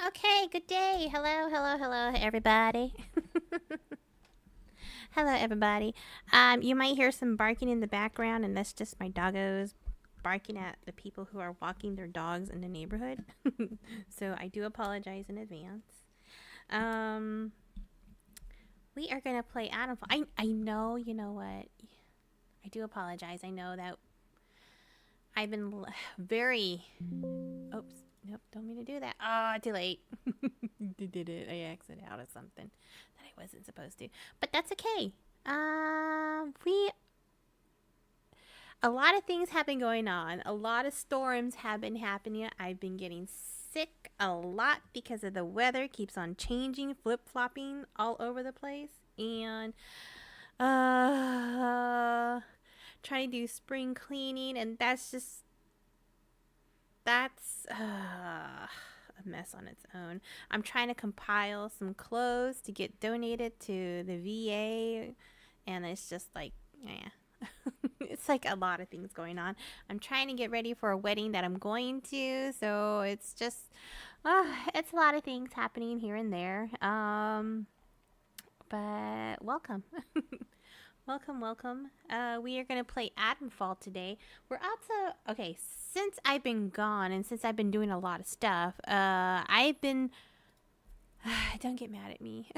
Okay, good day. Hello, hello, hello, everybody. Hello, everybody. You might hear some barking in the background, and that's just my doggos barking at the people who are walking their dogs in the neighborhood. So I do apologize in advance. Um, we are gonna play Atomfall. I know. You know what? I do apologize. I know that I've been very. Oops. Nope. Don't mean to do that. Oh, too late. Did it. I exited out of something that I wasn't supposed to. But that's okay. We a lot of things have been going on. A lot of storms have been happening. I've been getting sick a lot because of the weather keeps on changing, flip-flopping all over the place. And trying to do spring cleaning, and that's a mess on its own. I'm trying to compile some clothes to get donated to the VA, and it's just like, yeah. It's like a lot of things going on. I'm trying to get ready for a wedding that I'm going to, so it's just, it's a lot of things happening here and there. But welcome. Welcome, welcome. We are going to play Atomfall today. We're also, okay, since I've been gone and since I've been doing a lot of stuff, I've been, don't get mad at me.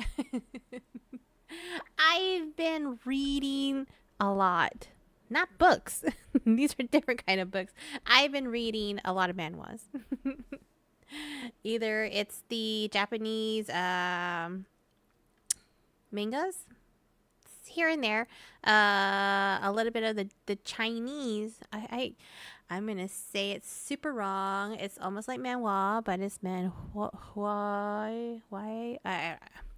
I've been reading a lot. Not books. These are different kind of books. I've been reading a lot of manhwas. Either it's the Japanese mangas, here and there, a little bit of the Chinese. I'm gonna say it's super wrong. It's almost like manhwa, but it's manhwa. Why?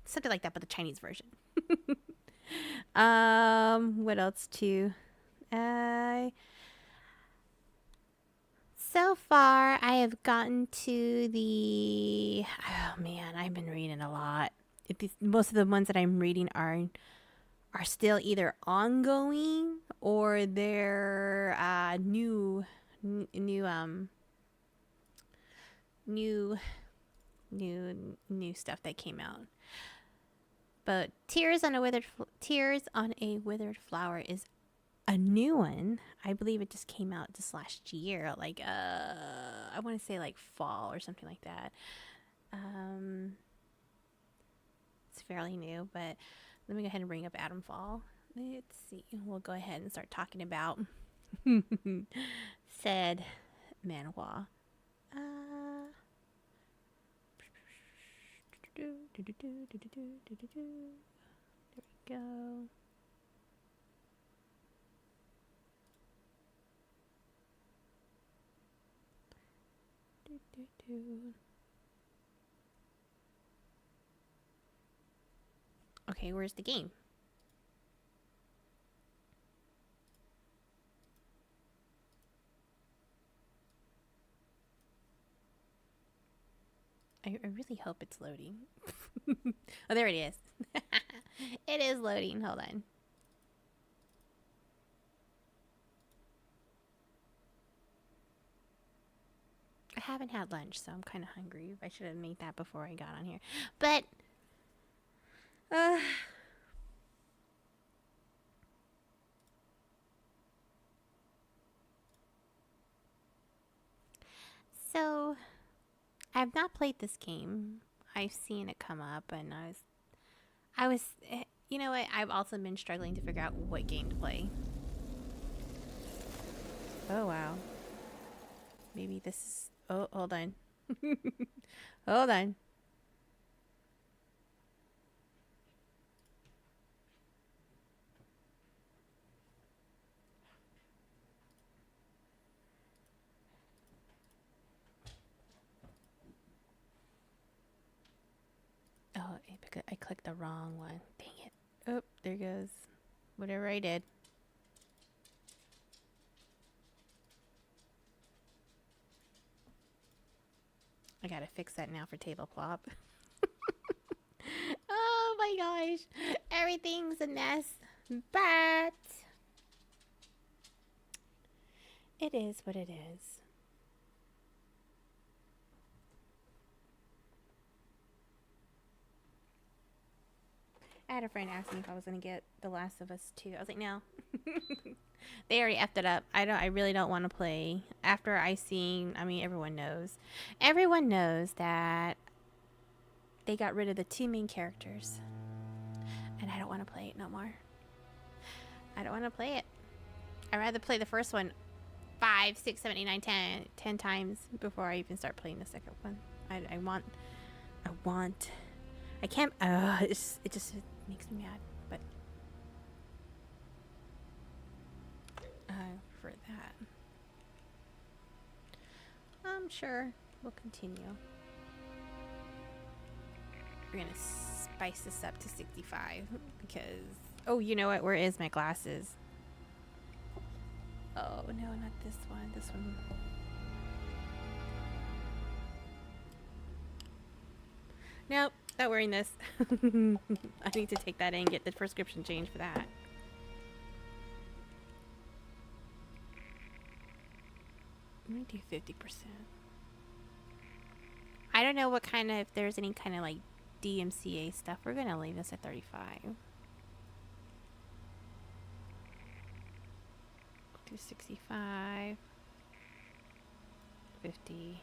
Something like that, but the Chinese version. What else too? Uh, so far I have gotten to the. Oh man, I've been reading a lot. Most of the ones that I'm reading are still either ongoing or they're new new stuff that came out. But Tears on a Withered Flower is a new one. I believe it just came out just last year, like I want to say like fall or something like that. It's fairly new, but let me go ahead and bring up Atomfall. Let's see. We'll go ahead and start talking about said manhwa. There we go. Okay, where's the game? I really hope it's loading. Oh, there it is. It is loading. Hold on. I haven't had lunch, so I'm kind of hungry. I should have made that before I got on here. But, uh, so I've not played this game. I've seen it come up, and you know what? I've also been struggling to figure out what game to play. Oh wow. Maybe this is. Oh, hold on. Hold on. Oh, I clicked the wrong one. Dang it. Oh, there goes whatever I did. I gotta fix that now for table plop. Oh my gosh. Everything's a mess. But it is what it is. I had a friend ask me if I was gonna get The Last of Us 2. I was like, no. They already effed it up. I really don't want to play. After I seen, I mean, everyone knows. Everyone knows that they got rid of the two main characters. And I don't want to play it no more. I don't want to play it. I'd rather play the first one 5, 6, 7, 8, 9, 10 times before I even start playing the second one. I can't, it just makes me mad, but I prefer that. I'm sure we'll continue. We're gonna spice this up to 65 because, oh, you know what? Where is my glasses? Oh, no, not this one. This one. Nope, not wearing this. I need to take that in and get the prescription changed for that. I'm gonna do 50%. I don't know what kind of, if there's any kind of like DMCA stuff. We're gonna leave this at 35. Do 65. 50.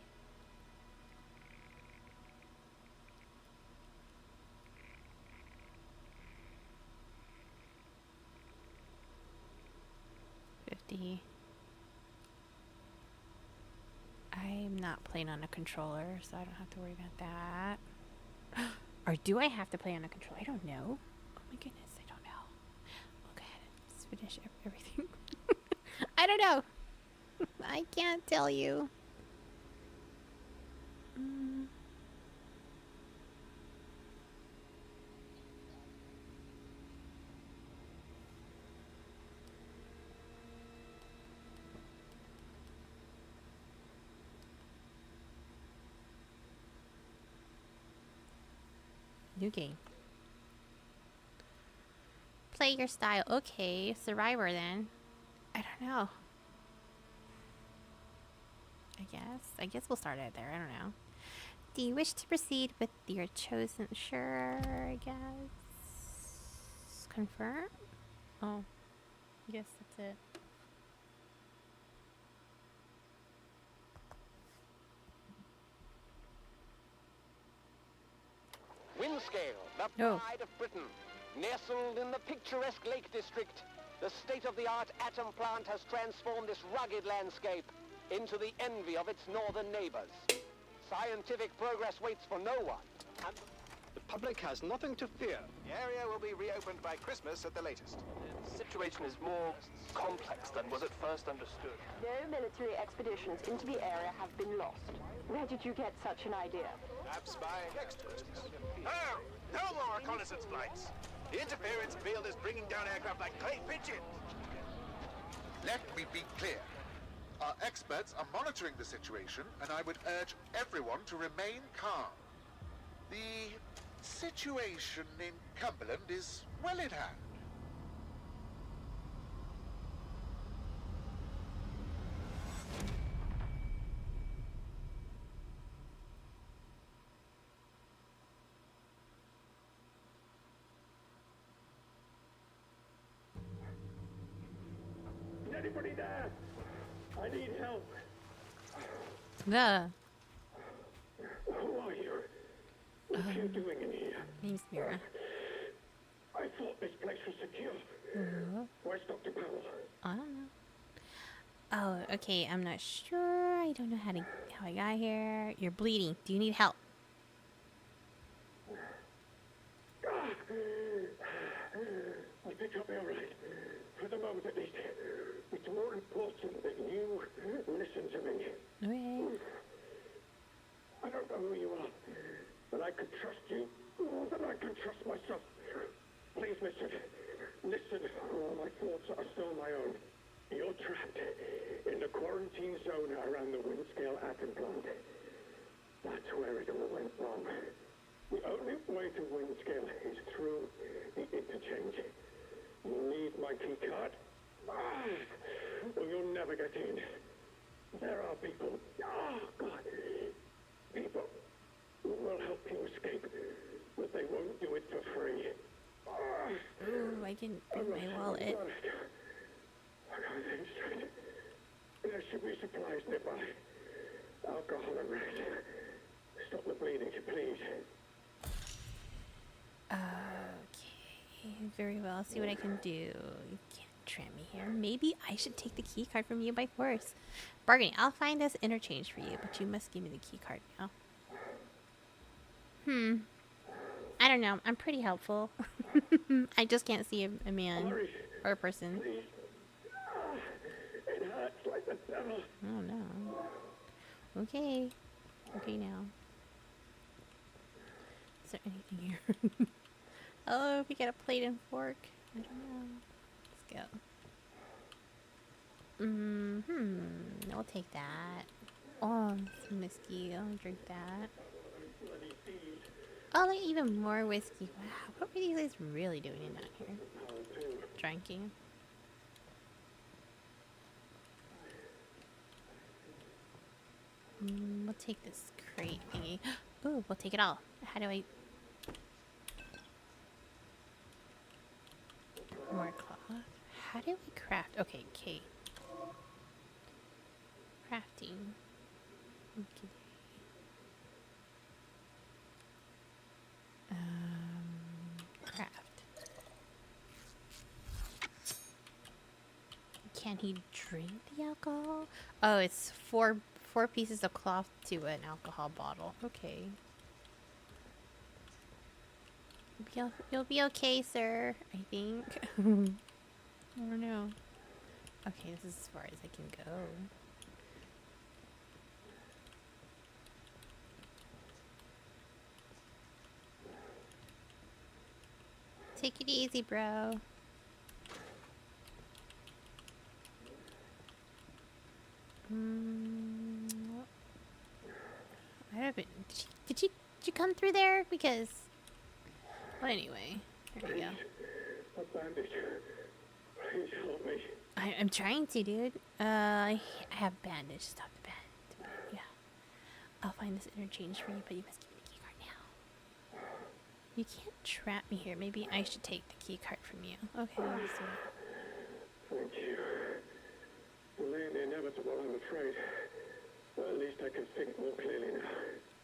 I'm not playing on a controller, so I don't have to worry about that. Or do I have to play on a controller? I don't know. Oh my goodness, I don't know. We'll go ahead and just finish everything. I don't know. I can't tell you. New game. Play your style. Okay, Survivor then. I don't know. I guess we'll start it there. I don't know. Do you wish to proceed with your chosen? Sure, I guess. Confirm? Oh, I guess that's it. Windscale, the pride of Britain. Nestled in the picturesque Lake District, the state-of-the-art atom plant has transformed this rugged landscape into the envy of its northern neighbors. Scientific progress waits for no one, and the public has nothing to fear. The area will be reopened by Christmas at the latest. The situation is more complex than was at first understood. No military expeditions into the area have been lost. Where did you get such an idea? Perhaps by experts. Oh, no more reconnaissance flights. The interference field is bringing down aircraft like clay pigeons. Let me be clear. Our experts are monitoring the situation, and I would urge everyone to remain calm. The situation in Cumberland is well in hand. Is anybody there? I need help. Who are you? What are you doing in here? Name's Mira. I thought this place was secure. Where's Dr. Powell? I don't know. Oh, okay. I'm not sure. I don't know how I got here. You're bleeding. Do you need help? I think I'll be all right. For the moment, at least. It's more important that you listen to me. Okay. I don't know who you are, but I can trust you more than I can trust myself. Please listen. Listen. My thoughts are still my own. You're trapped in the quarantine zone around the Windscale atom plant. That's where it all went wrong. The only way to Windscale is through the interchange. You need my key card. Or you'll never get in. There are people. Oh, God. People who will help you escape, but they won't do it for free. I didn't I'm bring not my wallet. I gotta think straight. There should be supplies nearby. Alcohol and rest. Stop the bleeding, please. Okay, very well. I'll see what I can do. You can't trap me here. Maybe I should take the key card from you by force. Bargaining. I'll find this interchange for you, but you must give me the key card now. I don't know. I'm pretty helpful. I just can't see a man Hurry, or a person. please. It hurts like the devil. Oh no. Okay. Okay now. Is there anything here? Oh, we get a plate and fork. I don't know. Let's go. I'll take that. Oh, some whiskey. I'll drink that. Oh, like even more whiskey. Wow, what were these guys really doing in down here? Drinking. We'll take this crate thingy. Ooh, we'll take it all. How do I... More cloth. How do we craft? Okay, K. Crafting. Okay. Craft. Can he drink the alcohol? Oh, it's four pieces of cloth to an alcohol bottle. Okay. You'll be okay, sir. I think. I don't know. Okay, this is as far as I can go. Take it easy, bro. I haven't. Did you come through there? Because. Well, anyway, there we go. A bandage. Please help me. I'm trying to, dude. I have bandage. Stop the band. Yeah. I'll find this interchange for you, but you must give me the key card now. You can't trap me here. Maybe I should take the key card from you. Okay, let's see. Thank you. Delaying the inevitable, I'm afraid. But at least I can think more clearly now.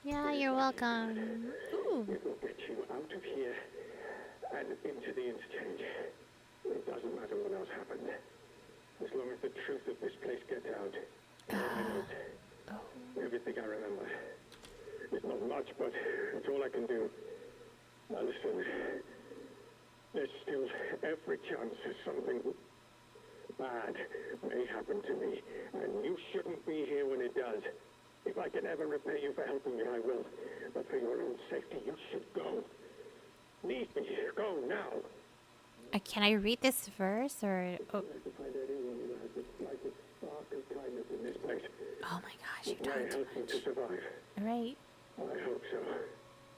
Yeah, you're welcome. Ooh. It will get you out of here and into the interchange. It doesn't matter what else happened. As long as the truth of this place gets out. Everything I remember. It's not much, but it's all I can do. Now listen. There's still every chance that something bad may happen to me. And you shouldn't be here when it does. If I can ever repay you for helping me, I will. But for your own safety, you should go. Leave me. Go now. Can I read this verse or? Oh. Oh my gosh, you're talking too much. All right. I hope so.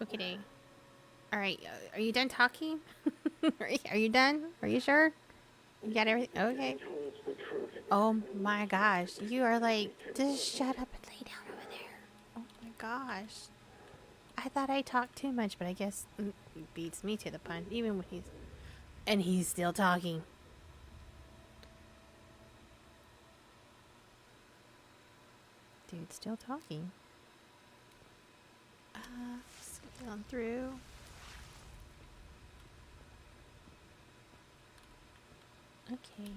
Okay. All right. Are you done talking? Are you done? Are you sure? You got everything? Okay. Oh my gosh, you are like, just shut up and lay down over there. Oh my gosh. I thought I talked too much, but I guess it beats me to the punch, even when he's still talking. Dude, still talking. Skip on through. Okay.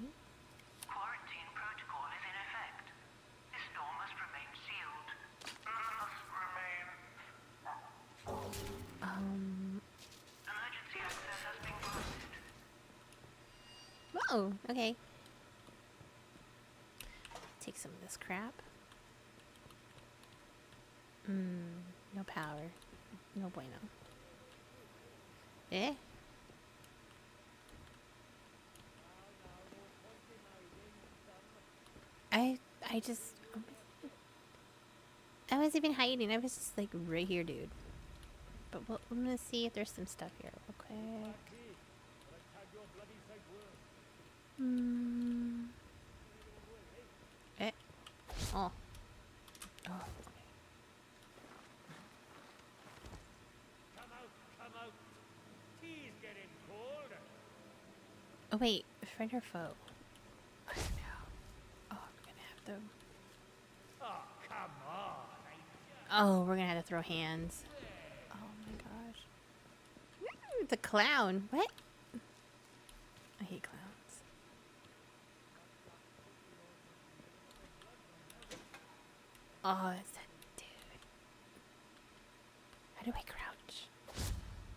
Quarantine protocol is in effect. This door must remain sealed. Emergency access has been granted. Whoa, okay. Take some of this crap. No power. No bueno. Eh? I was even hiding. I was just like right here, dude. But I'm gonna see if there's some stuff here real quick. Eh. Oh. Oh. Come out. Tea's getting cold. Oh wait, friend or foe? I don't know. Oh, we're gonna have to. Oh, come on. Oh, we're gonna have to throw hands. Oh my gosh. Ooh, it's a clown. What? I hate clowns. Oh, it's that dude. How do I crouch?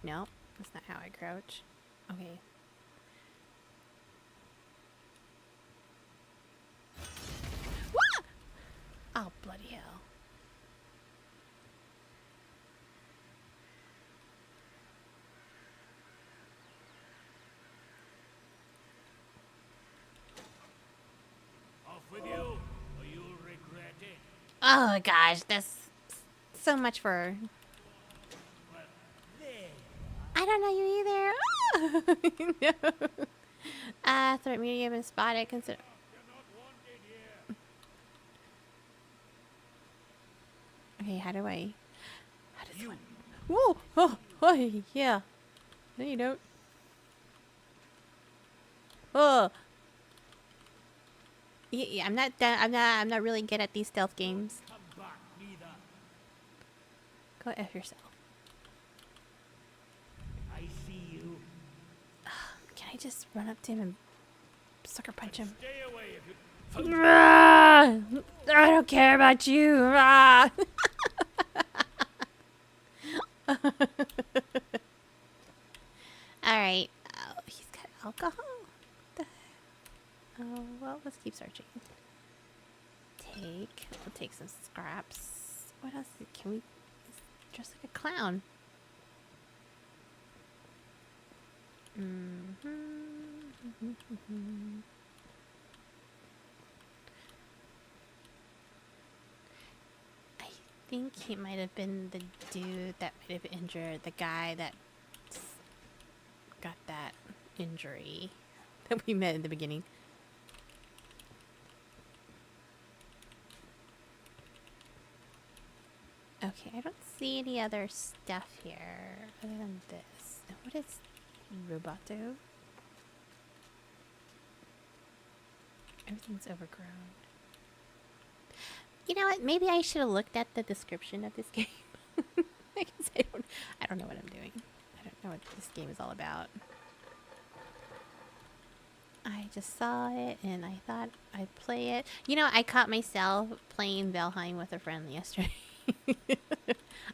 No, that's not how I crouch. Okay. Wah! Oh, bloody hell. Off with you, or you'll regret it. Oh gosh, that's so much for. Well, there. I don't know you either. No. Threat medium and spotted. Consider. You're not wanted here. Okay, how do I? How does You. one? Whoa! Oh, oh, yeah. No, you don't. Oh. Yeah, I'm not. I'm not really good at these stealth games. Come back, neither. Go F yourself. I see you. Can I just run up to him and sucker punch him? Stay away if you... Ah! I don't care about you. Ah! All right. Oh, he's got alcohol. Oh, well, let's keep searching. We'll take some scraps. What else? Can we dress like a clown? I think he might have been the dude that might have injured the guy that got that injury that we met in the beginning. Okay, I don't see any other stuff here other than this. And what is Roboto? Everything's overgrown. You know what? Maybe I should have looked at the description of this game. I guess I don't know what I'm doing. I don't know what this game is all about. I just saw it and I thought I'd play it. You know, I caught myself playing Valheim with a friend yesterday.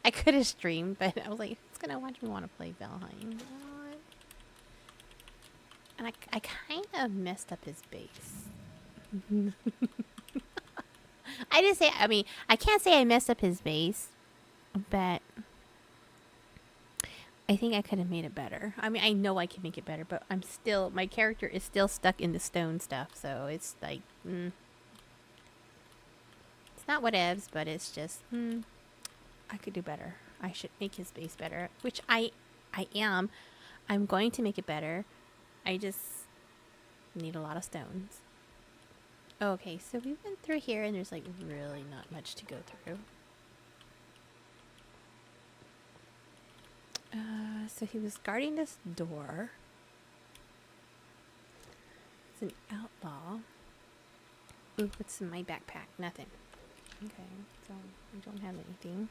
I could have streamed, but I was like, who's gonna watch me want to play Valheim? You know what? And I kind of messed up his base. I mean, I can't say I messed up his base, but I think I could have made it better. I mean, I know I can make it better, but my character is still stuck in the stone stuff, so it's like, it's not whatevs, but it's just, I could do better. I should make his base better, which I am. I'm going to make it better. I just need a lot of stones. Okay, so we went through here and there's like really not much to go through. So he was guarding this door. It's an outlaw. Ooh, what's in my backpack? Nothing. Okay, so we don't have anything.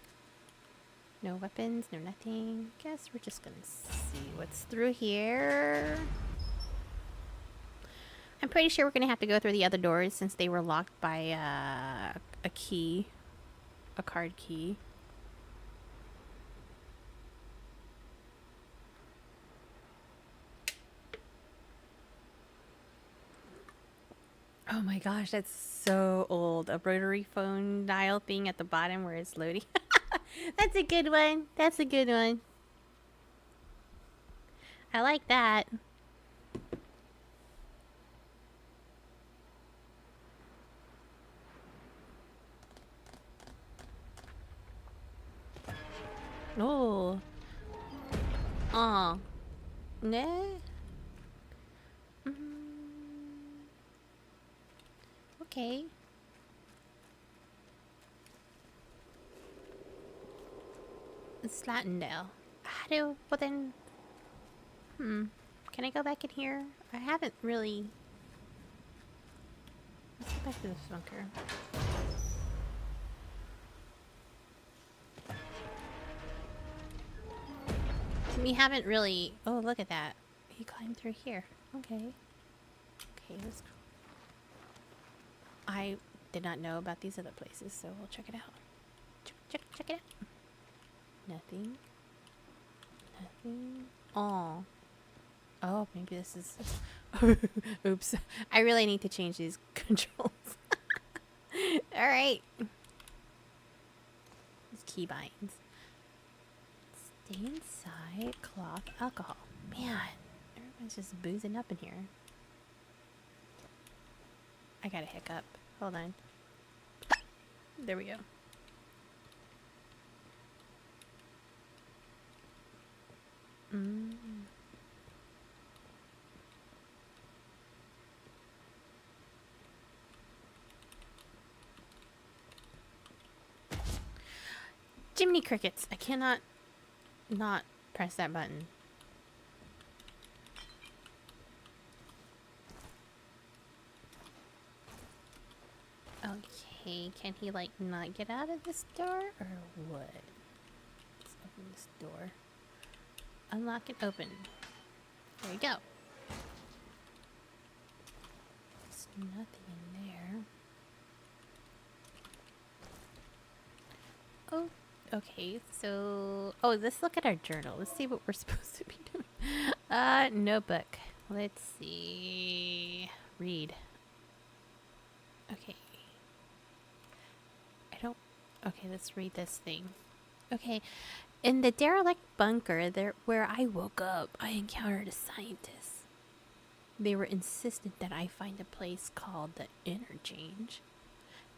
No weapons, no nothing. Guess we're just gonna see what's through here. I'm pretty sure we're gonna have to go through the other doors since they were locked by a key. A card key. Oh my gosh, that's so old. A rotary phone dial thing at the bottom where it's loading. That's a good one. That's a good one. I like that. Oh. Oh. No. Okay. Slatendale. How do... Well then... Can I go back in here? I haven't really... Let's go back to the bunker. We haven't really... Oh, look at that. He climbed through here. Okay. Okay, that's cool. I did not know about these other places, so we'll check it out. Check it out. Nothing. Nothing. Oh. Oh, maybe this is... Oops. I really need to change these controls. Alright. These keybinds. Stay inside. Cloth. Alcohol. Man. Everyone's just boozing up in here. I got a hiccup. Hold on. There we go. Jiminy crickets. I cannot not press that button. Okay, can he like not get out of this door or what? Let's open this door. Unlock and open. There you go. There's nothing in there. Oh, okay, so... Oh, let's look at our journal. Let's see what we're supposed to be doing. Notebook. Let's see... Read. Okay. Okay, let's read this thing. Okay. In the derelict bunker where I woke up, I encountered a scientist. They were insistent that I find a place called the Interchange,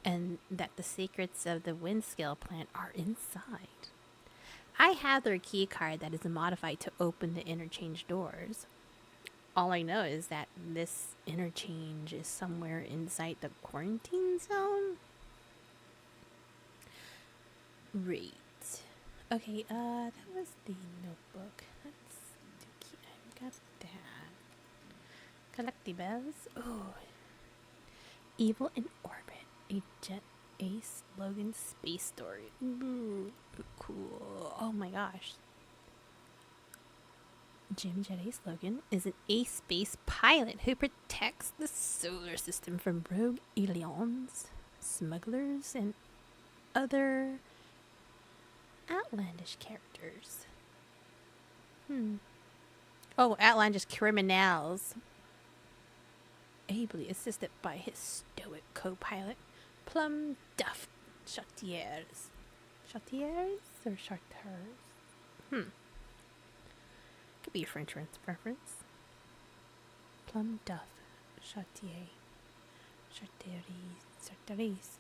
and that the secrets of the wind scale plant are inside. I have their key card that is modified to open the interchange doors. All I know is that this interchange is somewhere inside the quarantine zone. Right. Okay, that was the notebook. That's the key. I got that. Collectibles. Oh. Evil in Orbit. A Jet Ace Logan space story. Ooh, cool. Oh my gosh. Jim Jet Ace Logan is an ace space pilot who protects the solar system from rogue aliens, smugglers, and other outlandish characters. Oh, outlandish criminals. Ably assisted by his stoic co-pilot, Plum Duff Chartiers. Chartiers or Charters? Could be a French reference. Plum Duff Chartier. Charteries.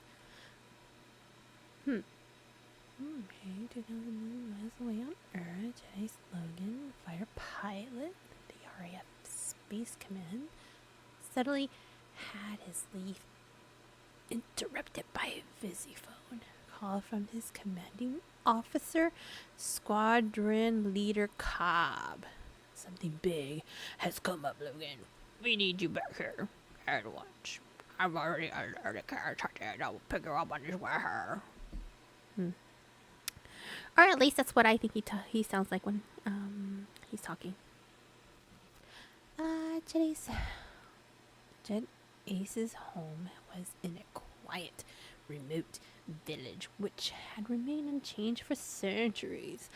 Okay, 2,000 miles away on Earth, Jay Logan, fighter pilot, the RAF Space Command, suddenly had his leave interrupted by a visiphone call from his commanding officer, Squadron Leader Cobb. Something big has come up, Logan. We need you back here at once. I've already ordered a car and I will pick her up on his way here. Or at least that's what I think he sounds like when he's talking. Jet Ace's home was in a quiet, remote village which had remained unchanged for centuries.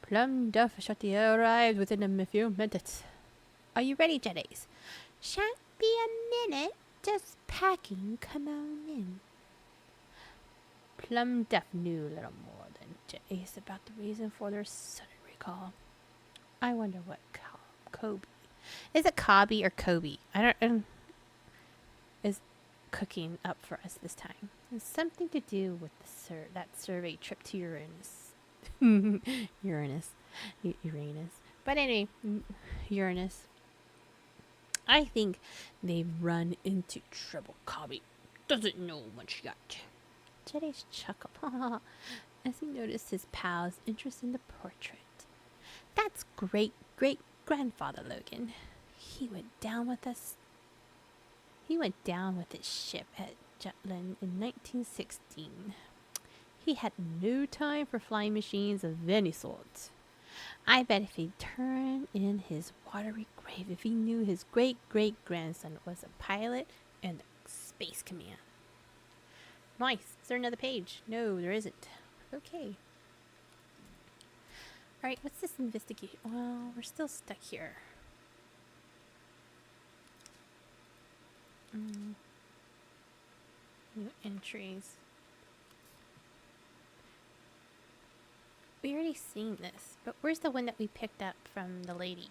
Plum Duff Chartier arrived within a few minutes. Are you ready, Jet Ace? Shan't be a minute. Just packing. Come on in. Plum Duff knew a little more than Jet Ace about the reason for their sudden recall. I wonder what Kobe. Is it Cobby or Kobe? I don't is cooking up for us this time. It's something to do with that survey trip to Uranus. Uranus. But anyway, Uranus. I think they've run into trouble. Cobby doesn't know much yet. Jet Ace chuckled as he noticed his pal's interest in the portrait. That's great-great-grandfather Logan. He went down with us. He went down with his ship at Jutland in 1916. He had no time for flying machines of any sort. I bet if he'd turn in his watery grave if he knew his great-great-grandson was a pilot in the Space Command. Nice. Is there another page? No, there isn't. Okay. Alright, what's this investigate? Well, we're still stuck here. New entries. We already seen this, but where's the one that we picked up from the lady?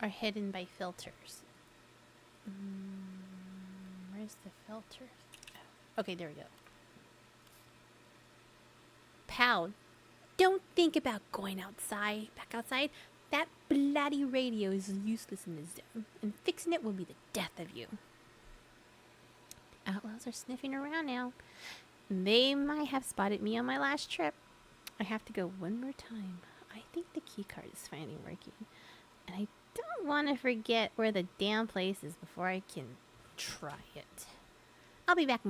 Are hidden by filters. Where's the filter? Oh, okay, there we go. Pal, don't think about going outside, back outside. That bloody radio is useless in the zone, and fixing it will be the death of you. Outlaws are sniffing around now. They might have spotted me on my last trip. I have to go one more time. I think the key card is finally working. And I don't want to forget where the damn place is before I can try it. I'll be back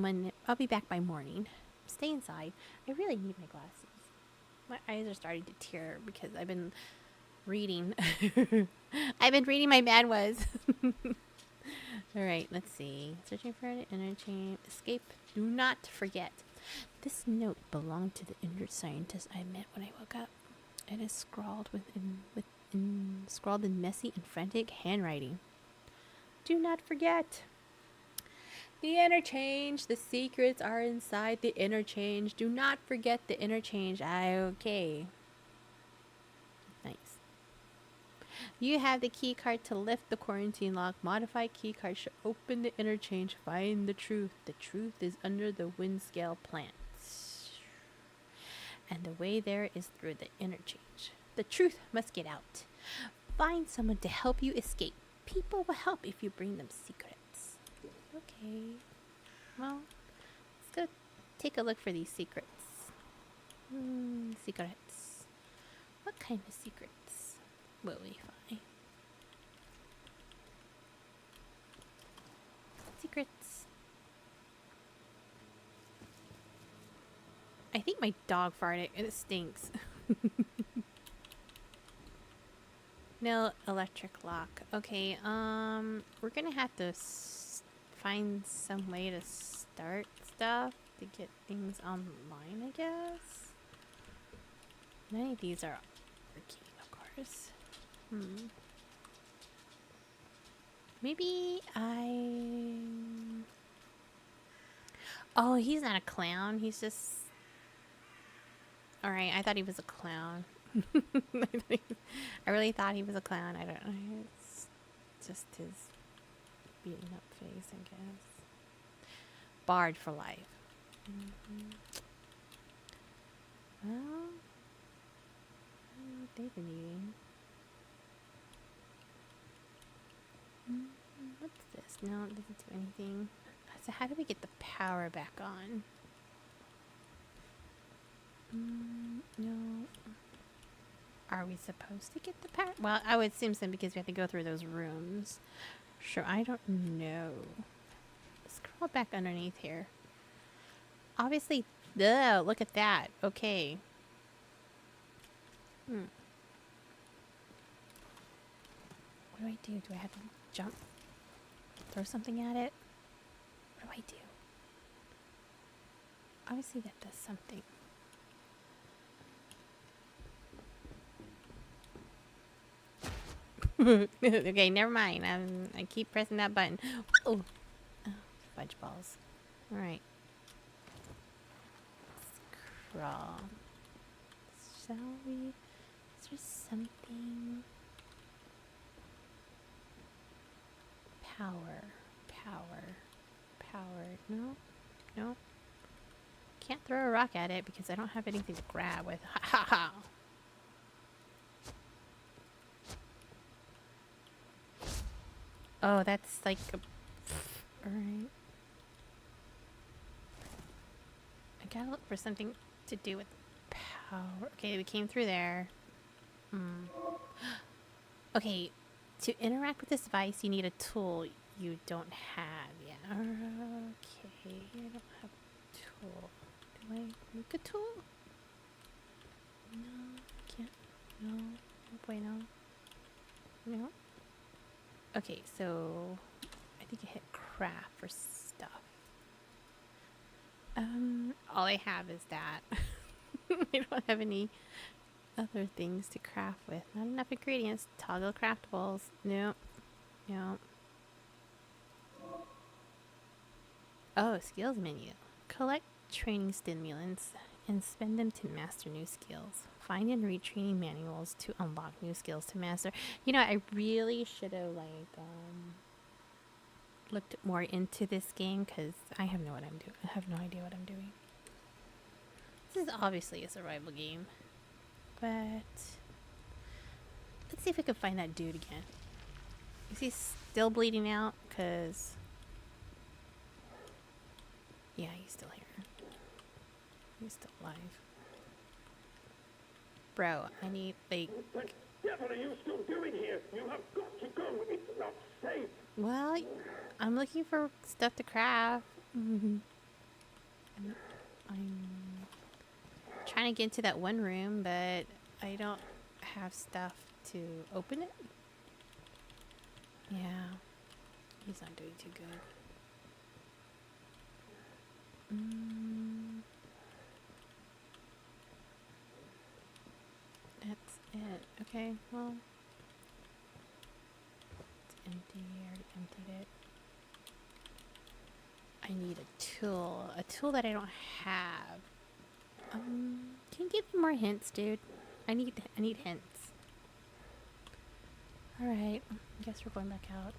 by morning. Stay inside. I really need my glasses. My eyes are starting to tear because I've been reading. I've been reading my manhwas. Alright, let's see. Searching for an interchange. Escape. Do not forget. This note belonged to the injured scientist I met when I woke up. It is scrawled scrawled in messy and frantic handwriting. Do not forget. The interchange. The secrets are inside the interchange. Do not forget the interchange. Okay. Nice. You have the key card to lift the quarantine lock. Modified key card should open the interchange. Find the truth. The truth is under the wind scale plant. And the way there is through the interchange. The truth must get out. Find someone to help you escape. People will help if you bring them secrets. Okay. Well, let's go take a look for these secrets. Secrets. What kind of secrets will we find? Secrets. I think my dog farted and it stinks. No electric lock. Okay, we're gonna have to find some way to start stuff to get things online, I guess. None of these are working, of course. Maybe Oh, he's not a clown. He's just... Alright, I thought he was a clown. I really thought he was a clown. I don't know. It's just his beaten up face, I guess. Barred for life. Well, what they've been eating. What's this? No, it doesn't do anything. So how do we get the power back on? No. Are we supposed to get the power? Well, I would assume so because we have to go through those rooms. Sure, I don't know. Scroll back underneath here. Obviously, look at that. Okay. What do I do? Do I have to jump? Throw something at it? What do I do? Obviously that does something. Okay, never mind. I keep pressing that button. Oh, fudge balls. Alright. Scroll. Shall we? Is there something? Power. No? No? Can't throw a rock at it because I don't have anything to grab with. Ha ha ha! Oh, that's like a... Alright. I gotta look for something to do with power. Okay, we came through there. Okay, To interact with this device, you need a tool you don't have. Yeah. Okay. I don't have a tool. Do I make a tool? No, can't. No. No bueno. No. Okay, so I think I hit craft for stuff. All I have is that. I don't have any other things to craft with. Not enough ingredients. Toggle craftables. Nope. Nope. Oh, skills menu. Collect training stimulants and spend them to master new skills. Find and read training manuals to unlock new skills to master. You know, I really should have looked more into this game because I have no what I'm doing. I have no idea what I'm doing. This is obviously a survival game, but let's see if we can find that dude again. Is he still bleeding out? Cause yeah, he's still here. He's still alive. Bro, I need like. What the devil are you still doing here? You have got to go. It's not safe. Well, I'm looking for stuff to craft. I'm trying to get into that one room, but I don't have stuff to open it. Yeah, he's not doing too good. That's it. Okay, well, it's empty. I already emptied it. I need a tool that I don't have. Can you give me more hints, dude? I need hints. All right, I guess we're going back out.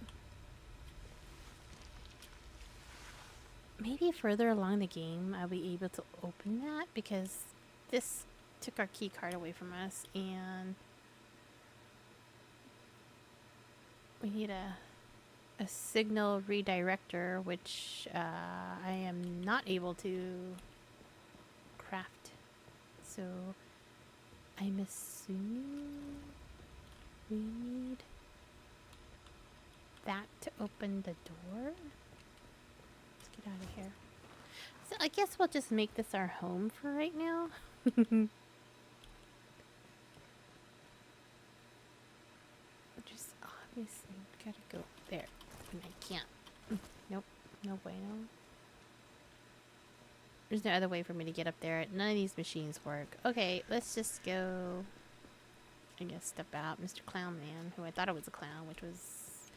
Maybe further along the game, I'll be able to open that because this took our key card away from us, and we need a signal redirector, which I am not able to craft. So I'm assuming we need that to open the door. Let's get out of here. So I guess we'll just make this our home for right now. Just obviously gotta go there. And I can't. Nope. No bueno. There's no other way for me to get up there. None of these machines work. Okay, let's just go. I guess step out. Mr. Clown Man, who I thought it was a clown, which was...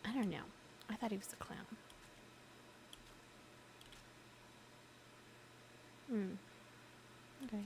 I don't know. I thought he was a clown. Okay.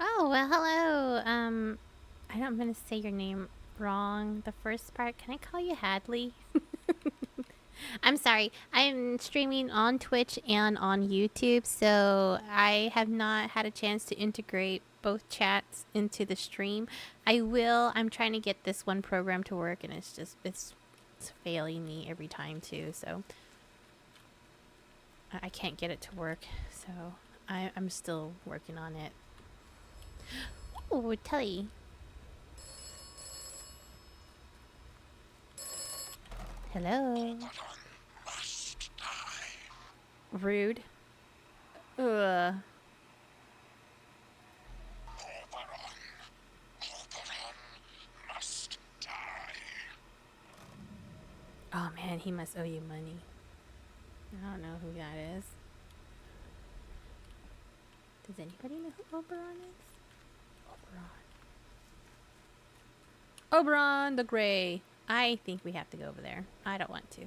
Oh, well, hello. I don't want to say your name wrong. The first part, can I call you Hadley? I'm sorry. I'm streaming on Twitch and on YouTube, so I have not had a chance to integrate both chats into the stream. I will. I'm trying to get this one program to work, and it's failing me every time too, so I can't get it to work. So I'm still working on it. Oh, Tully. Hello. Must die. Rude. Ugh. Oberon must die. Oh man, he must owe you money. I don't know who that is. Does anybody know who Oberon is? Oberon the Grey. I think we have to go over there. I don't want to.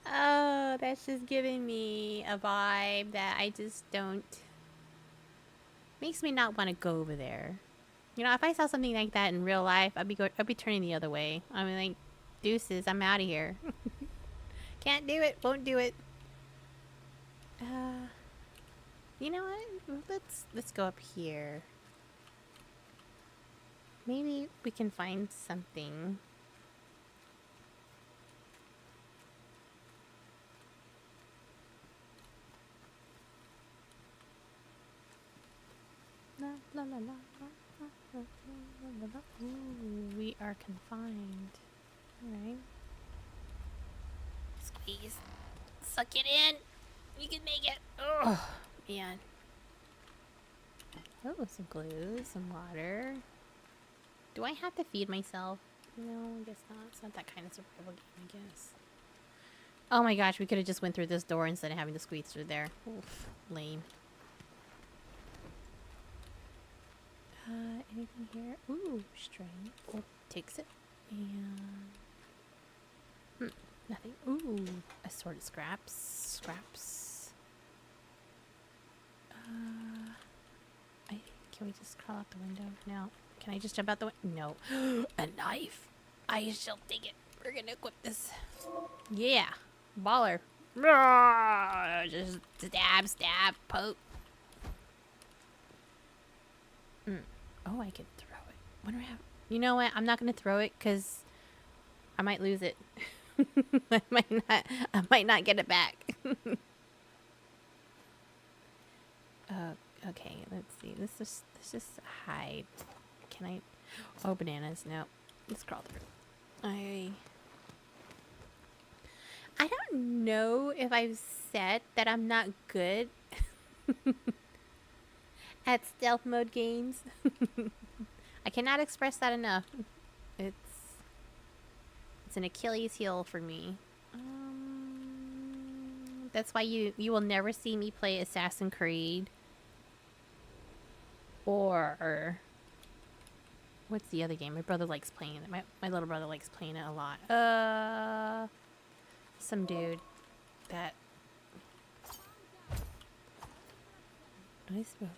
Oh, that's just giving me a vibe that I just don't Makes me not want to go over there. You know, if I saw something like that in real life, I'd be turning the other way. I mean, like, deuces, I'm out of here. Can't do it. Won't do it. You know what? Let's go up here. Maybe we can find something. La, la, la, la, la, la, la, la, la. Ooh, we are confined. Alright. Squeeze. Suck it in. You can make it. Oh, man. Oh, some glue, some water. Do I have to feed myself? No, I guess not. It's not that kind of survival game, I guess. Oh my gosh, we could have just went through this door instead of having to squeeze through there. Oof, lame. Anything here? Ooh, string. Oh, takes it. And... nothing. Ooh, assorted scraps. Scraps. Can we just crawl out the window? No. Can I just jump out the window? No. A knife. I shall take it. We're gonna equip this. Yeah. Baller. Just stab, stab, poke. Oh, I could throw it. Wonder how. You know what? I'm not gonna throw it because I might lose it. I might not get it back. Okay, let's see. Let's just hide. Can I? Oh, bananas. No. Let's crawl through. I don't know if I've said that I'm not good at stealth mode games. I cannot express that enough. It's an Achilles heel for me. That's why you will never see me play Assassin's Creed. Or what's the other game? My brother likes playing it. My little brother likes playing it a lot. Some dude that nice brother.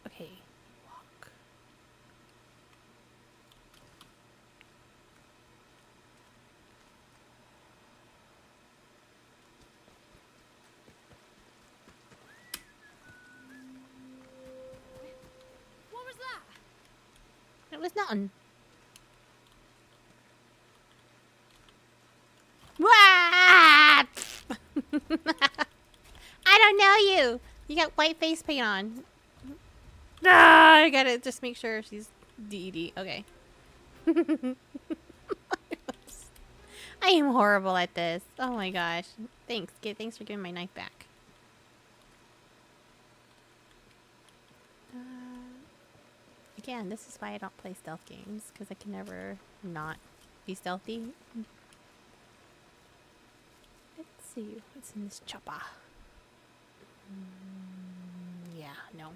Okay, walk. What was that? It was nothing. What? I don't know you. You got white face paint on. Ah, I gotta just make sure she's DD. Okay. I am horrible at this. Oh my gosh. Thanks. Thanks for giving my knife back. Again, this is why I don't play stealth games, because I can never not be stealthy. Let's see what's in this chopper. Yeah, no.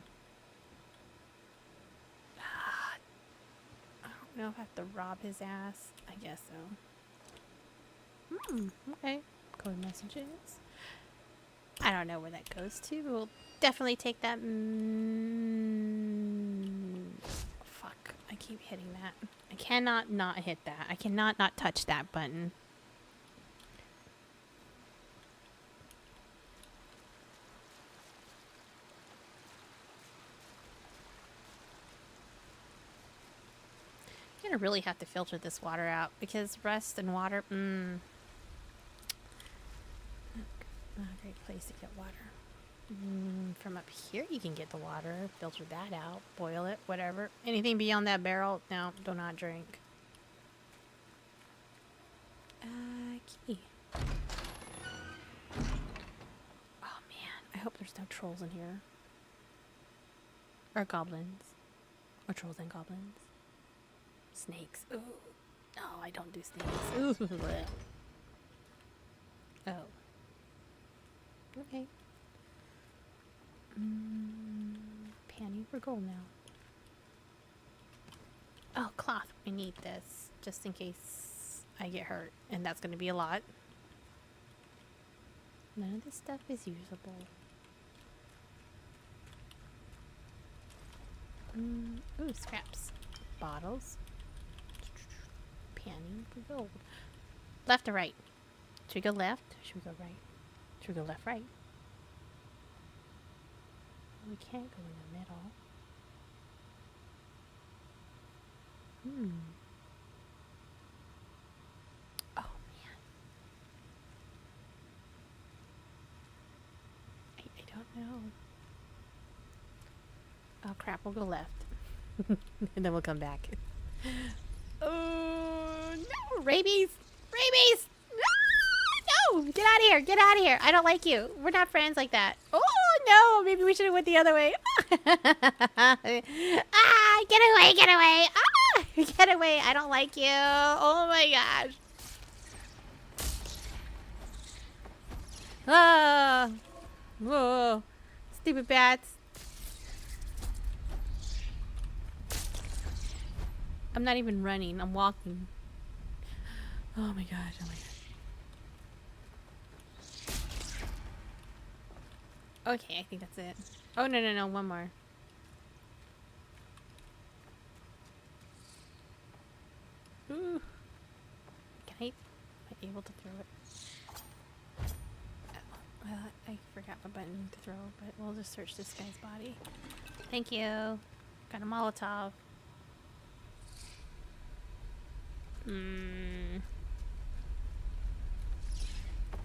I don't know if I have to rob his ass. I guess so. Okay. Code messages. I don't know where that goes to. We'll definitely take that. Fuck. I keep hitting that. I cannot not hit that. I cannot not touch that button. I'm gonna really have to filter this water out because rust and water, not a great place to get water. From up here you can get the water, filter that out, boil it, whatever. Anything beyond that barrel, no, do not drink. Key. Oh man, I hope there's no trolls in here. Or goblins. Or trolls and goblins. Snakes. Ooh. No, I don't do snakes. Ooh. Oh. Okay. Panty for gold now. Oh, cloth. We need this just in case I get hurt. And that's going to be a lot. None of this stuff is usable. Ooh, scraps. Bottles. Panning for gold. Left or right? Should we go left? Should we go right? Should we go left, right? We can't go in the middle. Oh, man. I don't know. Oh, crap. We'll go left. And then we'll come back. Oh, no. Rabies! Rabies! No! Get out of here! Get out of here! I don't like you. We're not friends like that. Oh, no! Maybe we should have went the other way. Ah! Get away! Get away! Ah! Get away! I don't like you. Oh, my gosh. Ah! Whoa. Stupid bats. I'm not even running. I'm walking. Oh my gosh. Oh my gosh. Okay, I think that's it. Oh, no, no, no. One more. Ooh. Am I able to throw it? Well, I forgot my button to throw, but we'll just search this guy's body. Thank you. Got a Molotov.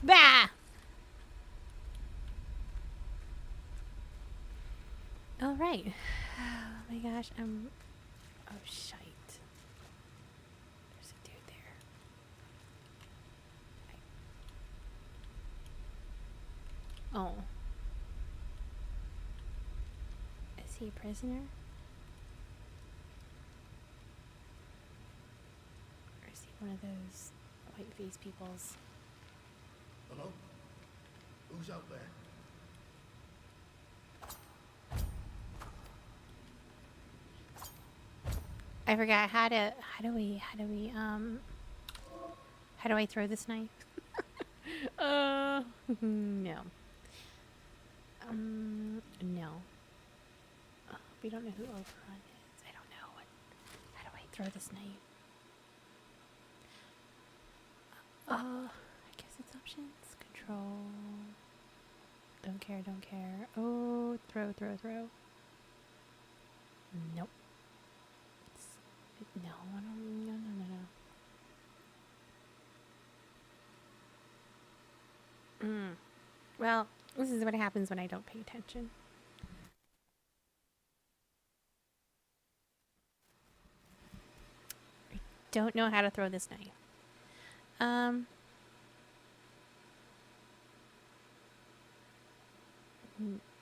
Bah! All right. Oh my gosh, oh, shite. There's a dude there. Oh. Is he a prisoner? Or is he one of those white-faced peoples? Hello? Who's out there? I forgot how do I throw this knife? No. No. Oh, we don't know who Oberon is. I don't know how do I throw this knife? I guess it's options. Control. Don't care, don't care. Oh, throw. Nope. No, no. Well, this is what happens when I don't pay attention. I don't know how to throw this knife. No.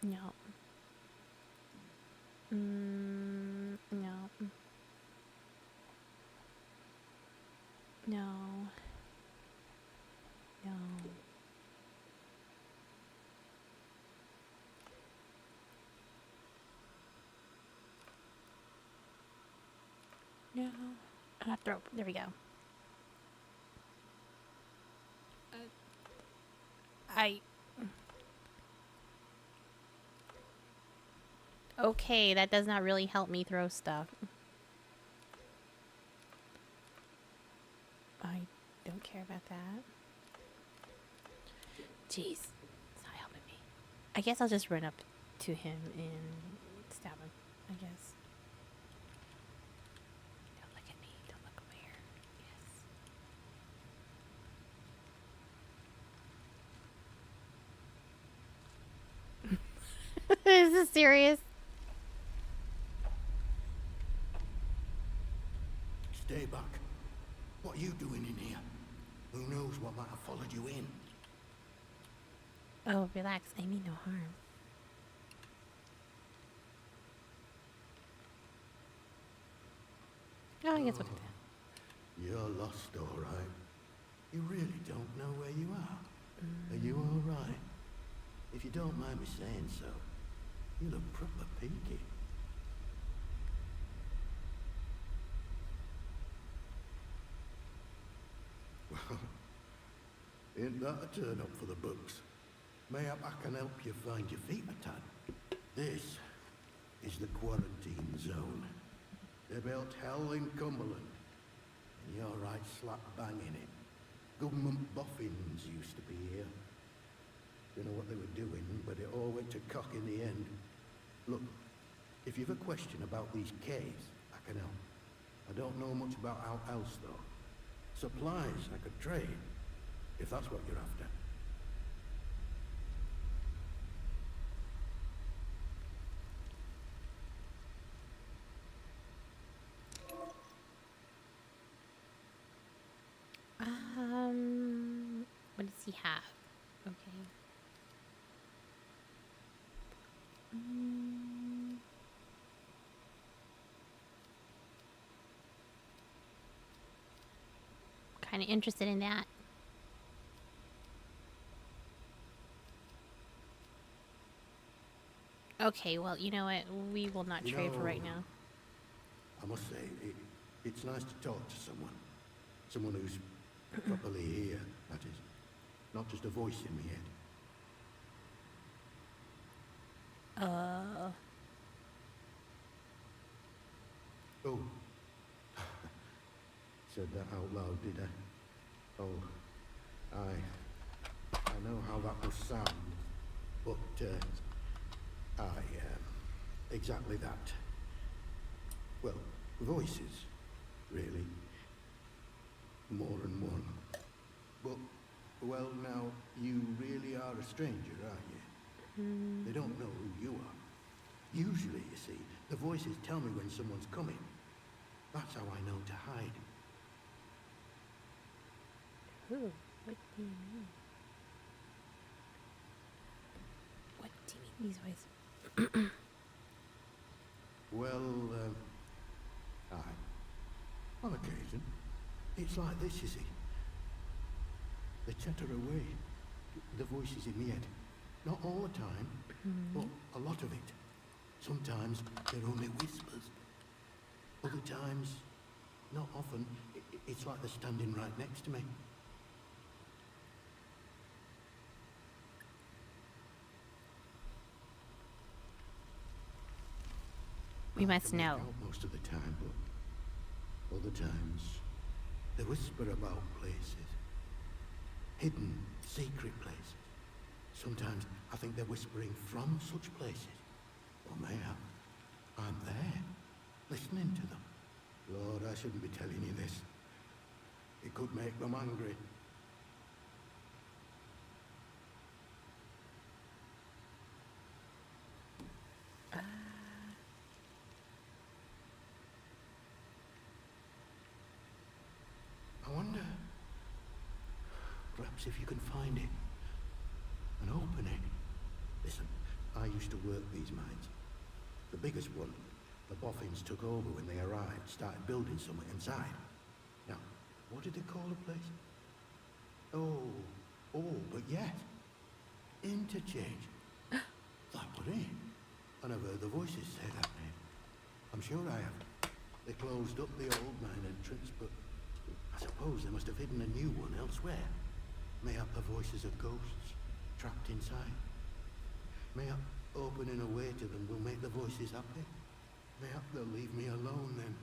No. No. No. No. Throw. There we go. Okay, that does not really help me throw stuff. I don't care about that. Jeez, it's not helping me. I guess I'll just run up to him and stab him, I guess. Don't look at me. Don't look over here. Yes. Is this serious? Stay back. What are you doing in here? Who knows what might have followed you in? Oh, relax. I mean no harm. Oh, I guess what to do. You're lost, all right. You really don't know where you are. Are you all right? If you don't mind me saying so, you look proper peaky. Well, ain't that a turn up for the books? Mayhap I can help you find your feet a tad. This is the quarantine zone. They built hell in Cumberland, and you're right slap bang in it. Government boffins used to be here. Don't know what they were doing, but it all went to cock in the end. Look, if you've a question about these caves, I can help. I don't know much about how else, though. Supplies I could trade, if that's what you're after. What does he have? Okay. Kind of interested in that. Okay, well, you know what? We will not trade for right now. I must say, it's nice to talk to someone. Someone who's properly here, that is. Not just a voice in my head. Oh. Said that out loud, did I? Oh, I know how that must sound, but, exactly that. Well, voices, really. More than one. But, well, now, you really are a stranger, aren't you? They don't know who you are. Usually, you see, the voices tell me when someone's coming. That's how I know to hide. Ooh, what do you mean? What do you mean these voices? Well, aye. On occasion. It's like this, you see. They chatter away. The voices in my head. Not all the time, but a lot of it. Sometimes they're only whispers. Other times, not often, it's like they're standing right next to me. We must know. Most of the time, but other times they whisper about places, hidden, secret places. Sometimes I think they're whispering from such places, or mayhap I'm there, listening to them. Lord, I shouldn't be telling you this. It could make them angry. I wonder, perhaps if you can find it and open it. Listen, I used to work these mines. The biggest one, the boffins took over when they arrived, started building something inside. Now, what did they call the place? Oh, but yes, Interchange. That was it. And I've heard the voices say that name. I'm sure I have. They closed up the old mine entrance, but I suppose they must have hidden a new one elsewhere. Mayhap the voices of ghosts trapped inside. Mayhap opening a way to them will make the voices happy. Mayhap they'll leave me alone then.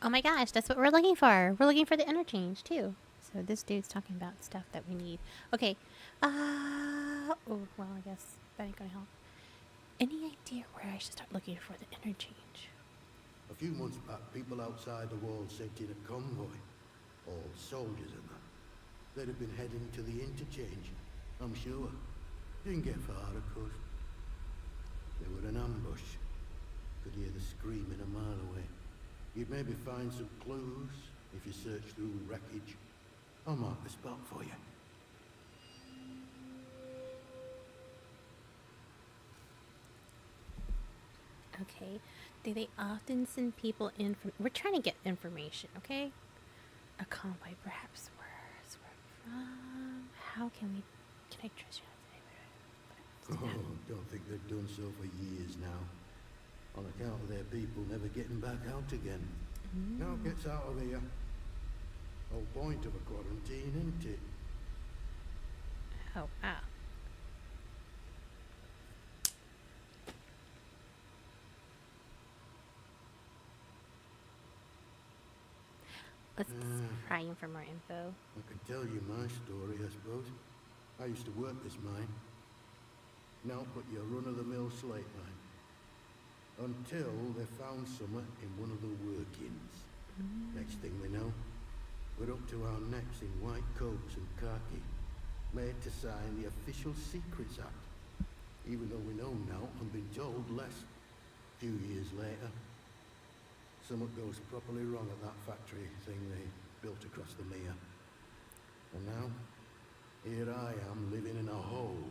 Oh my gosh, that's what we're looking for. We're looking for the interchange too. So this dude's talking about stuff that we need. Okay. Oh, well, I guess that ain't gonna help. Any idea where I should start looking for the interchange? A few months back, people outside the walls sent in a convoy. All soldiers and that. They'd have been heading to the interchange, I'm sure. Didn't get far, of course. They were an ambush. Could hear the screaming a mile away. You'd maybe find some clues if you search through wreckage. I'll mark the spot for you. Okay. Do they often send people in from... We're trying to get information, okay? A convoy, perhaps. Where's we're from? How can we... Can I trust you? Oh, don't think they've done so for years now. On account of their people never getting back out again. Now gets out of here. Whole point of a quarantine, isn't it? Oh, wow. Let's pry him for more info. I can tell you my story, I suppose. I used to work this mine. Now but your run-of-the-mill slate mine. Until they found some in one of the workings. Next thing we know, we're up to our necks in white coats and khaki, made to sign the Official Secrets Act, even though we know now and been told less. A few years later, something goes properly wrong at that factory thing they built across the mere. And now, here I am living in a hole.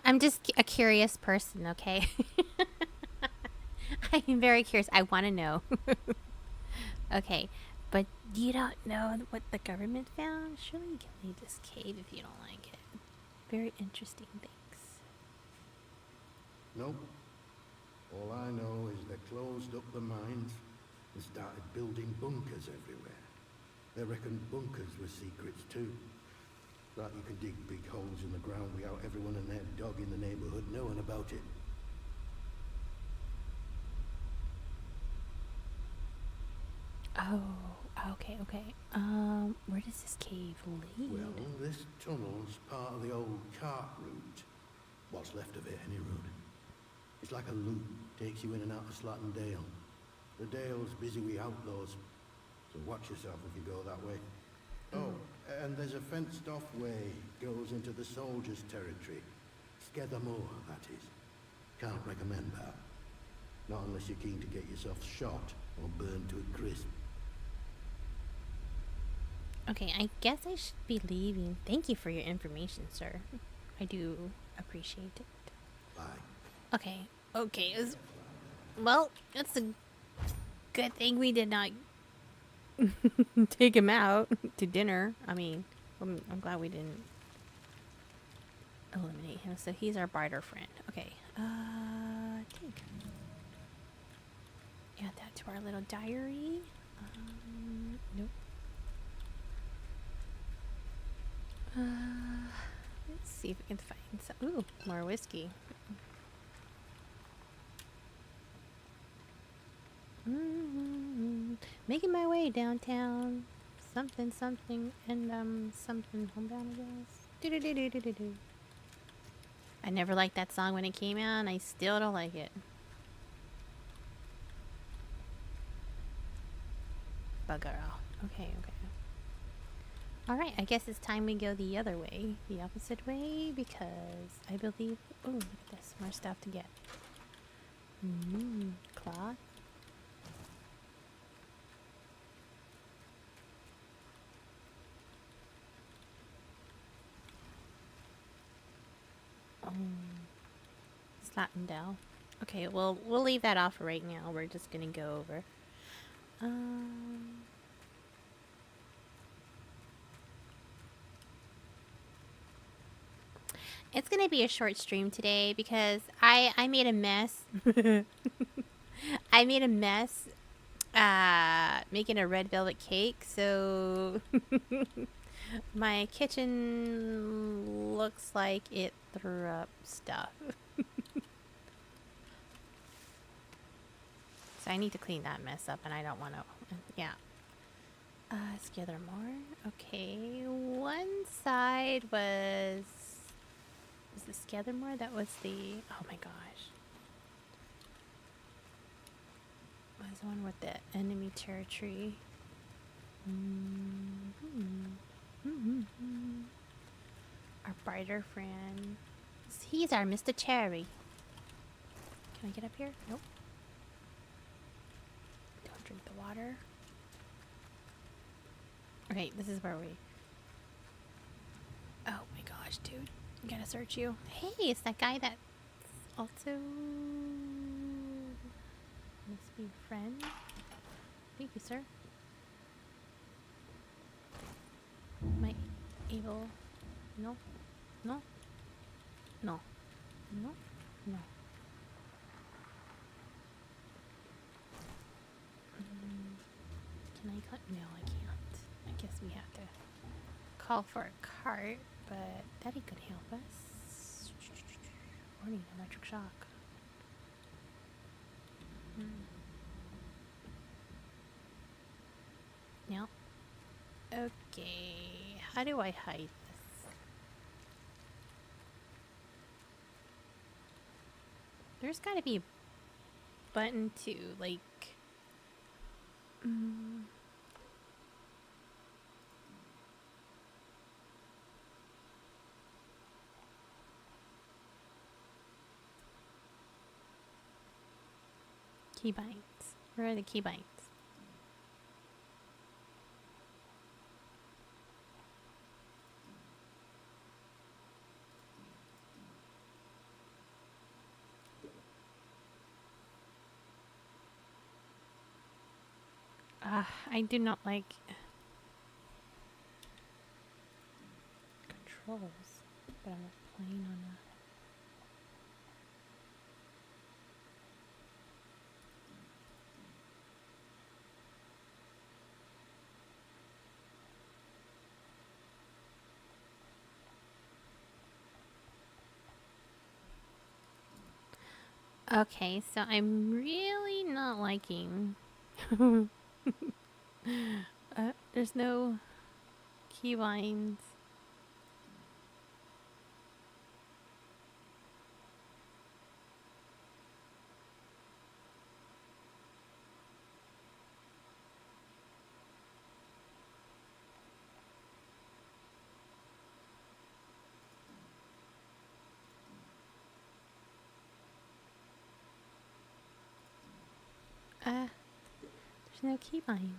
I'm just a curious person, okay? I'm very curious. I want to know. Okay, but you don't know what the government found? Surely you can leave this cave if you don't like it. Very interesting things. Nope. All I know is they closed up the mines and started building bunkers everywhere. They reckoned bunkers were secrets too. Like you can dig big holes in the ground without everyone and their dog in the neighborhood knowing about it. Oh, okay. Where does this cave lead? Well, this tunnel's part of the old cart route. What's left of it, any road. It's like a loop, takes you in and out of Slatten Dale. The Dale's busy with outlaws, so watch yourself if you go that way. Oh, and there's a fenced-off way goes into the soldiers' territory. Skethermore, that is. Can't recommend that. Not unless you're keen to get yourself shot or burned to a crisp. Okay, I guess I should be leaving. Thank you for your information, sir. I do appreciate it. Bye. Okay. Well, it's a good thing we did not take him out to dinner. I mean, I'm glad we didn't eliminate him. So he's our barter friend. Okay. Take. Add that to our little diary. Nope. Let's see if we can find some. Ooh, more whiskey. Making my way downtown. Something, and something homebound, I guess. Do. I never liked that song when it came out, and I still don't like it. Bugger off. Okay. Alright, I guess it's time we go the other way. The opposite way, because I believe... Oh, look at this. More stuff to get. Cloth. Slattendale. Okay, well, we'll leave that off right now. We're just gonna go over. It's gonna be a short stream today because I made a mess. I made a mess making a red velvet cake, so my kitchen looks like it threw up stuff. So I need to clean that mess up, and I don't want to. Yeah. Let's gather more. Okay, one side was the Skethermore? That was the... Oh my gosh. Was the one with the enemy territory. Our brighter friend. He's our Mr. Cherry. Can I get up here? Nope. Don't drink the water. Okay, this is where we... Oh my gosh, dude. I gotta search you. Hey, it's that guy that's also... Must be a friend. Thank you, sir. Am I able... No? No? No. No? No. Can I cut? No, I can't. I guess we have to call for a cart, but Daddy could help us. Warning, electric shock. No. Okay. How do I hide this? There's gotta be a button to, like... keybinds. Where are the keybinds? I do not like controls, but I'm not playing on a... Okay, so I'm really not liking... there's no keybinds. There's no keybinds.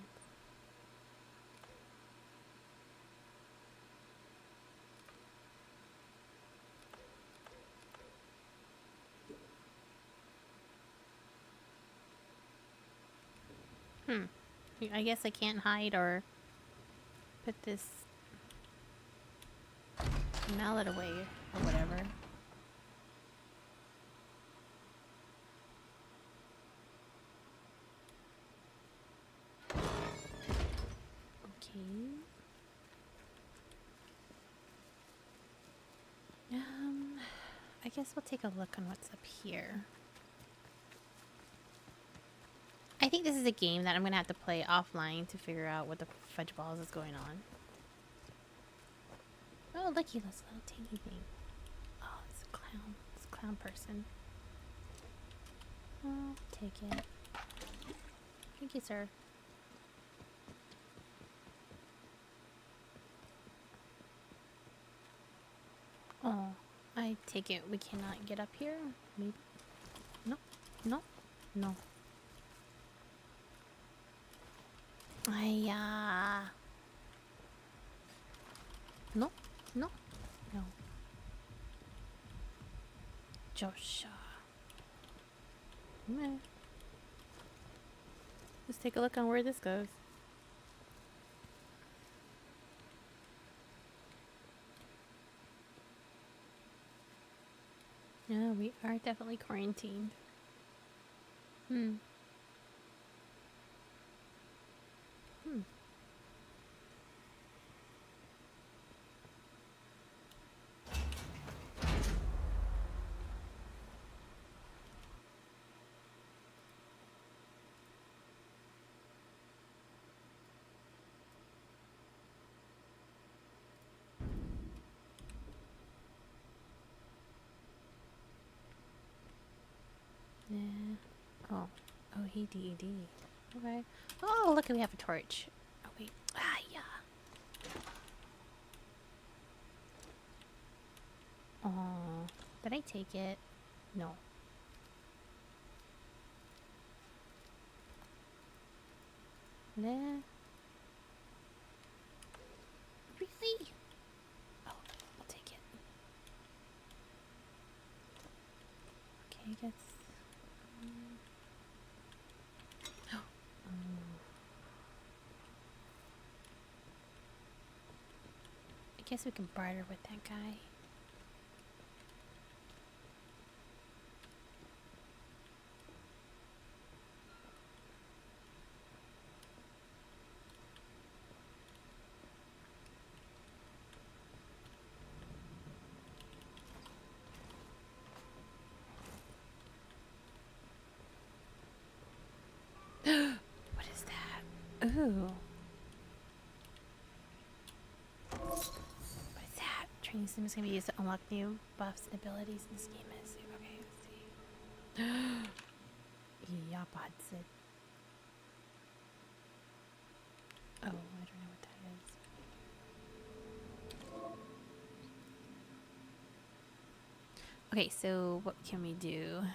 I guess I can't hide or put this mallet away or whatever. Okay. I guess we'll take a look on what's up here. I think this is a game that I'm gonna have to play offline to figure out what the fudge balls is going on. Oh, looky, this little teeny thing. Oh, it's a clown. It's a clown person. I'll take it. Thank you, sir. Oh, I take it we cannot get up here? Maybe? No. No. No. No. No. No. Joshua. Let's take a look on where this goes. Yeah, we are definitely quarantined. Oh. Oh, he DED. Okay. Oh, look, we have a torch. Oh, wait. Ah, yeah. Oh. Did I take it? No. Nah. Really? Oh, I'll take it. Okay, I guess. I guess we can barter with that guy. Ooh. What is that? Training sim is going to be used to unlock new buffs and abilities in this game. Okay, let's see. Yabatsid. Oh, I don't know what that is. Okay, so what can we do?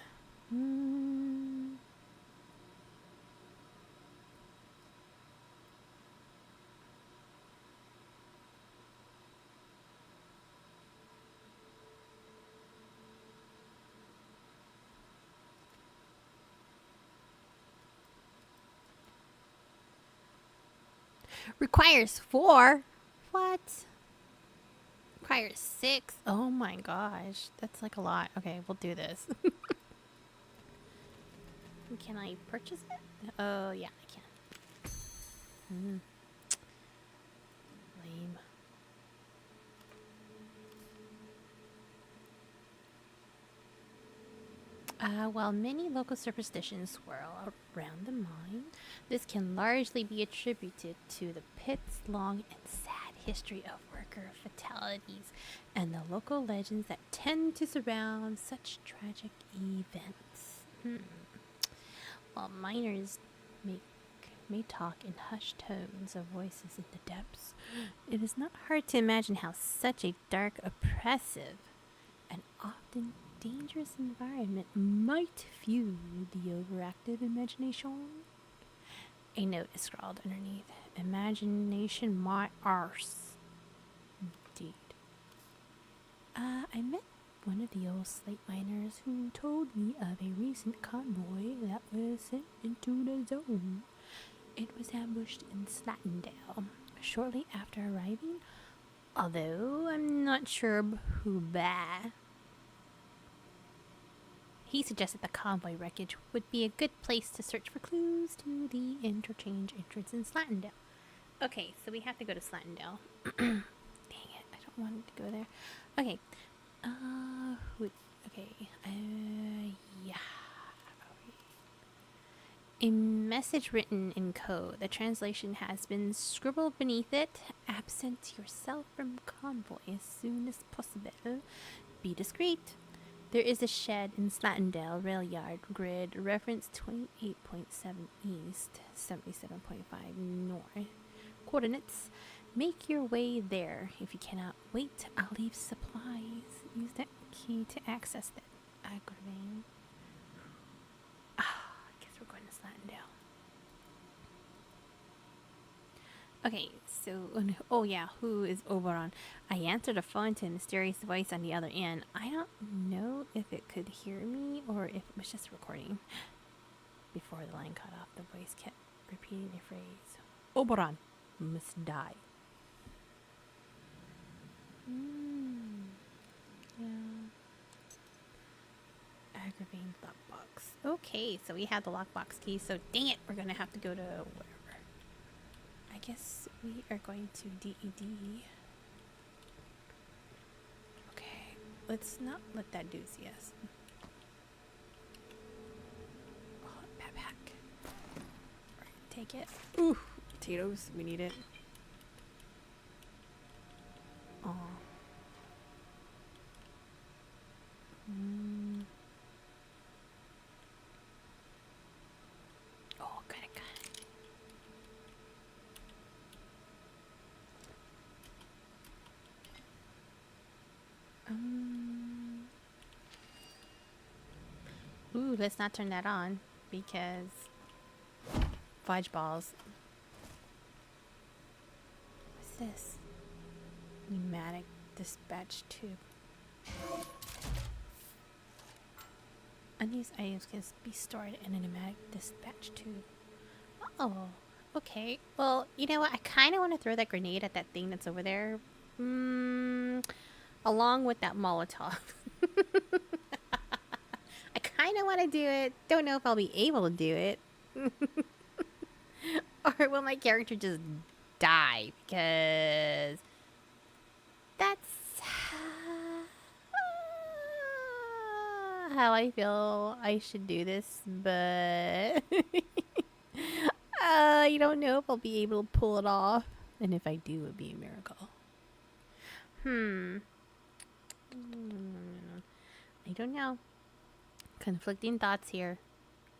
Requires 4? What? Requires 6? Oh my gosh. That's like a lot. Okay, we'll do this. Can I purchase it? Oh, yeah, I can. Lame. While many local superstitions swirl around the mine, this can largely be attributed to the pit's long and sad history of worker fatalities and the local legends that tend to surround such tragic events. While miners may talk in hushed tones of voices in the depths, it is not hard to imagine how such a dark, oppressive, and often dangerous environment might fuel the overactive imagination. A note is scrawled underneath. Imagination my arse. Indeed. I met one of the old slate miners who told me of a recent convoy that was sent into the zone. It was ambushed in Slattendale shortly after arriving, although I'm not sure who by. He suggested the convoy wreckage would be a good place to search for clues to the interchange entrance in Slattendale. Okay, so we have to go to Slattendale. Dang it, I don't want to go there. Okay. Yeah. A message written in code. The translation has been scribbled beneath it. Absent yourself from convoy as soon as possible. Be discreet. There is a shed in Slattendale rail yard grid, reference 28.7 east, 77.5 north. Coordinates. Make your way there. If you cannot wait, I'll leave supplies. Use that key to access that. Aggravating. I guess we're going to Slattendale. Okay, so, oh yeah, who is Oberon? I answered the phone to a mysterious voice on the other end. I don't know if it could hear me or if it was just recording. Before the line cut off, the voice kept repeating the phrase, Oberon must die. Yeah. Aggravating lockbox. Okay, so we have the lockbox key, so dang it, we're gonna have to go to wherever. I guess we are going to DED. Okay, let's not let that do see us. Oh, backpack. Right, take it. Ooh, potatoes, we need it. Oh. Oh, kind of. Ooh, let's not turn that on because fudge balls. What's this? Pneumatic dispatch tube. Unused items can be stored in a pneumatic dispatch tube. Oh, okay. Well, you know what? I kind of want to throw that grenade at that thing that's over there. Along with that Molotov. I kind of want to do it. Don't know if I'll be able to do it. Or will my character just die? Because that's how I feel I should do this. But I don't know if I'll be able to pull it off. And if I do, it'd be a miracle. I don't know. Conflicting thoughts here.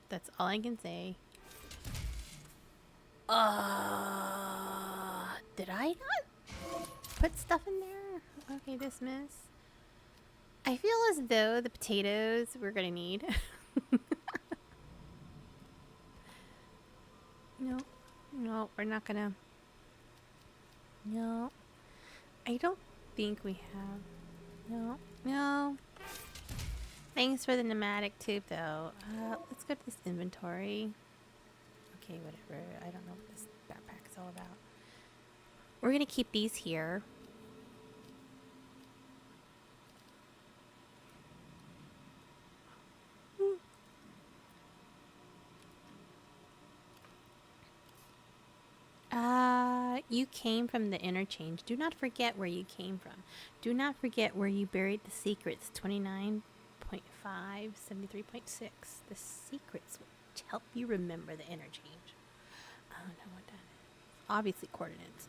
That's all I can say. Did I not put stuff in there? Okay, dismiss. I feel as though the potatoes we're gonna need. No, we're not gonna. No, I don't think we have. No. Thanks for the pneumatic tube, though. Let's go to this inventory. Okay, whatever. I don't know what this backpack is all about. We're gonna keep these here. You came from the interchange. Do not forget where you came from. Do not forget where you buried the secrets. 29.5, 73.6. The secrets will help you remember the interchange. I don't know what that is. Obviously coordinates.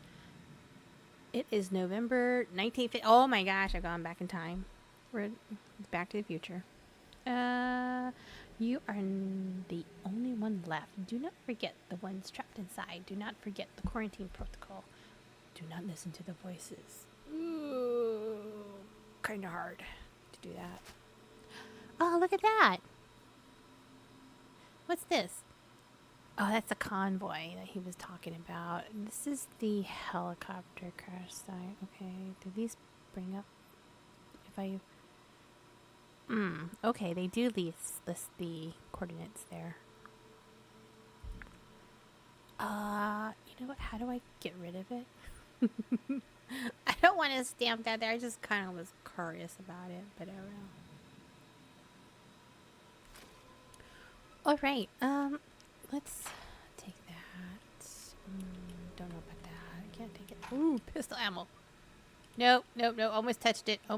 It is November 1950. Oh my gosh, I've gone back in time. We're back to the future. You are the only one left. Do not forget the ones trapped inside. Do not forget the quarantine protocol. Do not listen to the voices. Ooh, kind of hard to do that. Oh, look at that. What's this? Oh, that's a convoy that he was talking about. This is the helicopter crash site. Okay, do these bring up if I... okay, they do list the coordinates there. You know what? How do I get rid of it? I don't want to stamp that there. I just kind of was curious about it, but I don't know. Alright, let's take that. Don't know about that. I can't take it. Ooh, pistol ammo. Nope. Almost touched it. You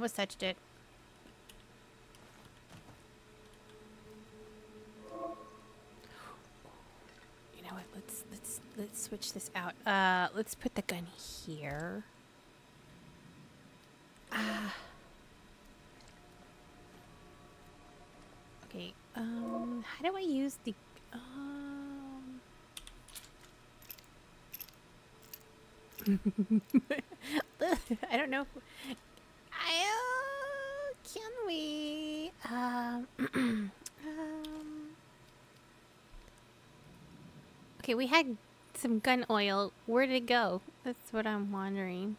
know what? Let's switch this out. Let's put the gun here. Okay. How do I use the? I don't know. Can we? Okay, we had some gun oil. Where did it go? That's what I'm wondering.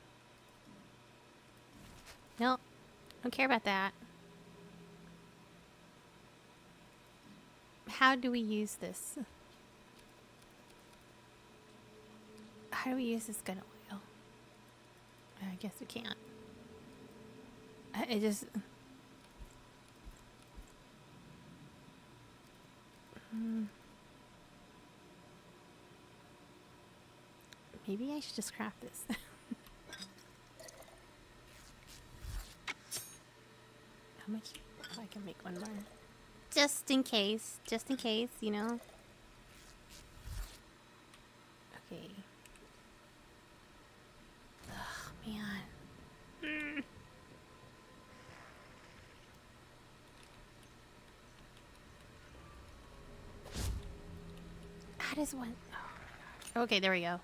Nope. Don't care about that. How do we use this? How do we use this gun oil? I guess we can't. It just... Maybe I should just craft this. How much? Oh, I can make one more. Just in case, you know. Okay. Oh, man. How does one... Oh, okay, there we go.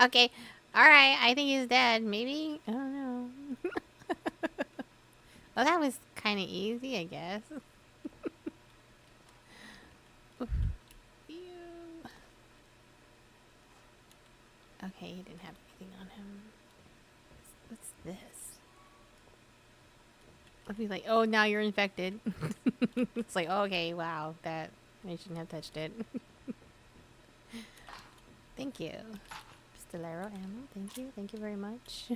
Okay. Alright, I think he's dead. Maybe? I don't know. Well, that was kind of easy, I guess. Okay, he didn't have anything on him. What's this? I'll be like, oh, now you're infected. It's like, okay, wow, that... I shouldn't have touched it. Thank you. Pistolero ammo, thank you very much.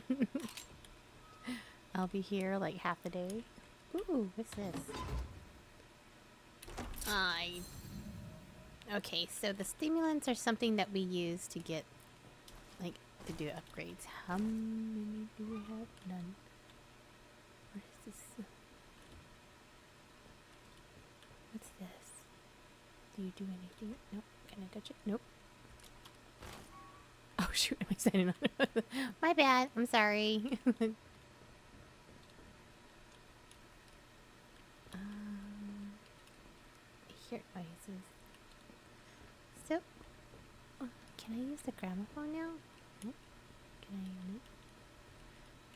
I'll be here like half the day. Ooh, what's this? Okay, so the stimulants are something that we use to get, like, to do upgrades. How many do we have? None. What is What's this? Do you do anything? Nope. Can I touch it? Nope. Oh shoot, am I standing on it? My bad. I'm sorry. I hear noises. So, can I use the gramophone now? Nope. Can I? Nope.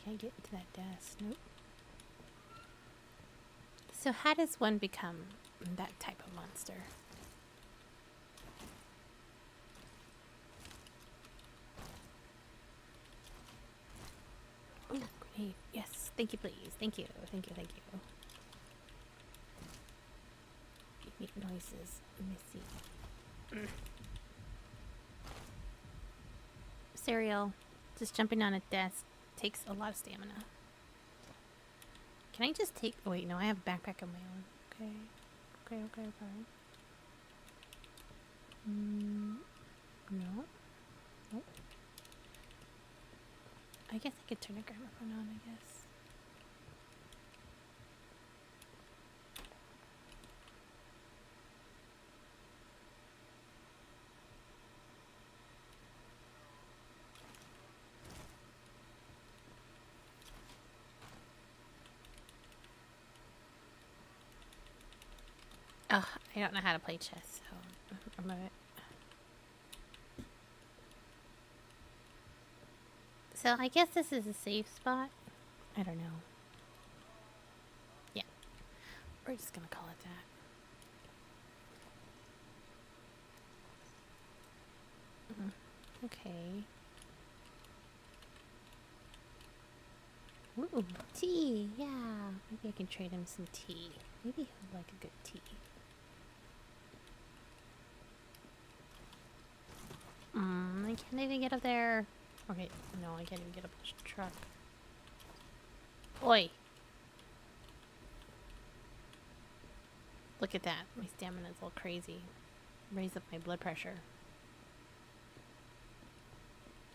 Can I get into that desk? Nope. So how does one become that type of monster? Oh, grenade. Yes. Thank you, please. Thank you. Thank you. Thank you. Make noises. Let me see. Cereal. Just jumping on a desk takes a lot of stamina. Can I just take... Oh, wait, no. I have a backpack of my own. Okay. Okay. No. Nope. I guess I could turn a gramophone on, I guess. Oh, I don't know how to play chess, so I'm a bit... So I guess this is a safe spot. I don't know. Yeah. We're just gonna call it that. Okay. Ooh, tea! Yeah! Maybe I can trade him some tea. Maybe he'll like a good tea. I can't even get up there. Okay, no, I can't even get up this truck. Oi! Look at that. My stamina's all crazy. Raise up my blood pressure.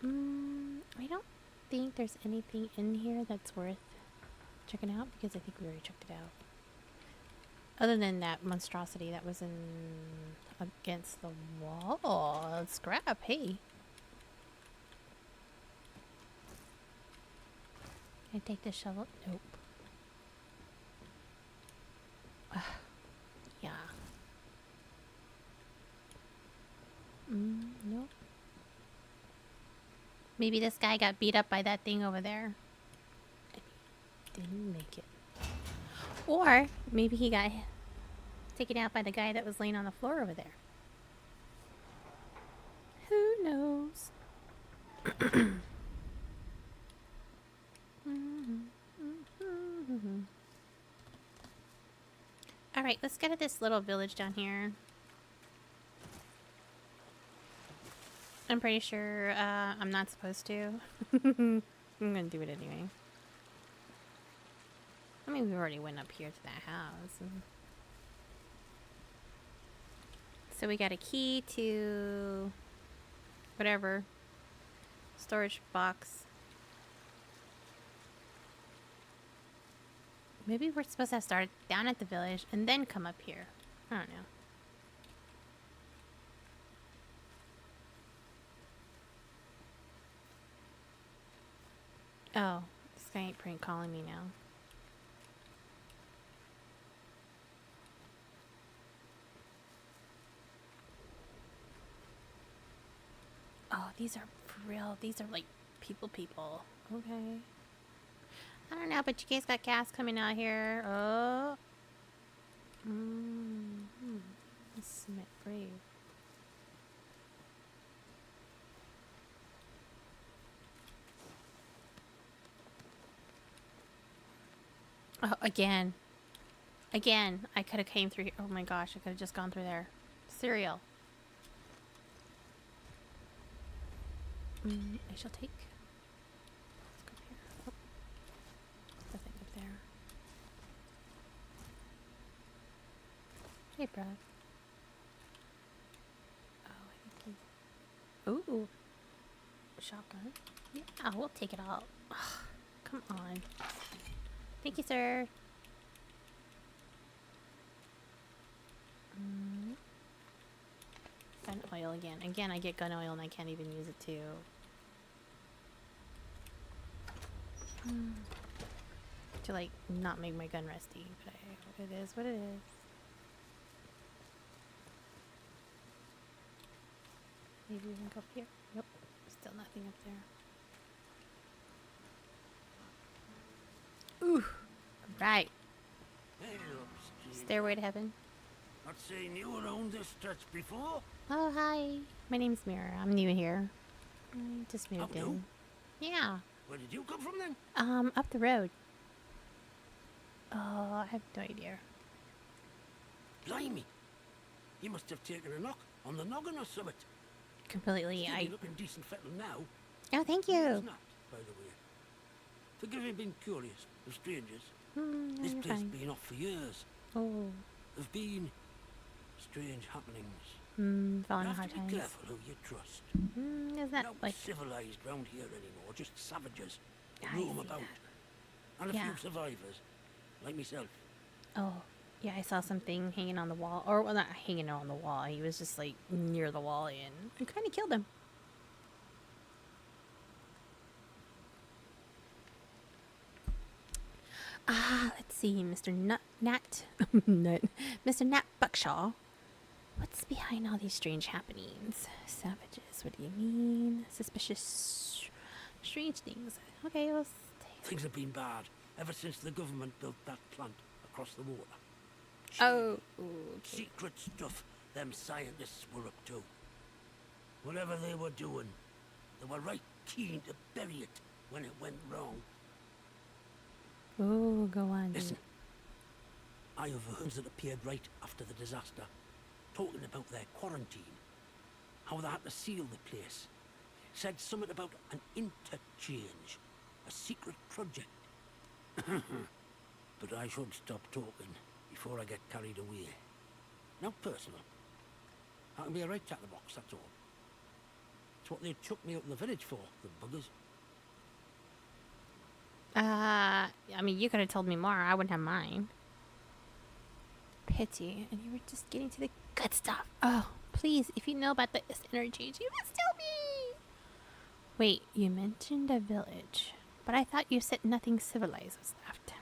I don't think there's anything in here that's worth checking out because I think we already checked it out. Other than that monstrosity that was in against the wall. Oh, scrap, hey. Can I take this shovel? Nope. Yeah. Nope. Maybe this guy got beat up by that thing over there. Didn't make it. Or maybe he got taken out by the guy that was laying on the floor over there. Who knows? Alright, let's get to this little village down here. I'm pretty sure I'm not supposed to. I'm gonna do it anyway. I mean, we already went up here to that house. So we got a key to whatever storage box. Maybe we're supposed to have started down at the village and then come up here. I don't know. Oh, this guy ain't prank calling me now. Oh, these are for real. These are like people. Okay. I don't know, but you guys got gas coming out here. Oh. Submit brave. Oh, again. Again, I could have came through here. Oh my gosh, I could have just gone through there. Cereal. I shall take. Let's go here. Oh. Nothing up there. Hey, bro. Oh, I think he... Ooh. Shotgun. Yeah, we'll take it all. Ugh, come on. Thank you, sir. Gun oil again. Again, I get gun oil and I can't even use it too. To like not make my gun rusty, but it is what it is. Maybe we can go up here. Nope, still nothing up there. Ooh, right. Hey, Stairway to heaven. not seen you around this stretch before. Oh, hi. My name's Mira. I'm new here. I just moved new? in. Yeah. Where did you come from then? Up the road. Oh, I have no idea. Blimey. You must have taken a knock on the noggin or something. Completely. Still, you're looking decent fettle now. Oh, thank It's you. not, by the way. Forgive me being curious of strangers. No, This you're place has fine. been off for years. Oh. There've been strange happenings. Falling You on have hard to be times. careful who you trust. Is that Not like... civilized round here anymore, just savages I roam see about. that. And a Yeah. few survivors, like myself. Oh, yeah, I saw something hanging on the wall. Or, well, not hanging on the wall. He was just, like, near the wall and I kind of killed him. Let's see, Mr. Nat, Mr. Nat Buckshaw. What's behind all these strange happenings? Savages, what do you mean? Suspicious, strange things. Okay, let's take... Things have been bad ever since the government built that plant across the water. Oh, okay. Secret stuff them scientists were up to. Whatever they were doing, they were right keen to bury it when it went wrong. Oh, go on. Listen, I overheard that appeared right after the disaster, talking about their quarantine, how they had to seal the place. Said something about an interchange, a secret project. But I should stop talking before I get carried away. Now personal. I can be a right chatterbox, that's all. It's what they took me out of the village for, the buggers. I mean, you could have told me more. I wouldn't have mind. Pity. And you were just getting to the good stuff. Oh, please, if you know about this interchange, you must tell me. Wait, you mentioned a village. But I thought you said nothing civilized was left.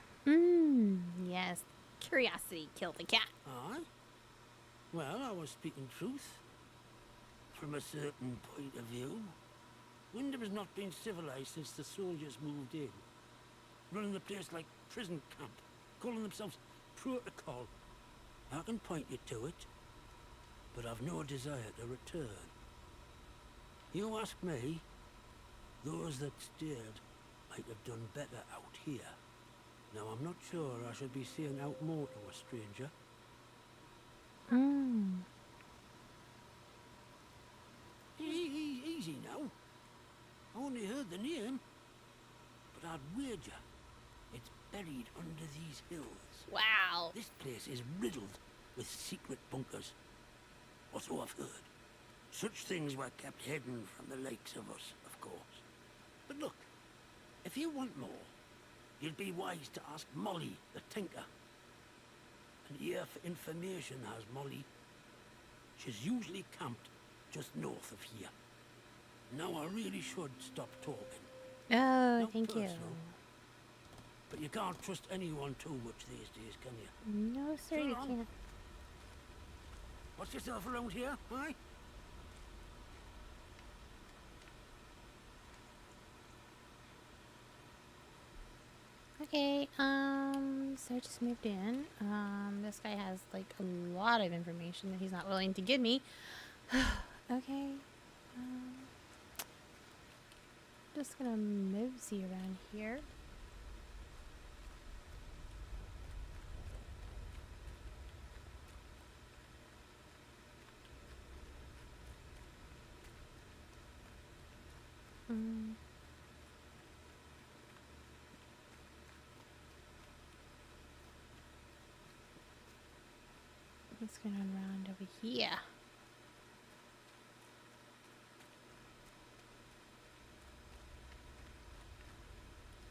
Yes. Curiosity killed the cat. Aye? Well, I was speaking truth. From a certain point of view. Wyndham has not been civilized since the soldiers moved in. Running the place like prison camp. Calling themselves protocol. I can point you to it. But I've no desire to return. You ask me, those that stayed might have done better out here. Now, I'm not sure I should be saying out more to a stranger. Easy now. I only heard the name. But I'd wager it's buried under these hills. Wow. This place is riddled with secret bunkers. Or so I've heard. Such things were kept hidden from the likes of us, of course. But look, if you want more, you'd be wise to ask Molly, the tinker. An ear for information has Molly. She's usually camped just north of here. Now I really should stop talking. Oh, Not thank you. personal, but you can't trust anyone too much these days, can you? No, sir, So you long. can't. What's yourself around here, aye? Okay, so I just moved in. This guy has like a lot of information that he's not willing to give me. Okay, just gonna mosey around here. Let's go around over here.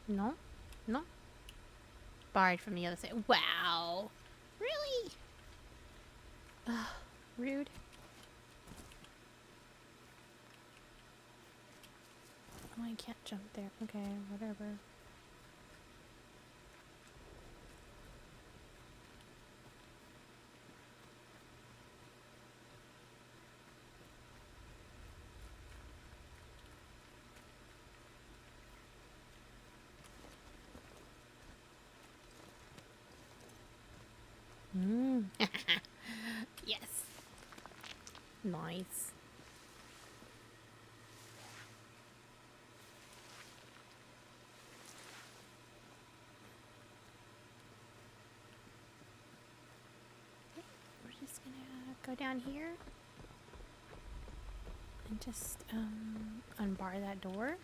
No, no. barred from the other side. Wow. Really? Ugh, rude. Oh, I can't jump there. Okay, whatever. Yes. Nice. We're just gonna go down here and just unbar that door.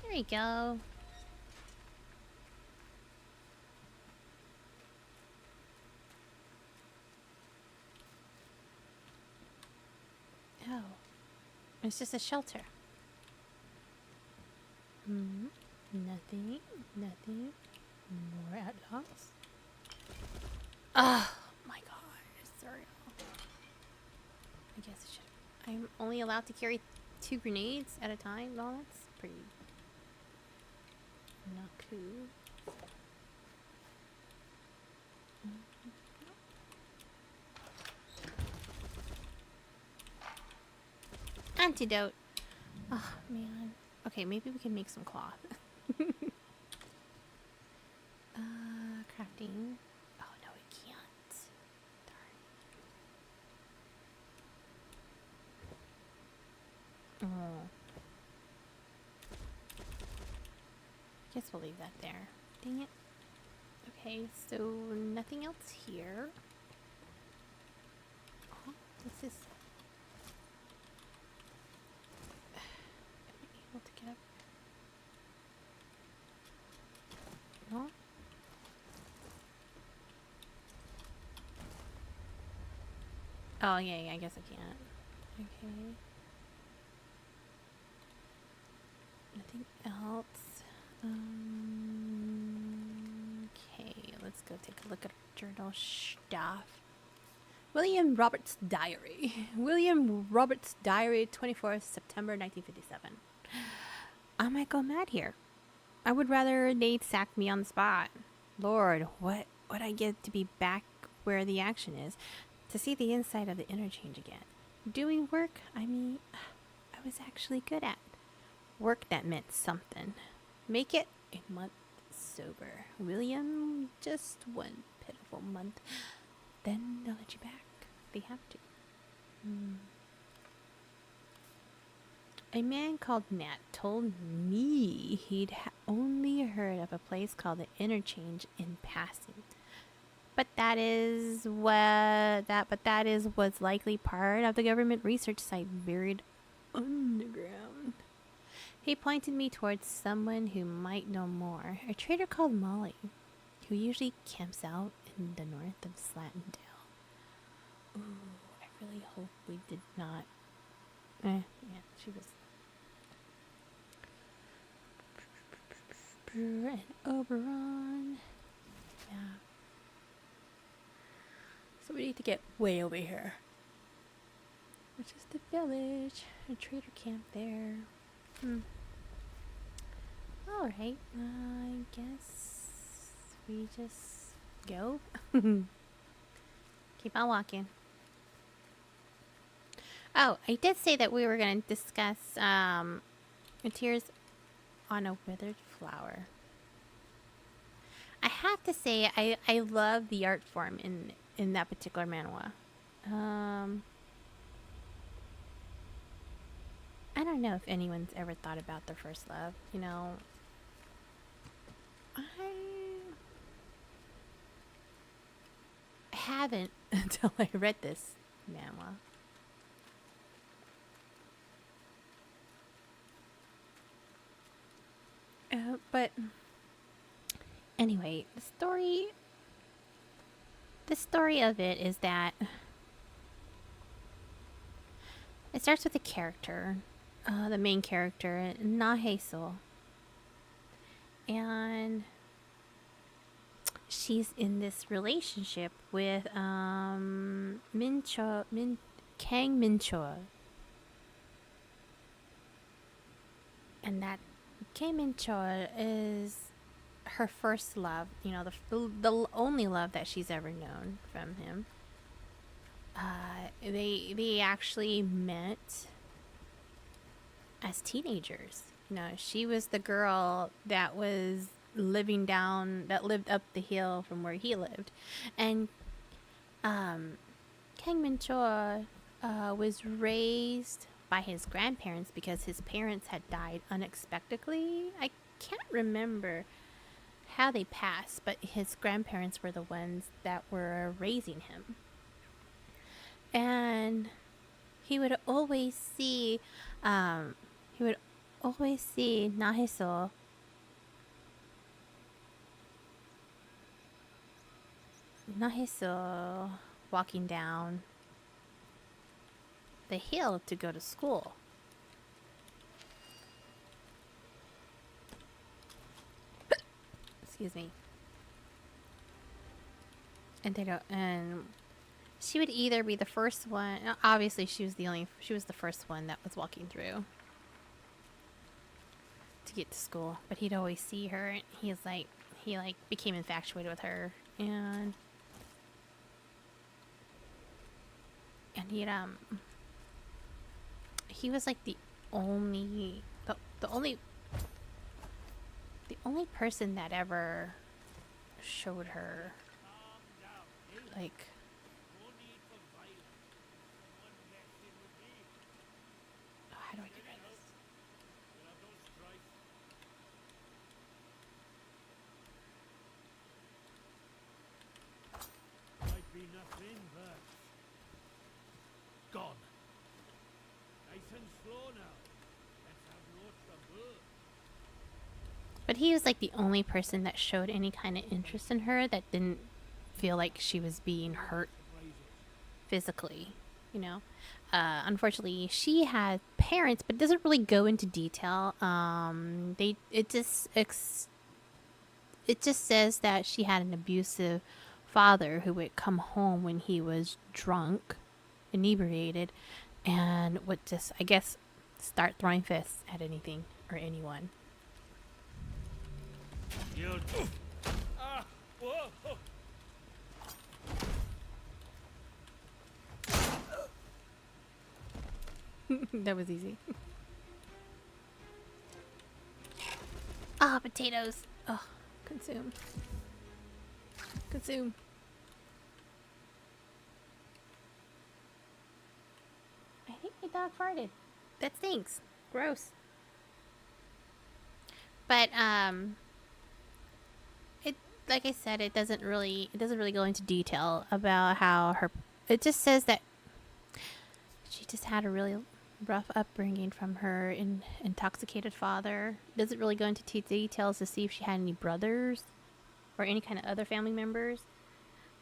There you go. Oh, it's just a shelter. Nothing, nothing. More outlaws. Oh my god, sorry. I guess I should. I'm only allowed to carry 2 grenades at a time. Well, that's pretty not cool. Antidote. Oh man. Okay, maybe we can make some cloth. Crafting. Oh no, we can't. Darn. Oh. Guess we'll leave that there. Dang it. Okay, so nothing else here. Oh, what's this? Am I able to get up? No? Oh, yeah, I guess I can't. Okay. Nothing else. Okay, let's go take a look at our journal stuff. William Roberts' diary. William Roberts' diary, 24th September 1957. I might go mad here. I would rather they'd sack me on the spot. Lord, what would I get to be back where the action is? To see the inside of the interchange again. Doing work, I mean, I was actually good at. Work that meant something. Make it a month sober. William, just 1 pitiful month. Then they'll let you back. They have to. A man called Nat told me he'd only heard of a place called the Interchange in passing. But that is was likely part of the government research site buried underground. He pointed me towards someone who might know more, a trader called Molly, who usually camps out in the north of Slatendale. Ooh, I really hope we did not. Yeah, she was. And Oberon. Yeah. So we need to get way over here. Which is the village. A trader camp there. Alright, I guess we just go. Keep on walking. Oh, I did say that we were going to discuss Tears on a Withered Flower. I have to say, I love the art form in that particular manhwa. I don't know if anyone's ever thought about their first love. You know, I haven't until I read this manhwa. But anyway, the story of it is that it starts with a character, the main character, Naheso. and she's in this relationship with Kang Mincho, and that Kang Mincho is her first love. You know, the only love that she's ever known from him. They actually met as teenagers. You know, she was the girl that was that lived up the hill from where he lived, and Kang Mincho was raised by his grandparents because his parents had died unexpectedly. I can't remember how they passed, but his grandparents were the ones that were raising him. And he would always see Nahiso walking down the hill to go to school. Excuse me. And she would either be the first one. Obviously, she was the first one that was walking through to get to school. But he'd always see her, and he became infatuated with her, and he was like the only person that ever showed her, like, how do I get rid of this? Might be nothing, but gone. Nice and slow now. Let's have no trouble. But he was like the only person that showed any kind of interest in her that didn't feel like she was being hurt physically, you know. Unfortunately, she had parents, but it doesn't really go into detail. It just says that she had an abusive father who would come home when he was drunk, inebriated, and would just, I guess, start throwing fists at anything or anyone. Whoa. That was easy. Ah, potatoes. Oh, consume. Consume. I think my dog farted. That stinks. Gross. But it, like I said, it doesn't really go into detail about how it just says that she just had a really rough upbringing from her intoxicated father. Doesn't really go into details to see if she had any brothers or any kind of other family members.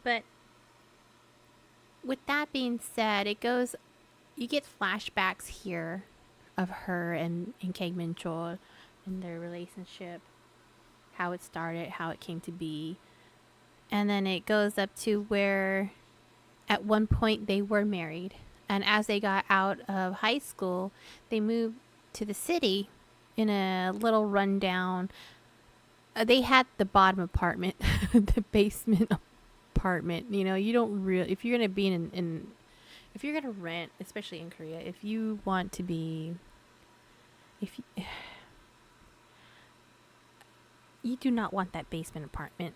But with that being said, you get flashbacks here of her and Kang Min-chul and their relationship, how it started, how it came to be. And then it goes up to where at one point they were married. And as they got out of high school, they moved to the city in a little rundown. They had the bottom apartment, the basement apartment. You know, you don't really, if you're going to be if you're going to rent, especially in Korea, if you want to be, you do not want that basement apartment.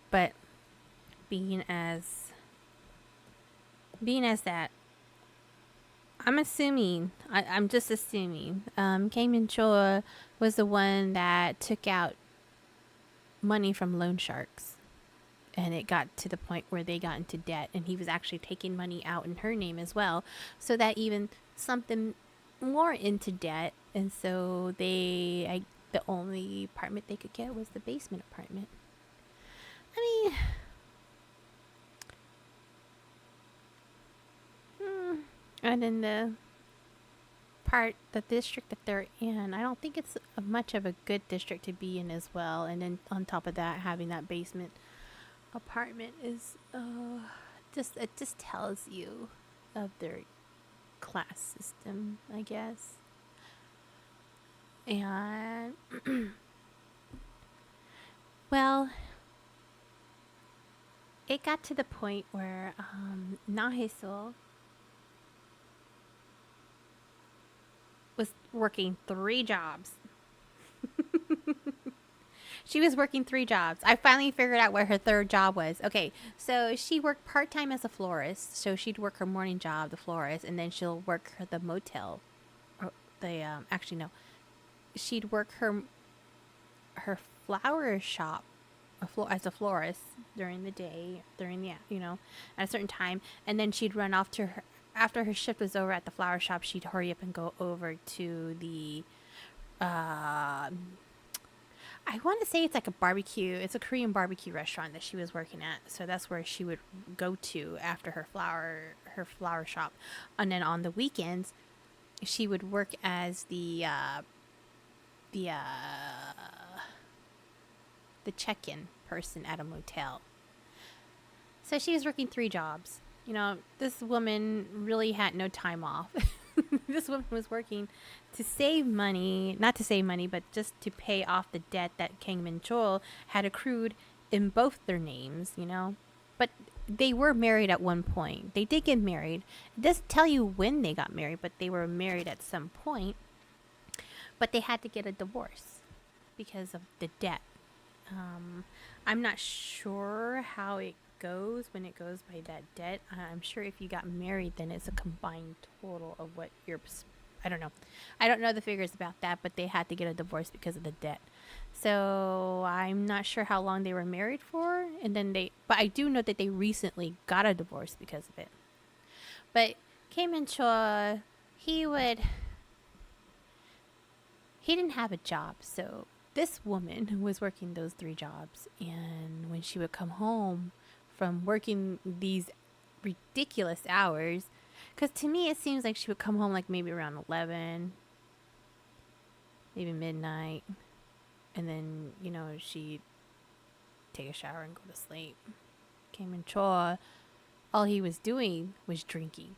But being as that, I'm just assuming, Kang Min-chul was the one that took out money from loan sharks. And it got to the point where they got into debt, and he was actually taking money out in her name as well. So that even something more into debt. And so the only apartment they could get was the basement apartment. I mean, and then the the district that they're in, I don't think it's much of a good district to be in as well. And then on top of that, having that basement apartment is it just tells you of their class system, I guess. And well, it got to the point where Nahesul was working 3 jobs. She was working 3 jobs. I finally figured out what her 3rd job was. Okay, so she worked part-time as a florist. So she'd work her morning job, the florist, and then she'll work the motel. Or actually no. She'd work her flower shop as a florist during the day, at a certain time, and then she'd run off to her after her shift was over at the flower shop. She'd hurry up and go over to the I want to say it's like a barbecue. It's a Korean barbecue restaurant that she was working at. So that's where she would go to after her flower shop. And then on the weekends, she would work as the check-in person at a motel. So she was working 3 jobs. This woman really had no time off. This woman was working to save money, not to save money, but just to pay off the debt that Kang Min Chol had accrued in both their names, But they were married at one point. They did get married. It doesn't tell you when they got married, but they were married at some point. But they had to get a divorce because of the debt. I'm not sure how it goes when it goes by that debt. I'm sure if you got married, then it's a combined total of what I don't know. I don't know the figures about that, but they had to get a divorce because of the debt. So I'm not sure how long they were married for, but I do know that they recently got a divorce because of it. But Kim Min Chol, he didn't have a job, so this woman was working those 3 jobs, and when she would come home from working these ridiculous hours, because to me it seems like she would come home like maybe around 11, maybe midnight, and then she'd take a shower and go to sleep. Came in Chor, all he was doing was drinking,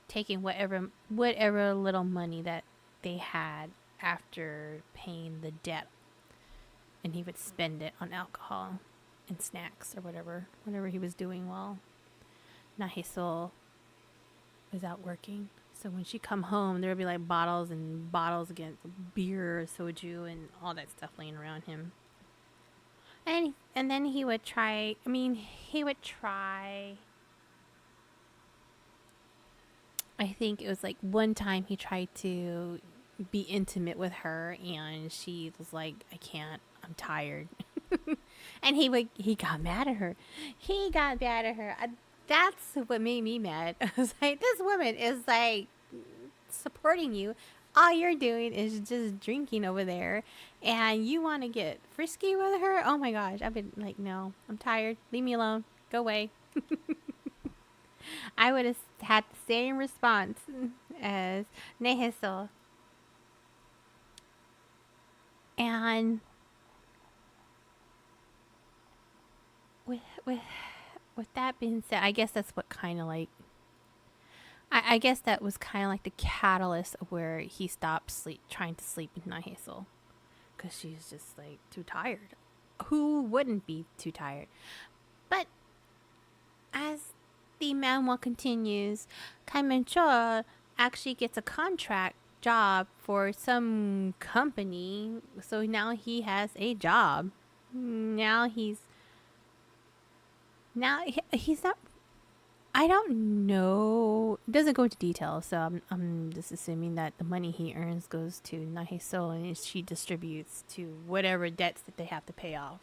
taking whatever little money that they had after paying the debt, and he would spend it on alcohol and snacks or whatever he was doing while Nahesul was out working. So when she come home, there would be like bottles and bottles against beer, soju, and all that stuff laying around him. And then he would try. I think it was like one time he tried to be intimate with her, and she was like, "I can't. I'm tired." And he got mad at her. That's what made me mad. I was like, this woman is like supporting you. All you're doing is just drinking over there, and you want to get frisky with her? Oh my gosh. I've been like, no, I'm tired. Leave me alone. Go away. I would have had the same response as Nahesul. And with that being said, I guess that's what kind of like, I guess that was kind of like the catalyst of where he stopped trying to sleep with Nahesul, because she's just like too tired. Who wouldn't be too tired? But as the manhwa continues, Kang Min Chol actually gets a contract job for some company, so now he has a job. Now he's not. I don't know. It doesn't go into detail, so I'm just assuming that the money he earns goes to Nahesul, and she distributes to whatever debts that they have to pay off.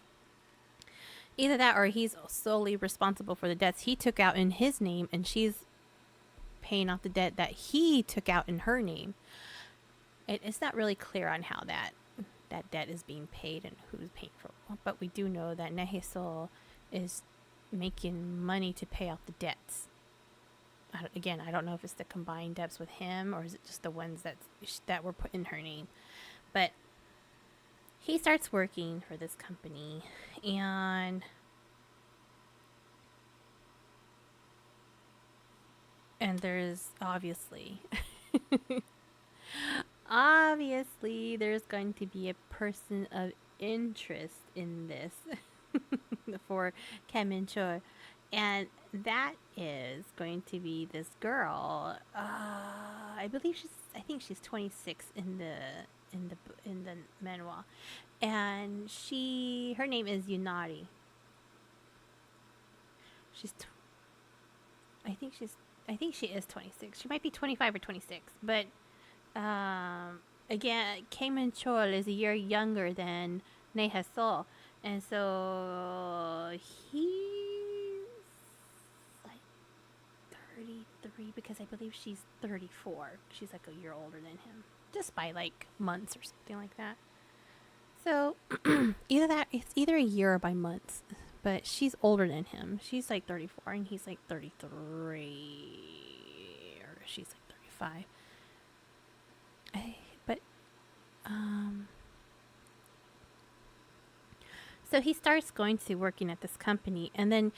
Either that, or he's solely responsible for the debts he took out in his name, and she's paying off the debt that he took out in her name. It's not really clear on how that debt is being paid and who's paying for it. But we do know that Nahesul is making money to pay off the debts. I again, I don't know if it's the combined depths with him or is it just the ones that were put in her name. But he starts working for this company, and there's obviously there's going to be a person of interest in this for Kim Min Chul, and that is going to be this girl. I think she's 26 in the manhwa, and her name is Yunari. I think she is 26. She might be 25 or 26, but again, Kim Min Chul is a year younger than Neha Sol, and so he's like 33 because I believe she's 34. She's like a year older than him, just by like months or something like that. So it's either a year or by months, but she's older than him. She's like 34 and he's like 33, or she's like 35. So he starts going to working at this company, and then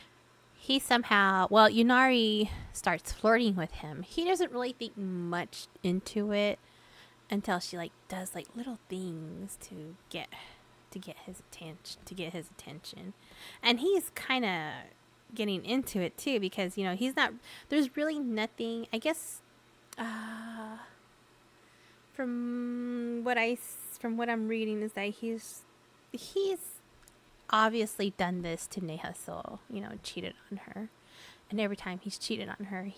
he somehow, Yunari starts flirting with him. He doesn't really think much into it until she like does like little things to get his attention, and he's kind of getting into it too, because there's really nothing, I guess, from what I'm reading, is that he's obviously done this to Neha Sol, cheated on her, and every time he's cheated on her,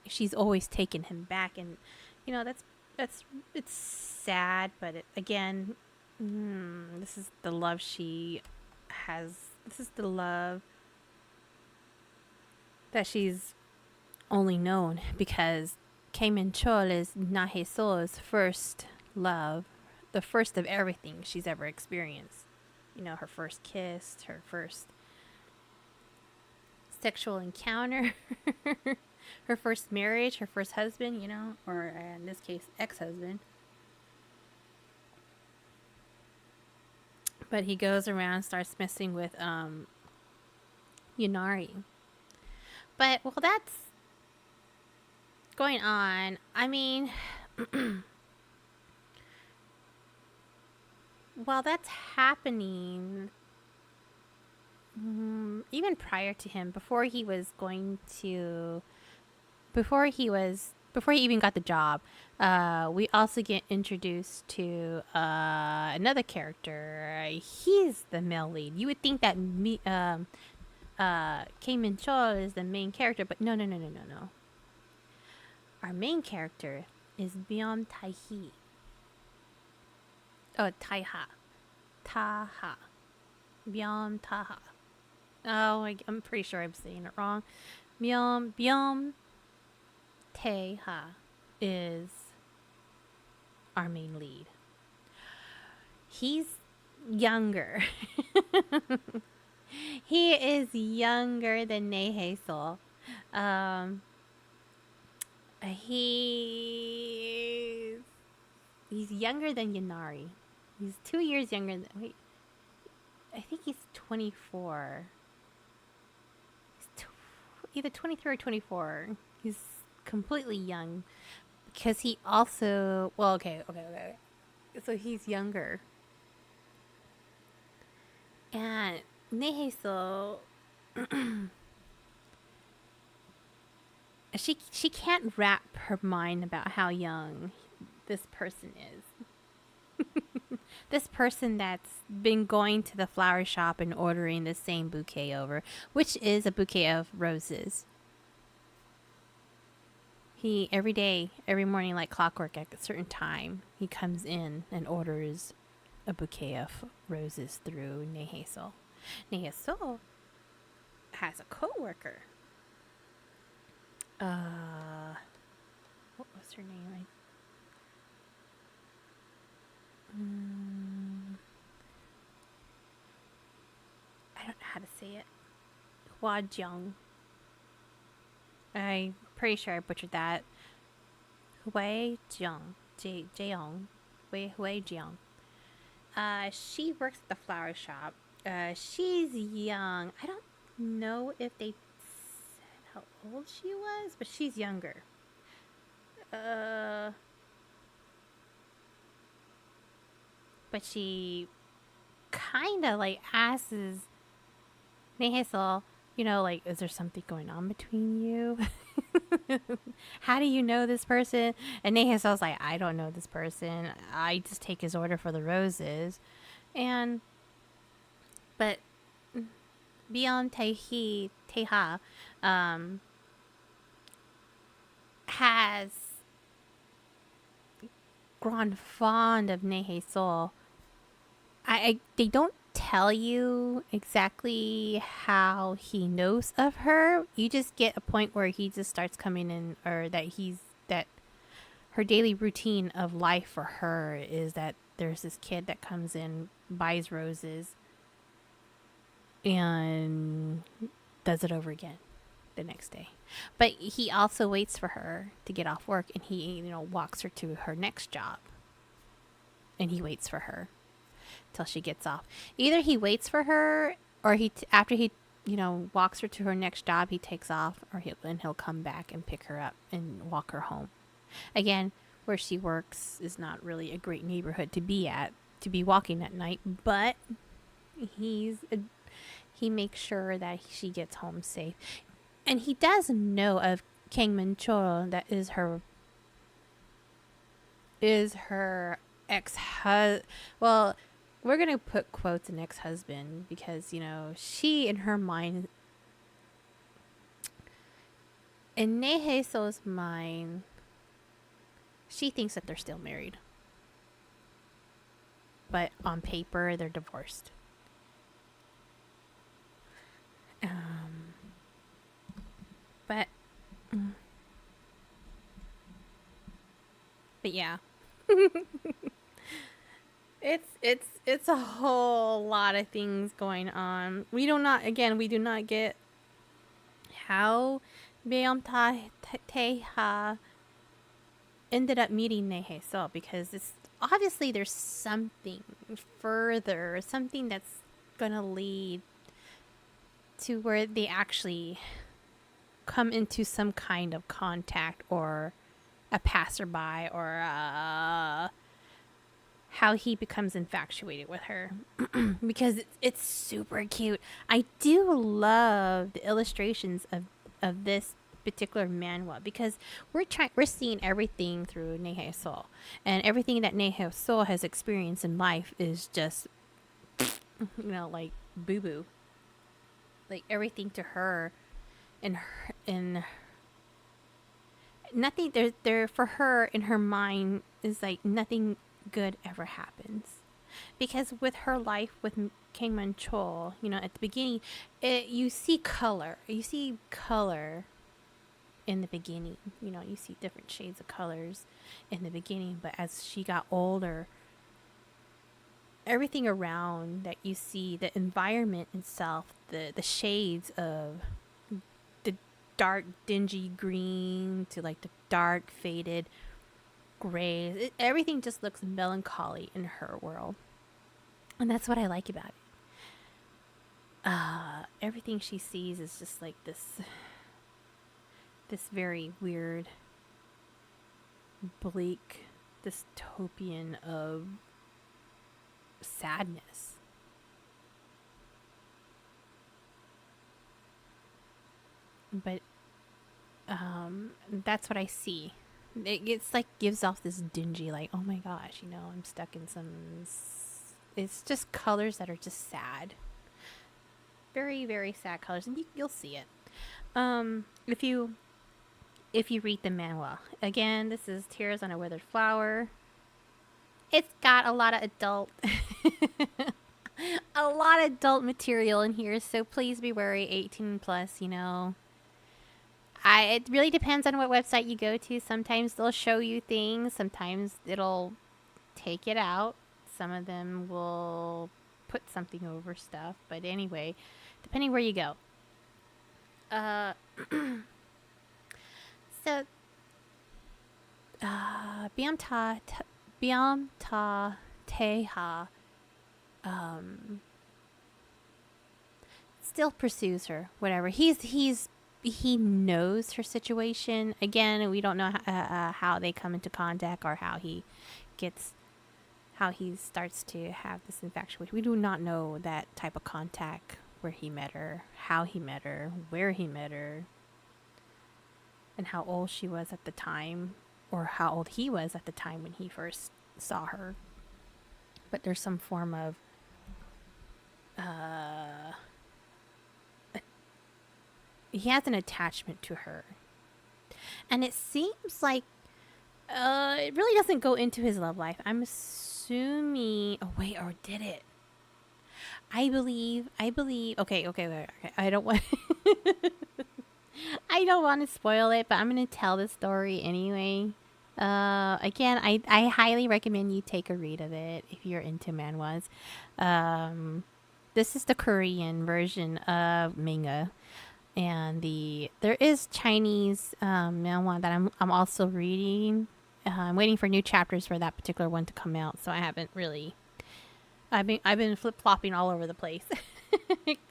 she's always taken him back, and it's sad, but again, this is the love she has. This is the love that she's only known, because Kim Min Chul is Neha Sol's first love, the first of everything she's ever experienced. Her first kiss, her first sexual encounter, her first marriage, her first husband, or in this case, ex-husband. But he goes around, starts messing with Yunari. But while that's going on, I mean, while that's happening, even prior to him, before he even got the job, we also get introduced to another character. He's the male lead. You would think that Kim Min Chul is the main character, but no. Our main character is Byom Tae-hee. Oh, Taha. Byom Taha. Oh, I'm pretty sure I'm saying it wrong. Byom Tae-ha is our main lead. He's younger. He is younger than Neha Sol. He's younger than Yunari. He's 2 years younger than... I think he's 24. He's either 23 or 24. He's completely young. Because he also... Well, okay. So he's younger. And Neha Sol... She can't wrap her mind about how young this person is. This person that's been going to the flower shop and ordering the same bouquet over, which is a bouquet of roses. He, every morning, like clockwork, at a certain time, he comes in and orders a bouquet of roses through Neha Sol. Neha Sol has a co-worker. What was her name? I don't know how to say it. Hua Jiang. I'm pretty sure I butchered that. Hui Jiang. Jeong. Hui Jiang. She works at the flower shop. She's young. I don't know if they said how old she was, but she's younger. But she kind of like asks Neheso, you know, like, is there something going on between you? How do you know this person? And Neheso's like, I don't know this person. I just take his order for the roses. But Beyond Teha has grown fond of Neheso. They don't tell you exactly how he knows of her. You just get a point where he just starts coming in, or that her daily routine of life for her is that there's this kid that comes in, buys roses, and does it over again the next day. But he also waits for her to get off work, and he, walks her to her next job. And he waits for her till she gets off. Either he waits for her, or after he walks her to her next job, he takes off, or he'll come back and pick her up and walk her home. Again, where she works is not really a great neighborhood to be walking at night, but he makes sure that she gets home safe. And he does know of Kangman Cho, that is her ex-husband. Well, we're going to put quotes in ex-husband because, she, in her mind, in Neheso's mind, she thinks that they're still married. But on paper, they're divorced. But yeah. It's a whole lot of things going on. We do not get how Beomtateha ended up meeting Neheso, because it's obviously there's something further, something that's gonna lead to where they actually come into some kind of contact, or a passerby, or how he becomes infatuated with her. Because it's super cute. I do love the illustrations of this particular manhwa, because we're seeing everything through Neheso, and everything that Neheso has experienced in life is just like boo boo. Like everything to her, in nothing there for her in her mind is like nothing good ever happens. Because with her life with Kangman Cho, at the beginning, you see color. You see color in the beginning. You see different shades of colors in the beginning. But as she got older, everything around that you see, the environment itself, the shades of the dark, dingy green to like the dark, faded gray. Everything just looks melancholy in her world. And that's what I like about it. Everything she sees is just like this very weird, bleak dystopian of sadness. But that's what I see. It's like gives off this dingy, like, oh my gosh, I'm stuck in some. It's just colors that are just sad. Very, very sad colors, and you'll see it. If you read the manhwa. Again, this is Tears on a Withered Flower. It's got a lot of adult material in here, so please be wary, 18 plus, It really depends on what website you go to. Sometimes they'll show you things, sometimes it'll take it out. Some of them will put something over stuff, but anyway, depending where you go. so Byamta Teha still pursues her. Whatever. He knows her situation. Again, we don't know how they come into contact or how he starts to have this infatuation. We do not know that type of contact, where he met her, how he met her, where he met her, and how old she was at the time, or how old he was at the time when he first saw her. But there's some form of he has an attachment to her. And it seems like it really doesn't go into his love life. I'm assuming... Oh, wait, or did it? I believe... Okay. I don't want... I don't want to spoil it, but I'm going to tell the story anyway. Again, I highly recommend you take a read of it if you're into manhwas. This is the Korean version of manga. And there is Chinese manhwa that I'm also reading. I'm waiting for new chapters for that particular one to come out, so I haven't really. I've been flip-flopping all over the place,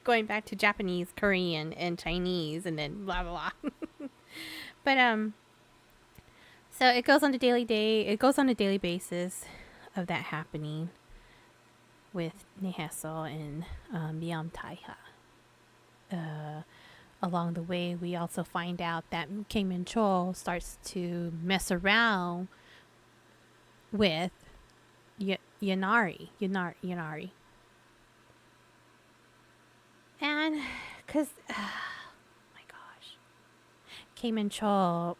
going back to Japanese, Korean, and Chinese, and then blah blah blah. But so it goes on a daily basis of that happening with Nehaso and Byamtaiha. Along the way, we also find out that Kim Min Chol starts to mess around with Yanari. And because, my gosh, Kim Min Chol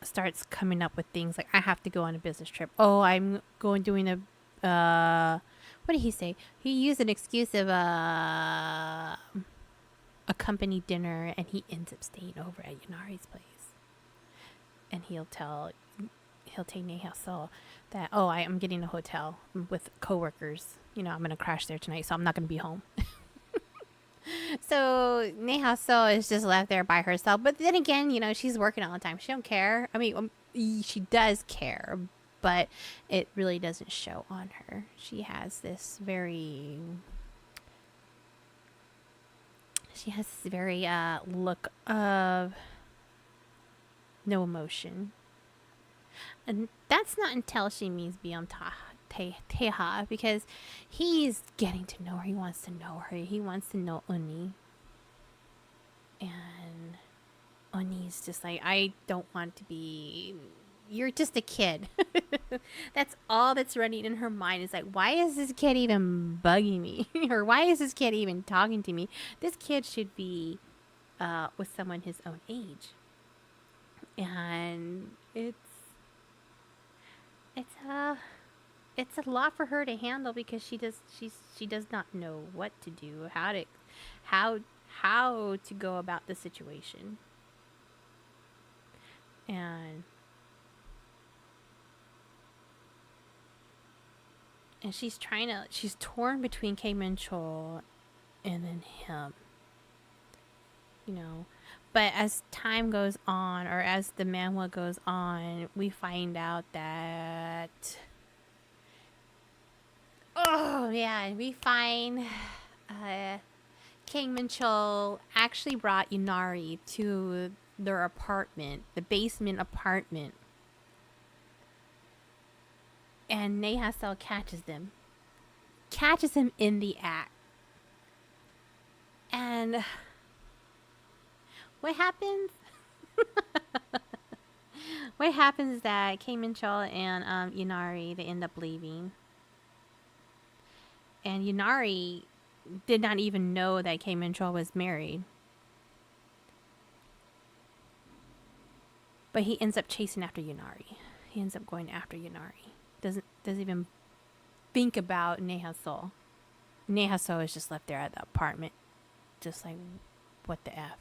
starts coming up with things like, I have to go on a business trip. Oh, I'm doing a, what did he say? He used an excuse of a company dinner, and he ends up staying over at Yanari's place. And he'll take Nehaso that, oh, I am getting a hotel with coworkers. You know, I'm going to crash there tonight, so I'm not going to be home. So Nehaso is just left there by herself. But then again, you know, she's working all the time. She don't care. I mean, she does care, but it really doesn't show on her. She has this very look of no emotion. And that's not until she meets Byamtaiha, because he's getting to know her. He wants to know her. He wants to know Uni. And Uni's just like, I don't want to be... You're just a kid. That's all that's running in her mind. Is like, why is this kid even bugging me? Or why is this kid even talking to me? This kid should be with someone his own age. And it's a lot for her to handle, because she does not know what to do, how to go about the situation. And she's torn between Kim Min Chol and then him. You know. But as time goes on, or as the manhwa goes on, we find out that... Oh, yeah. We find Kim Min Chol actually brought Yunari to their apartment, the basement apartment. And Nehaso catches him in the act. And what happens? What happens is that Kim Min Chol and Yunari, they end up leaving. And Yunari did not even know that Kim Min Chol was married. But he ends up chasing after Yunari. He ends up going after Yunari. Doesn't even think about Nehaso. Nehaso is just left there at the apartment, just like, what the F.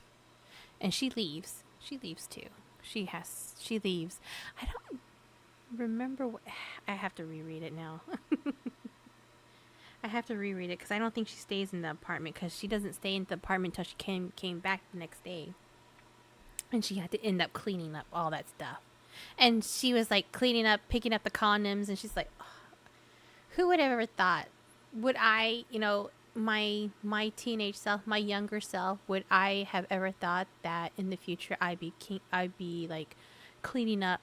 And she leaves. She leaves too. She leaves. I don't remember I have to reread it now. I have to reread it, because I don't think she stays in the apartment, because she doesn't stay in the apartment until she came back the next day. And she had to end up cleaning up all that stuff. And she was like cleaning up, picking up the condoms, and she's like, oh, who would have ever thought? Would I, my teenage self, my younger self, would I have ever thought that in the future I'd be like cleaning up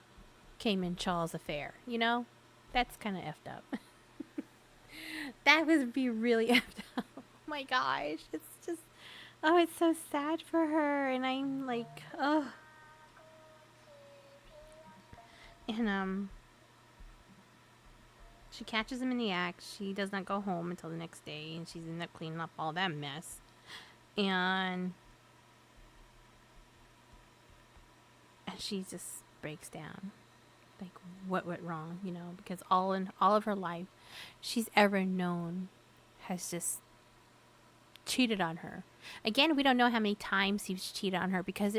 Cayman Chaw's affair? That's kind of effed up. That would be really effed up. Oh my gosh, it's just, oh, it's so sad for her, and I'm like, oh. And she catches him in the act. She does not go home until the next day, and she's ended up cleaning up all that mess. And she just breaks down. Like, what went wrong, because all of her life she's ever known has just cheated on her. Again, we don't know how many times he's cheated on her, because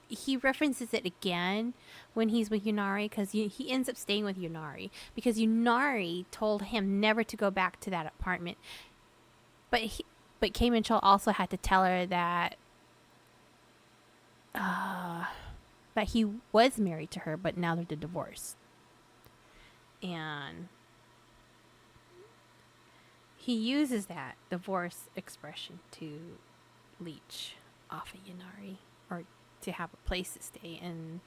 he references it again when he's with Yunari, because he ends up staying with Yunari because Yunari told him never to go back to that apartment. But Cayman Chaw also had to tell her that he was married to her, but now they're divorced. And he uses that divorce expression to leech off of Yunari, or to have a place to stay, and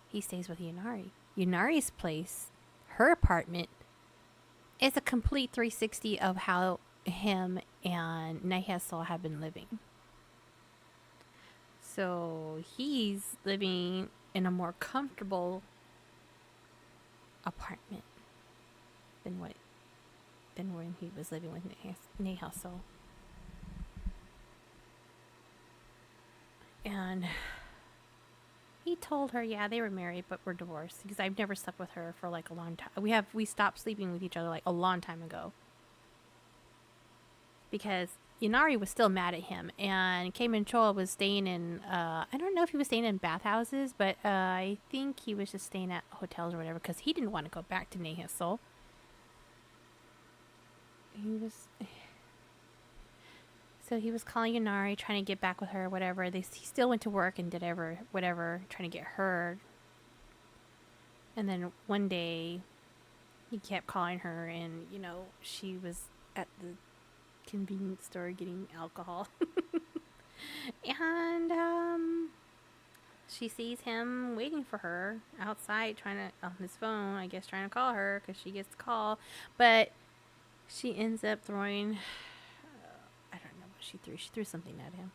he stays with Yunari. Yunari's place, her apartment, is a complete 360 of how him and Nehesol have been living. So he's living in a more comfortable apartment than when he was living with Nehesol. And he told her, yeah, they were married, but we're divorced, because I've never slept with her for like a long time. We stopped sleeping with each other like a long time ago, because Yunari was still mad at him, and Cayman Chaw was staying in, I don't know if he was staying in bathhouses, but I think he was just staying at hotels or whatever, because he didn't want to go back to Nehesol. So he was calling Yunari, trying to get back with her, whatever. He still went to work and did whatever, trying to get her. And then one day, he kept calling her, and, she was at the convenience store getting alcohol. And, she sees him waiting for her outside, on his phone, I guess, trying to call her, because she gets the call. But she ends up throwing... She threw something at him,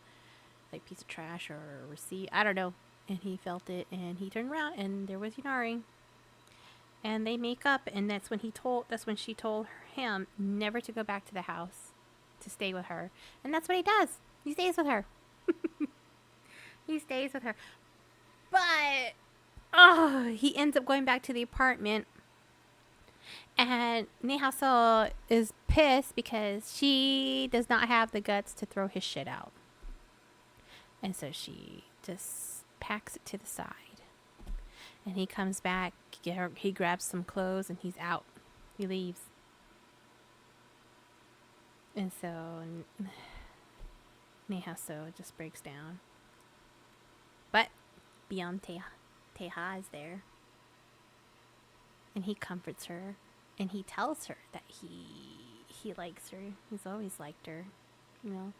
like a piece of trash or a receipt, I don't know, and he felt it, and he turned around, and there was Yunari, and they make up, and that's when she told him never to go back to the house, to stay with her. And that's what he does. He stays with her. But he ends up going back to the apartment. And Nehesol is pissed because she does not have the guts to throw his shit out. And so she just packs it to the side. And he comes back, he grabs some clothes, and he's out. He leaves. And so Nehesol just breaks down. But Teha is there. And he comforts her. And he tells her that he likes her. He's always liked her, And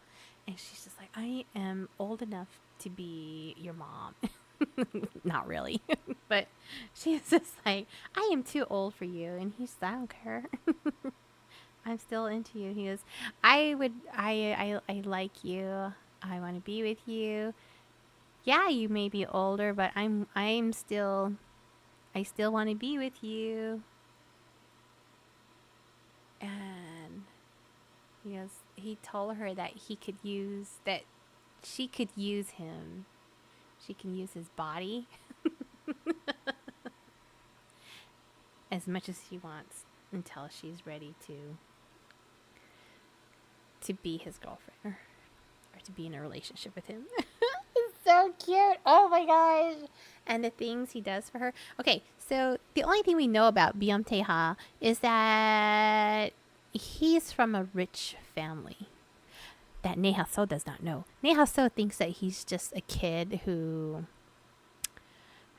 she's just like, I am old enough to be your mom. Not really. But she's just like, I am too old for you. And he's like, I don't care. I'm still into you. He goes, I like you. I want to be with you. Yeah, you may be older, but I still want to be with you. And he told her that she could use him. She can use his body as much as she wants until she's ready to be his girlfriend or to be in a relationship with him. It's so cute. Oh my gosh. And the things he does for her. Okay, so the only thing we know about Teha is that he's from a rich family. that Nehaso does not know. Nehaso thinks that he's just a kid who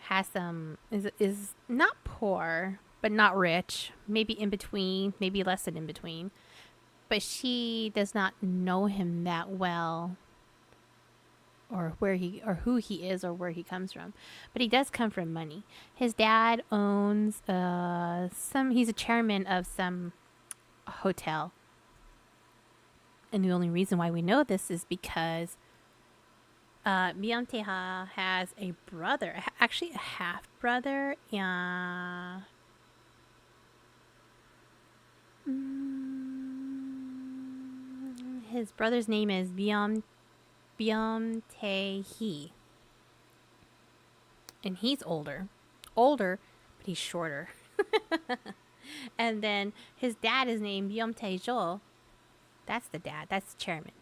has some is not poor but not rich, maybe in between, maybe less than in between. But she does not know him that well, or who he is or where he comes from. But he does come from money. His dad owns he's a chairman of some hotel. And the only reason why we know this is because Bianteha has a brother, actually a half brother. His brother's name is Biamtehi. And he's older, but he's shorter. And then his dad is named Biamtejo. That's the dad. That's the chairman.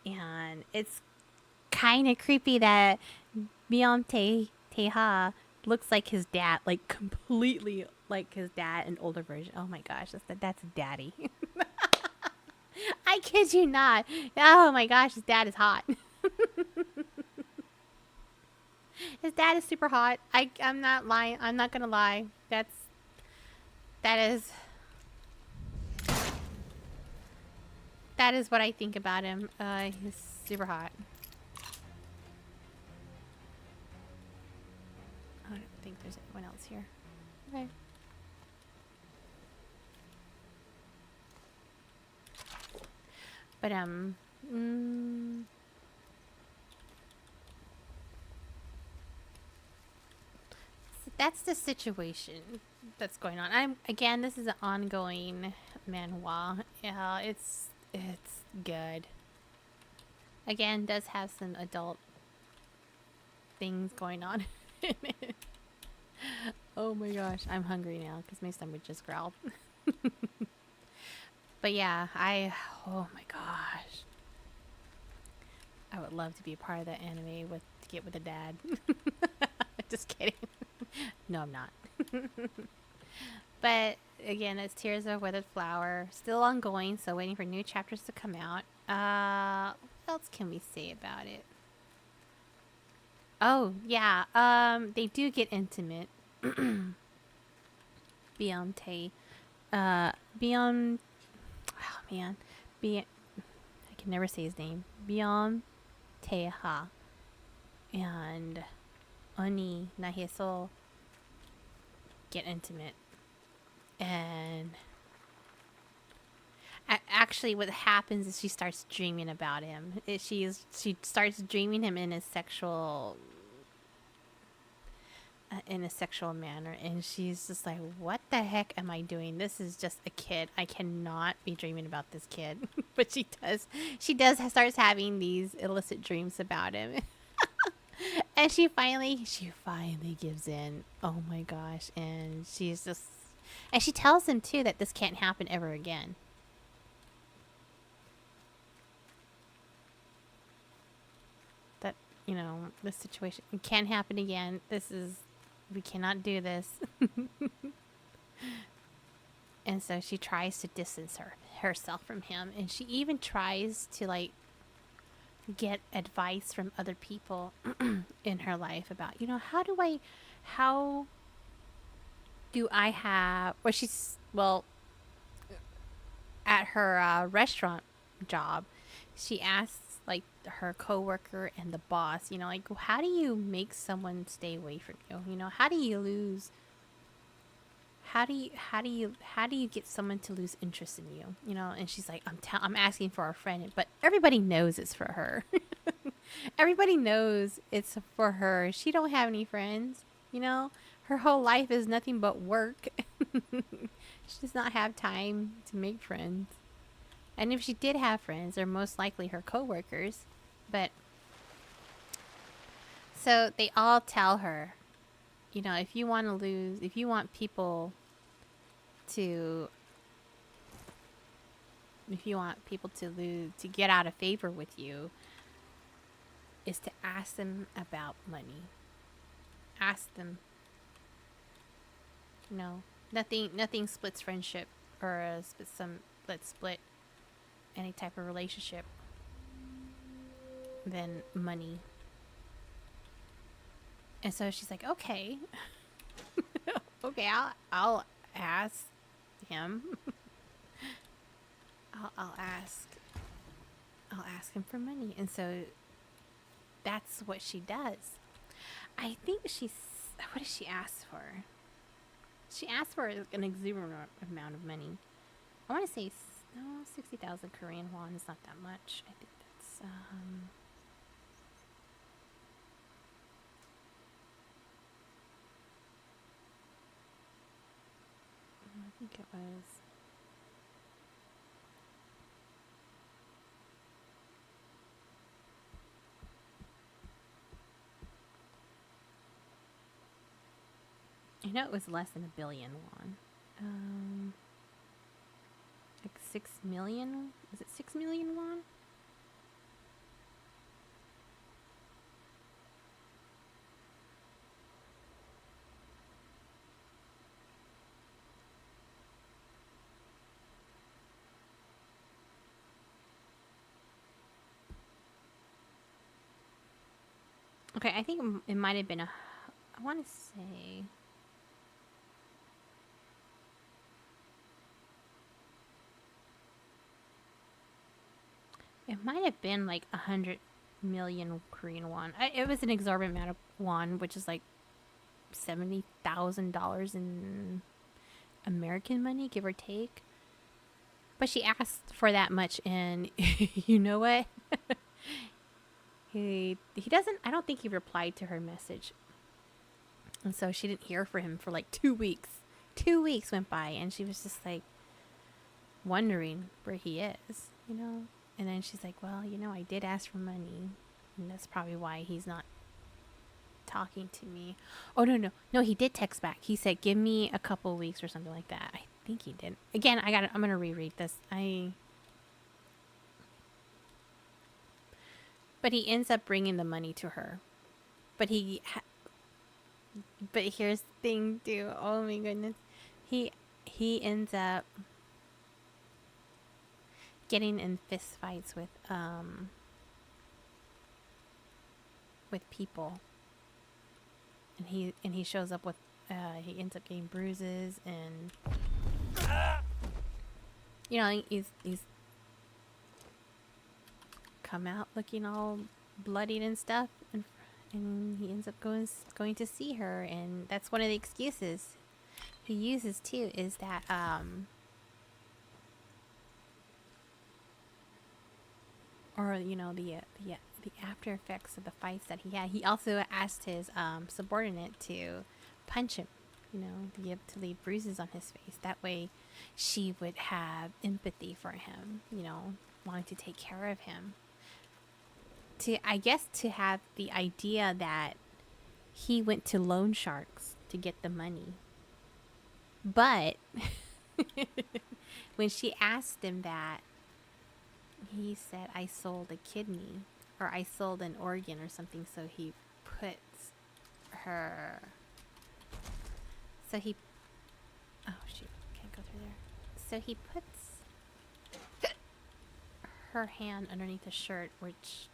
And it's kind of creepy that Biamteha looks like his dad, like completely like his dad, an older version. Oh my gosh, that's daddy. I kid you not. Oh my gosh, his dad is hot. His dad is super hot. I'm not lying. I'm not gonna lie. That is what I think about him. He's super hot. I don't think there's anyone else here. Okay. But so that's the situation that's going on. Again, this is an ongoing manhwa. Yeah, it's good. Again, does have some adult things going on. Oh my gosh, I'm hungry now because my stomach just growled. But yeah, oh my gosh, I would love to be a part of that anime to get with a dad. Just kidding. No, I'm not. But again, it's Tears of Withered Flower, still ongoing, so waiting for new chapters to come out. What else can we say about it? Oh yeah, they do get intimate. Beyonce, Beyond. Oh man, I can never say his name. Beyonteha and Oni Naheso get intimate, and actually, what happens is she starts dreaming about him. She starts dreaming him in a sexual manner, and she's just like, what the heck am I doing? This is just a kid. I cannot be dreaming about this kid. But she starts having these illicit dreams about him. And she finally gives in. Oh my gosh. And she tells him too that this can't happen ever again. That, this situation can't happen again. We cannot do this. And so she tries to distance herself from him. And she even tries to get advice from other people in her life about, how do I have, at her restaurant job, she asks her coworker and the boss, how do you make someone stay away from you? How do you get someone to lose interest in you? And she's like, I'm asking for a friend, but everybody knows it's for her. Everybody knows it's for her. She don't have any friends, her whole life is nothing but work. She does not have time to make friends. And if she did have friends, they're most likely her coworkers. But so they all tell her, if you want people to get out of favor with you, is to ask them about money. Ask them. Nothing splits friendship or let's split any type of relationship than money. And so she's like, okay. Okay, I'll ask him. I'll ask him for money. And so that's what she does. I think what does she ask for? She asked for an exuberant amount of money. I want to say 60,000 Korean won is not that much. I think that's I think it was. I know it was less than a billion won. Like 6 million? Was it 6 million won? Okay, I think it might have been I want to say. It might have been like 100 million Korean won. It was an exorbitant amount of won, which is like $70,000 in American money, give or take. But she asked for that much, and you know what? he doesn't. I don't think he replied to her message, and so she didn't hear from him for like 2 weeks. 2 weeks went by, and she was just like wondering where he is, you know. And then she's like, well, you know, I did ask for money. And that's probably why he's not talking to me. Oh, no, he did text back. He said, give me a couple weeks or something like that. I think he did. Again, I'm going to reread this. But he ends up bringing the money to her. But but here's the thing, too. Oh, my goodness. He ends up getting in fist fights with people, and he shows up with he ends up getting bruises, and you know, he's come out looking all bloodied and stuff, and he ends up going to see her, and that's one of the excuses he uses too, is that or you know, the after effects of the fights that he had. He also asked his subordinate to punch him, you know, to leave bruises on his face. That way she would have empathy for him, you know, wanting to take care of him. I guess to have the idea that he went to loan sharks to get the money. But when she asked him that, he said, I sold a kidney, or I sold an organ or something. So he puts her, oh shoot, can't go through there. So he puts her hand underneath the shirt, which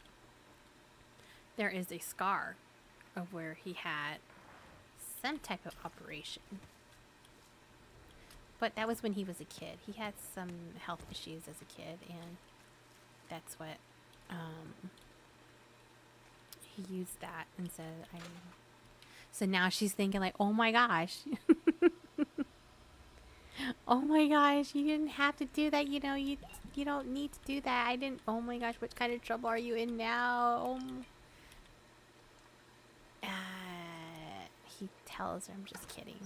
there is a scar of where he had some type of operation. But that was when he was a kid. He had some health issues as a kid, and that's what he used that and said, so now she's thinking like, oh my gosh. Oh my gosh, you didn't have to do that, you know, you don't need to do that. Oh my gosh, what kind of trouble are you in now? He tells her, I'm just kidding.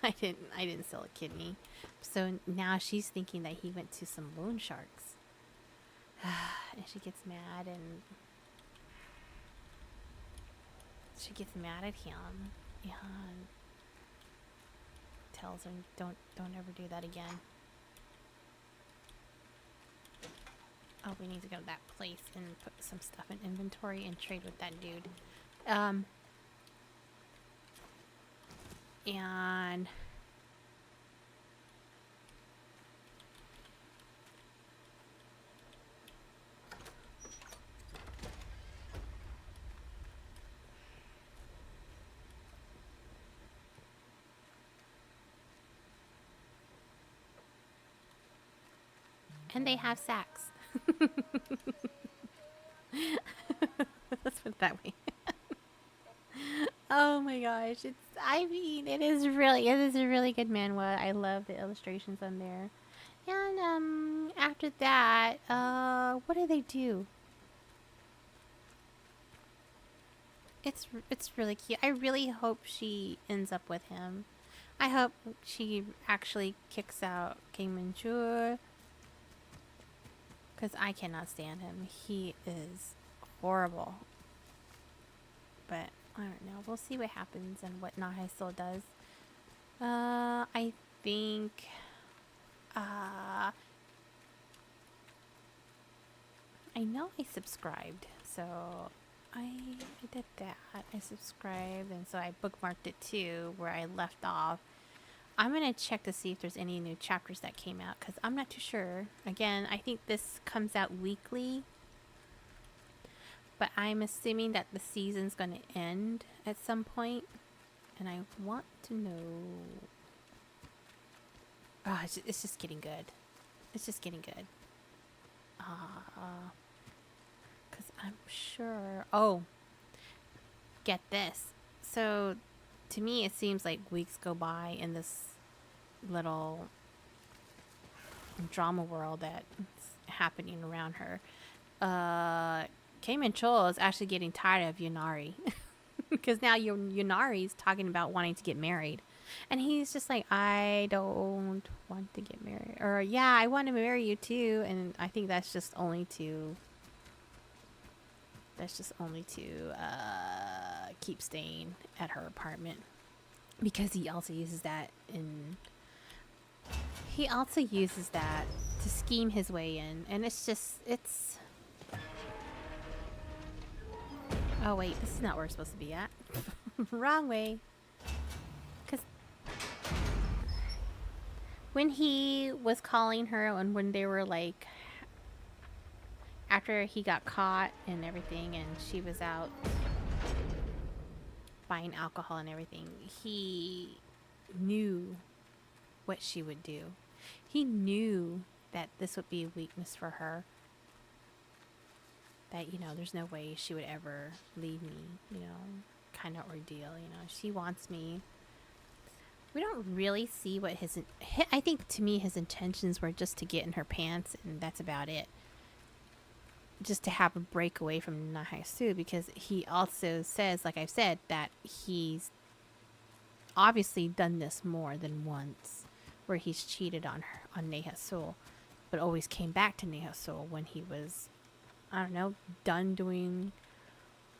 I didn't sell a kidney. So now she's thinking that he went to some loan sharks. And she gets mad, and at him, and tells her, don't ever do that again. Oh, we need to go to that place and put some stuff in inventory and trade with that dude. And And they have sex. Let's put it that way. Oh my gosh. I mean, it is a really good manhwa. I love the illustrations on there. And after that, what do they do? It's really cute. I really hope she ends up with him. I hope she actually kicks out King Manchur, because I cannot stand him. He is horrible. But I don't know. We'll see what happens and what Nahasul does. I think I know I subscribed, so I did that. I subscribed, and so I bookmarked it too, where I left off. I'm going to check to see if there's any new chapters that came out, because I'm not too sure. Again, I think this comes out weekly, but I'm assuming that the season's going to end at some point, and I want to know. Oh, it's just getting good. It's just getting good. Because I'm sure. Oh, get this. So, to me, it seems like weeks go by in this little drama world that's happening around her. Cayman Chol is actually getting tired of Yunari. Because now Yunari's talking about wanting to get married. And he's just like, I don't want to get married. Or, yeah, I want to marry you too. And I think that's just only to... keep staying at her apartment. Because he also uses that to scheme his way in. And it's just, oh wait, this is not where we're supposed to be at. Wrong way. Because when he was calling her and when they were like, after he got caught and everything and she was out buying alcohol and everything, he knew what she would do. He knew that this would be a weakness for her. That, there's no way she would ever leave me, kind of ordeal, She wants me. We don't really see what I think to me his intentions were just to get in her pants, and that's about it. Just to have a break away from Nahasu, because he also says, like I've said, that he's obviously done this more than once, where he's cheated on Nahasul, but always came back to Nahasul when he was, I don't know, done doing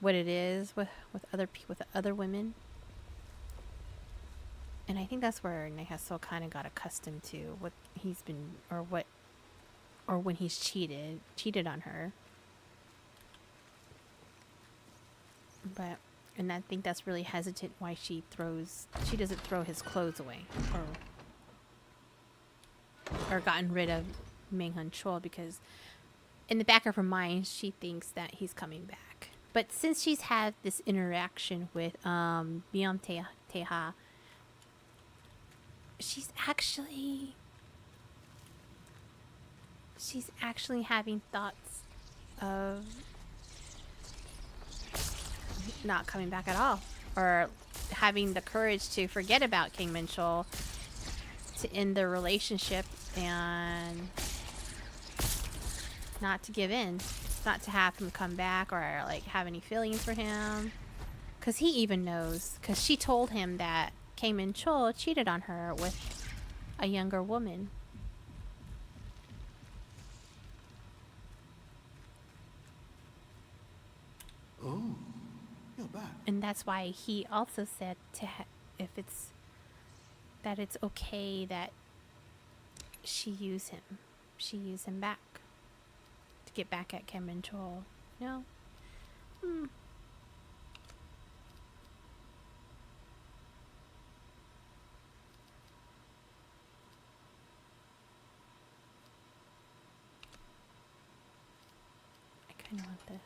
what it is with other women. And I think that's where Nahasul kind of got accustomed to what he's been, or when he's cheated on her. But, and I think that's really hesitant why she doesn't throw his clothes away or gotten rid of Menghan Chol, because in the back of her mind she thinks that he's coming back. But since she's had this interaction with Biam Teha, she's actually having thoughts of not coming back at all, or having the courage to forget about King Minchul, to end the relationship and not to give in, not to have him come back or like have any feelings for him, because he even knows, because she told him that King Minchul cheated on her with a younger woman. Oh, you're back. And that's why he also said it's okay that she use him back to get back at Kim and Joel. No. I kind of want this.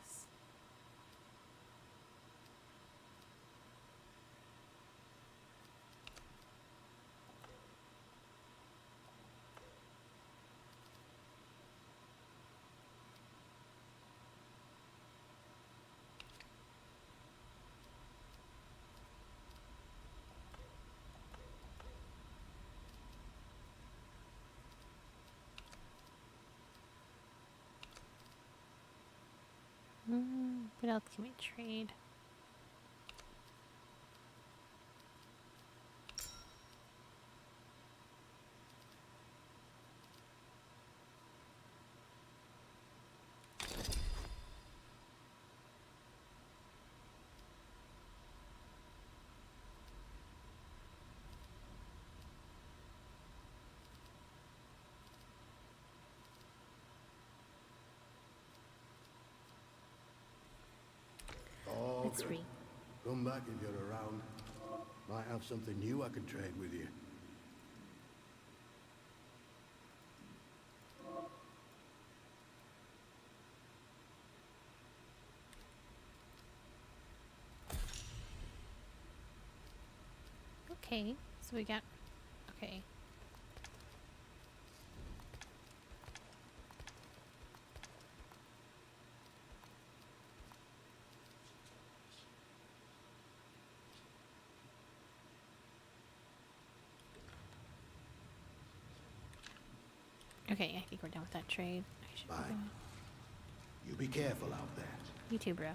What else can we trade? Oh, Let's good. read. Come back if you're around. Might have something new I can trade with you. Okay, so we got. Okay. Okay, I think we're done with that trade. I should be Bye. going. You be careful out there. You too, bro.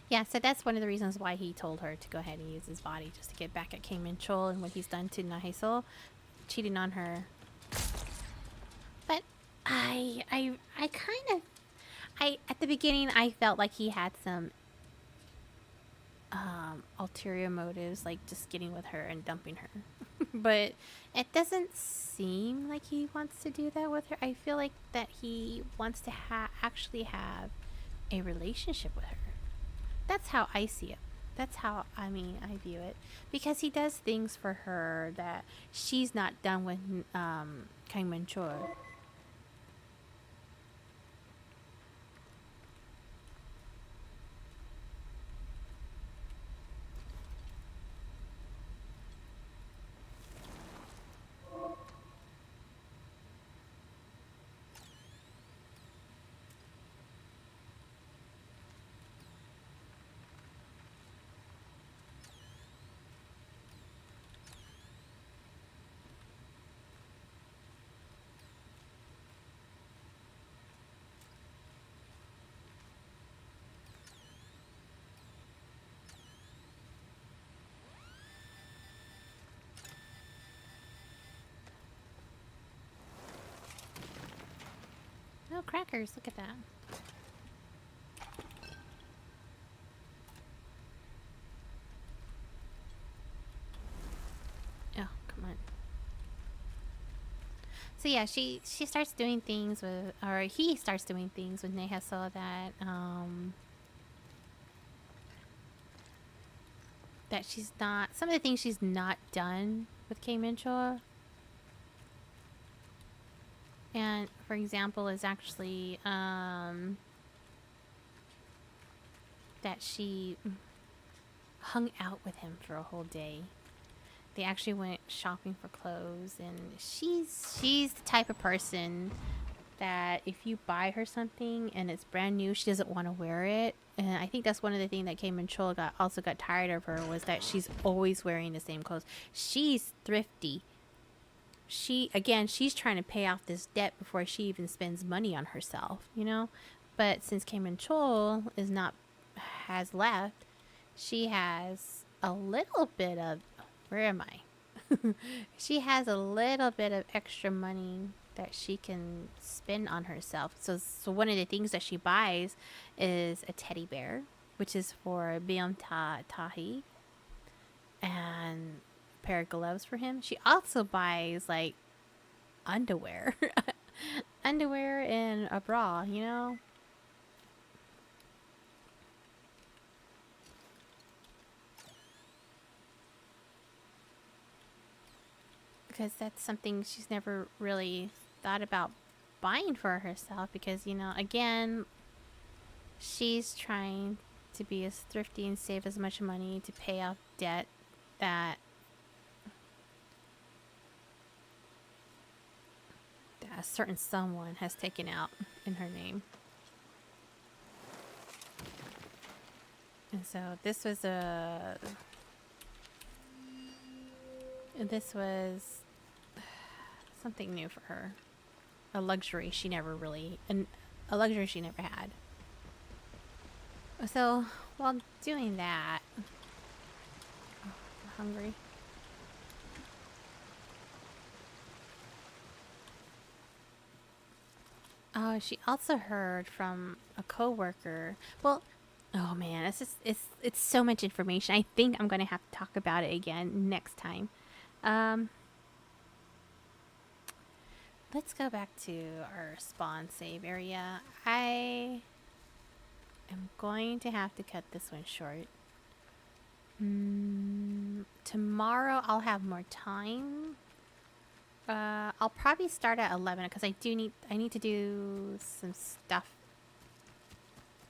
Yeah, so that's one of the reasons why he told her to go ahead and use his body just to get back at King Min Chol and what he's done to Nahesul, cheating on her. But I kind of, at the beginning I felt like he had some ulterior motives, like just getting with her and dumping her. But it doesn't seem like he wants to do that with her. I feel like that he wants to actually have a relationship with her. That's how I see it. That's how I view it, because he does things for her that she's not done with Kang Min Chor. Oh, crackers! Look at that. Oh, come on. So yeah, she starts doing things with, or he starts doing things with Nahesul that she's not, some of the things she's not done with Kay Minchua. And for example, is actually that she hung out with him for a whole day. They actually went shopping for clothes, and she's the type of person that if you buy her something and it's brand new, she doesn't want to wear it. And I think that's one of the things that Kay Chol got tired of her, was that she's always wearing the same clothes. She's thrifty. She's trying to pay off this debt before she even spends money on herself, you know? But since Kay Chol has left, she has a little bit of, where am I? She has a little bit of extra money that she can spend on herself. So one of the things that she buys is a teddy bear, which is for Biam Tahi, and a pair of gloves for him. She also buys like underwear, underwear and a bra, you know. Because that's something she's never really thought about buying for herself, because, you know, again, she's trying to be as thrifty and save as much money to pay off debt that a certain someone has taken out in her name. And so this was something new for her. A luxury she never really a luxury she never had. So while doing that, oh, I'm hungry. Oh, she also heard from a coworker. Well, oh man, it's so much information. I think I'm gonna have to talk about it again next time. Let's go back to our spawn save area. I am going to have to cut this one short. Tomorrow I'll have more time. I'll probably start at 11 because I need to do some stuff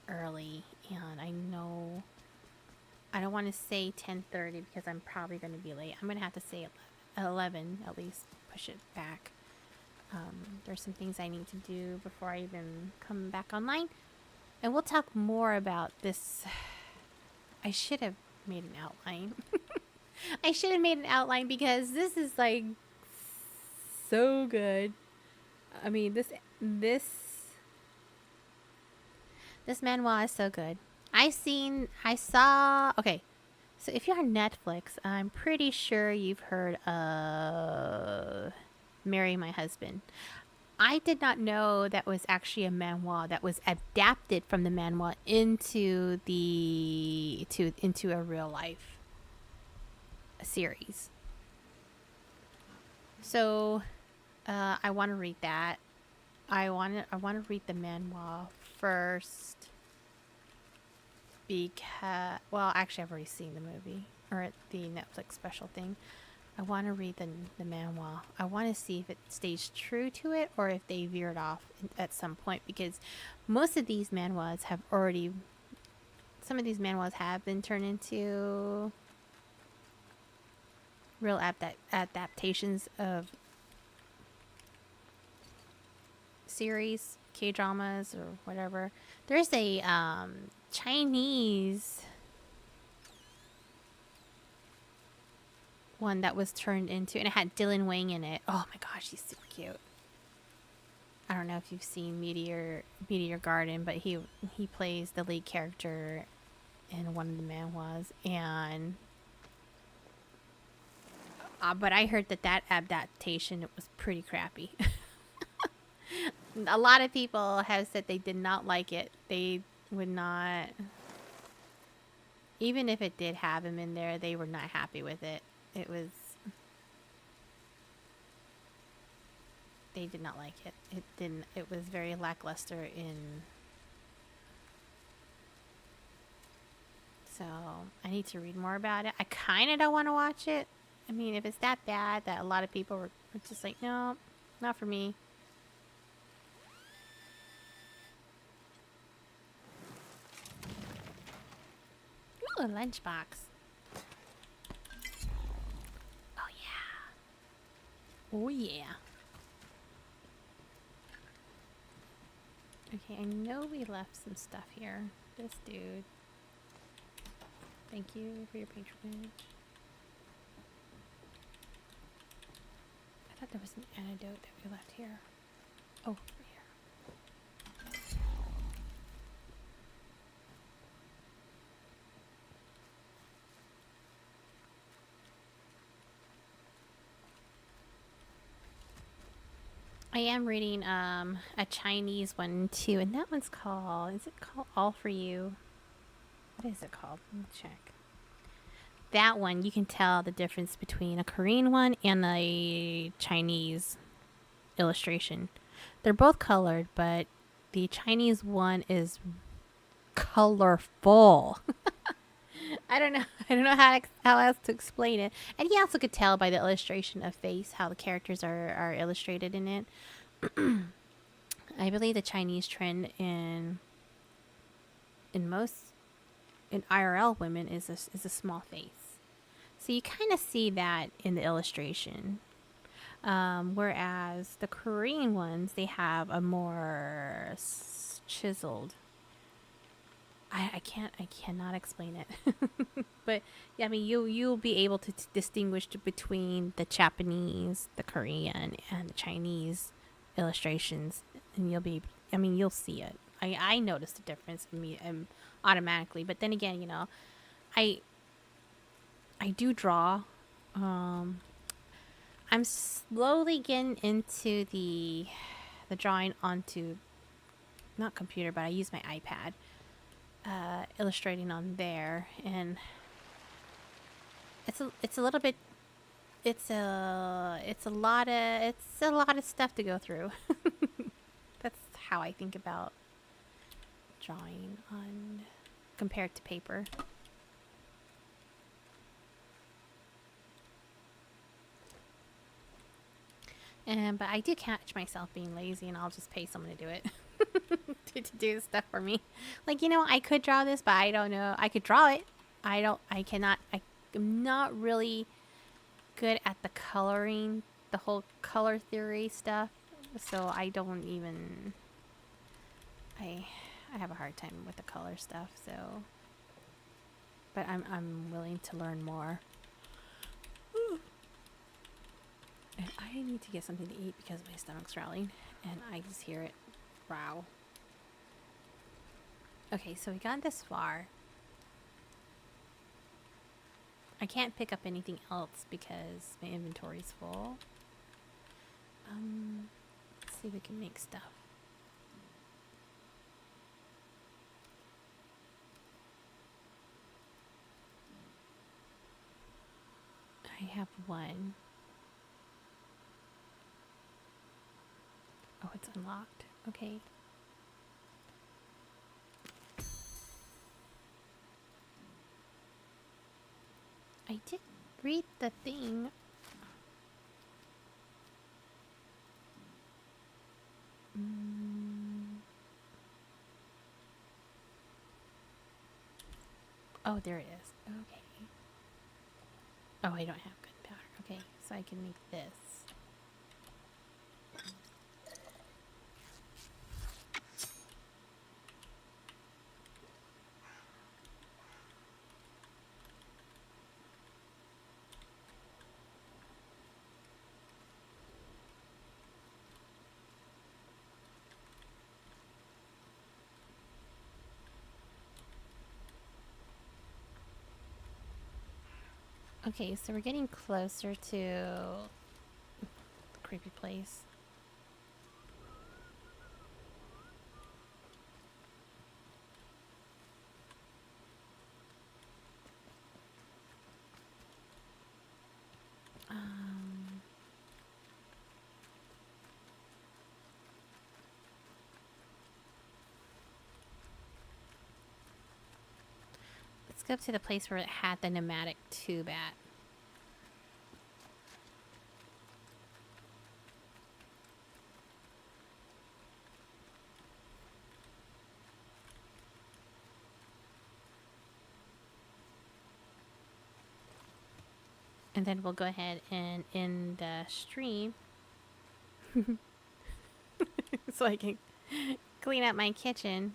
early, and I know I don't want to say 10:30 because I'm probably going to be late. I'm going to have to say 11 at least, push it back. There's some things I need to do before I even come back online, and we'll talk more about this. I should have made an outline. I should have made an outline because this is like so good. I mean, this manhwa is so good. Okay, so if you're on Netflix, I'm pretty sure you've heard of Marry My Husband. I did not know that was actually a manhwa that was adapted from the manhwa into a real life series. So I want to read that. I want to read the manhwa first because, well, actually I've already seen the movie or the Netflix special thing. I want to read the manhwa. I want to see if it stays true to it or if they veered off at some point, because most of these manhwas have already, some of these manhwas have been turned into real adaptations of series, K-dramas or whatever. There's a Chinese one that was turned into, and it had Dylan Wang in it. Oh my gosh, he's super cute. I don't know if you've seen Meteor Garden, but he plays the lead character in one of the manhwas, and but I heard that adaptation, it was pretty crappy. A lot of people have said they did not like it. They would not, even if it did have him in there, they were not happy with it. They did not like it. It was very lackluster so I need to read more about it. I kind of don't want to watch it. I mean, if it's that bad that a lot of people were just like, no, not for me. Ooh, a lunchbox. Oh, yeah. Oh, yeah. Okay, I know we left some stuff here. This dude. Thank you for your patronage. I thought there was an antidote that we left here. Oh, right here. I am reading a Chinese one too, and that one's called, is it called All For You? What is it called? Let me check. That one, you can tell the difference between a Korean one and a Chinese illustration. They're both colored, but the Chinese one is colorful. I don't know how else to explain it. And you also could tell by the illustration of face how the characters are illustrated in it. I believe the Chinese trend in IRL women is a small face. So you kind of see that in the illustration. Whereas the Korean ones, they have a more chiseled. I cannot explain it. But yeah, I mean, you'll be able to distinguish between the Japanese, the Korean, and the Chinese illustrations, and you'll be I mean, you'll see it. I noticed the difference in me automatically. But then again, you know, I do draw. I'm slowly getting into the drawing onto, not computer, but I use my iPad, illustrating on there, and it's a little bit, it's a lot of stuff to go through. That's how I think about drawing on compared to paper. But I do catch myself being lazy, and I'll just pay someone to do it. to do stuff for me. Like, you know, I could draw this, but I don't know. I could draw it. I'm not really good at the coloring, the whole color theory stuff. So I don't even, I have a hard time with the color stuff, so. But I'm willing to learn more. And I need to get something to eat because my stomach's growling, and I just hear it growl. Okay, so we got this far. I can't pick up anything else because my inventory's full. Let's see if we can make stuff. I have one. Oh, it's unlocked. Okay. I did read the thing. Oh, there it is. Okay. Oh, I don't have gunpowder. Okay, so I can make this. Okay, so we're getting closer to the creepy place. Let's go up to the place where it had the pneumatic tube at. And then we'll go ahead and end the stream. So I can clean up my kitchen.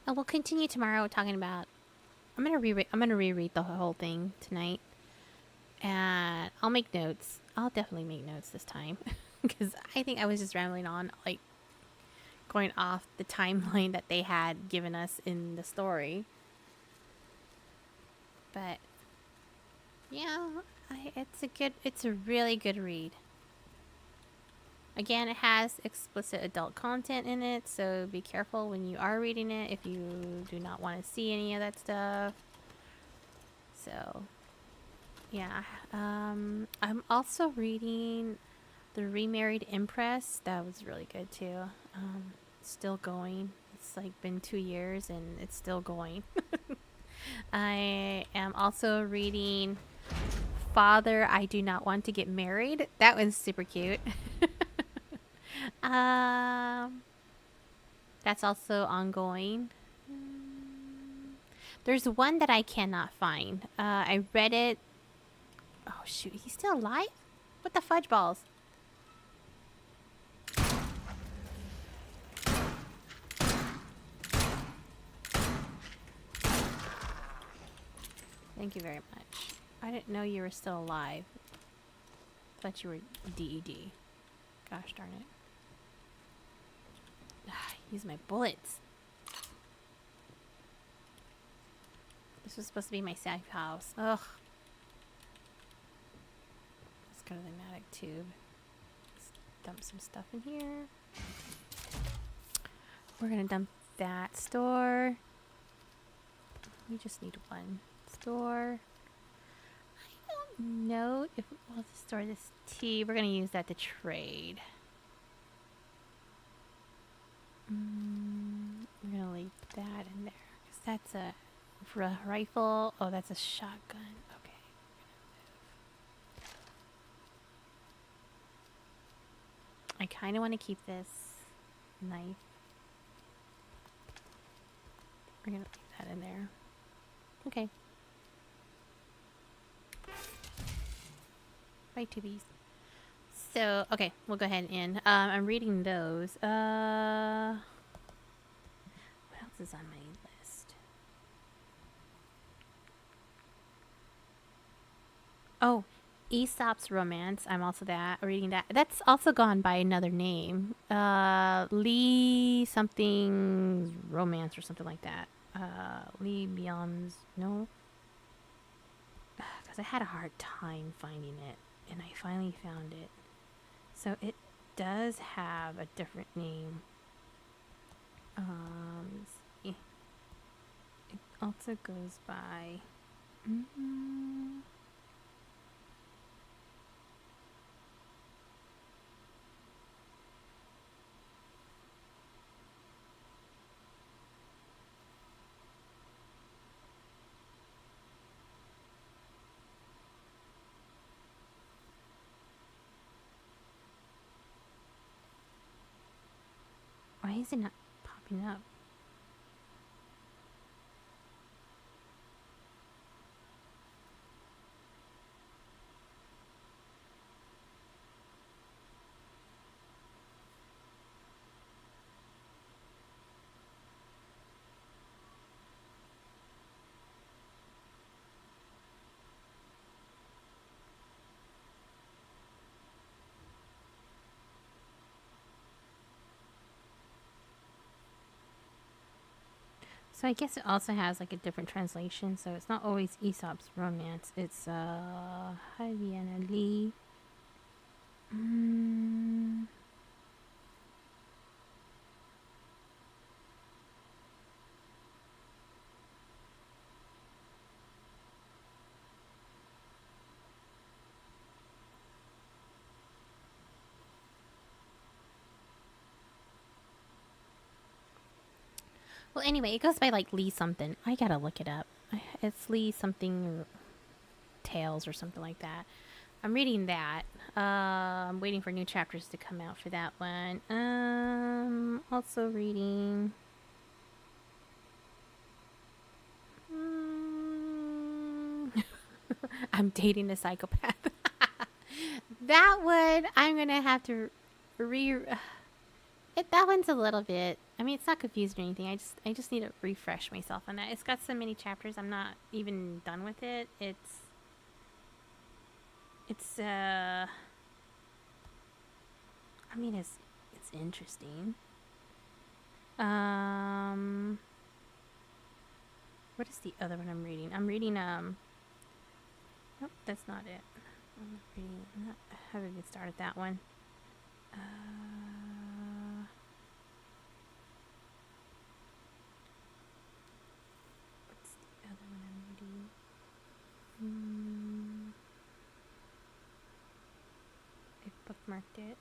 And we'll continue tomorrow talking about. I'm gonna reread the whole thing tonight, and I'll make notes. I'll definitely make notes this time because I think I was just rambling on, like going off the timeline that they had given us in the story. But yeah, it's a really good read. Again, it has explicit adult content in it, so be careful when you are reading it if you do not want to see any of that stuff. So, yeah. I'm also reading The Remarried Empress. That was really good too. Still going. It's like been 2 years and it's still going. I am also reading Father, I Do Not Want to Get Married. That one's super cute. That's also ongoing. There's one that I cannot find. I read it Oh, shoot. He's still alive? What the fudge balls? Thank you very much. I didn't know you were still alive. Thought you were DED. Gosh darn it. Use my bullets. This was supposed to be my safe house. Ugh. Let's go to the pneumatic tube. Let's dump some stuff in here. We're gonna dump that store. We just need one store. I don't know if we'll store this tea. We're gonna use that to trade. We're gonna leave that in there because that's a rifle. Oh, that's a shotgun. Okay. I kind of want to keep this knife. We're gonna leave that in there. Okay. Bye, tubies. So, okay, we'll go ahead and I'm reading those. What else is on my list? Oh, Aesop's Romance. I'm also reading that. That's also gone by another name. Lee something Romance or something like that. Lee Beyond's, no? Because I had a hard time finding it, and I finally found it. So it does have a different name. Let's see. It also goes by... Why is it not popping up? So I guess it also has like a different translation, so it's not always Aesop's Romance. It's Haviana Lee. Well, anyway, it goes by like Lee something. I gotta look it up. It's Lee something Tales or something like that. I'm reading that. I'm waiting for new chapters to come out for that one. Also reading. I'm dating a psychopath. That one, I'm gonna have to that one's a little bit. I mean, it's not confused or anything. I just need to refresh myself on that. It's got so many chapters. I'm not even done with it. It's I mean, it's interesting. What is the other one I'm reading? I'm reading nope, that's not it. I haven't even started that one. What's the other one I'm reading? I bookmarked it.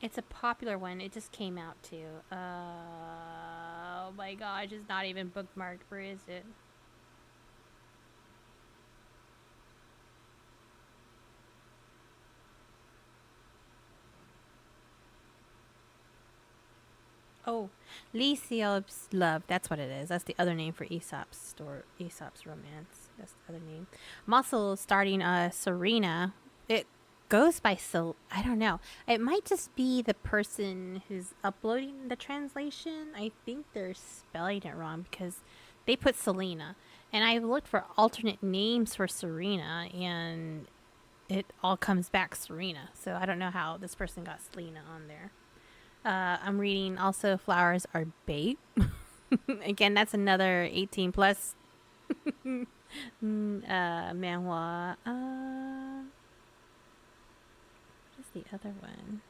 It's a popular one. It just came out too. Oh my gosh, it's not even bookmarked. Where is it? Oh, Lee Seop's Love. That's what it is. That's the other name for Aesop's Romance. That's the other name. I'm also starting Serena. It goes by I don't know. It might just be the person who's uploading the translation. I think they're spelling it wrong because they put Selena. And I've looked for alternate names for Serena, and it all comes back Serena. So I don't know how this person got Selena on there. I'm reading also Flowers Are Bait. Again, that's another 18 plus manhwa. What is the other one?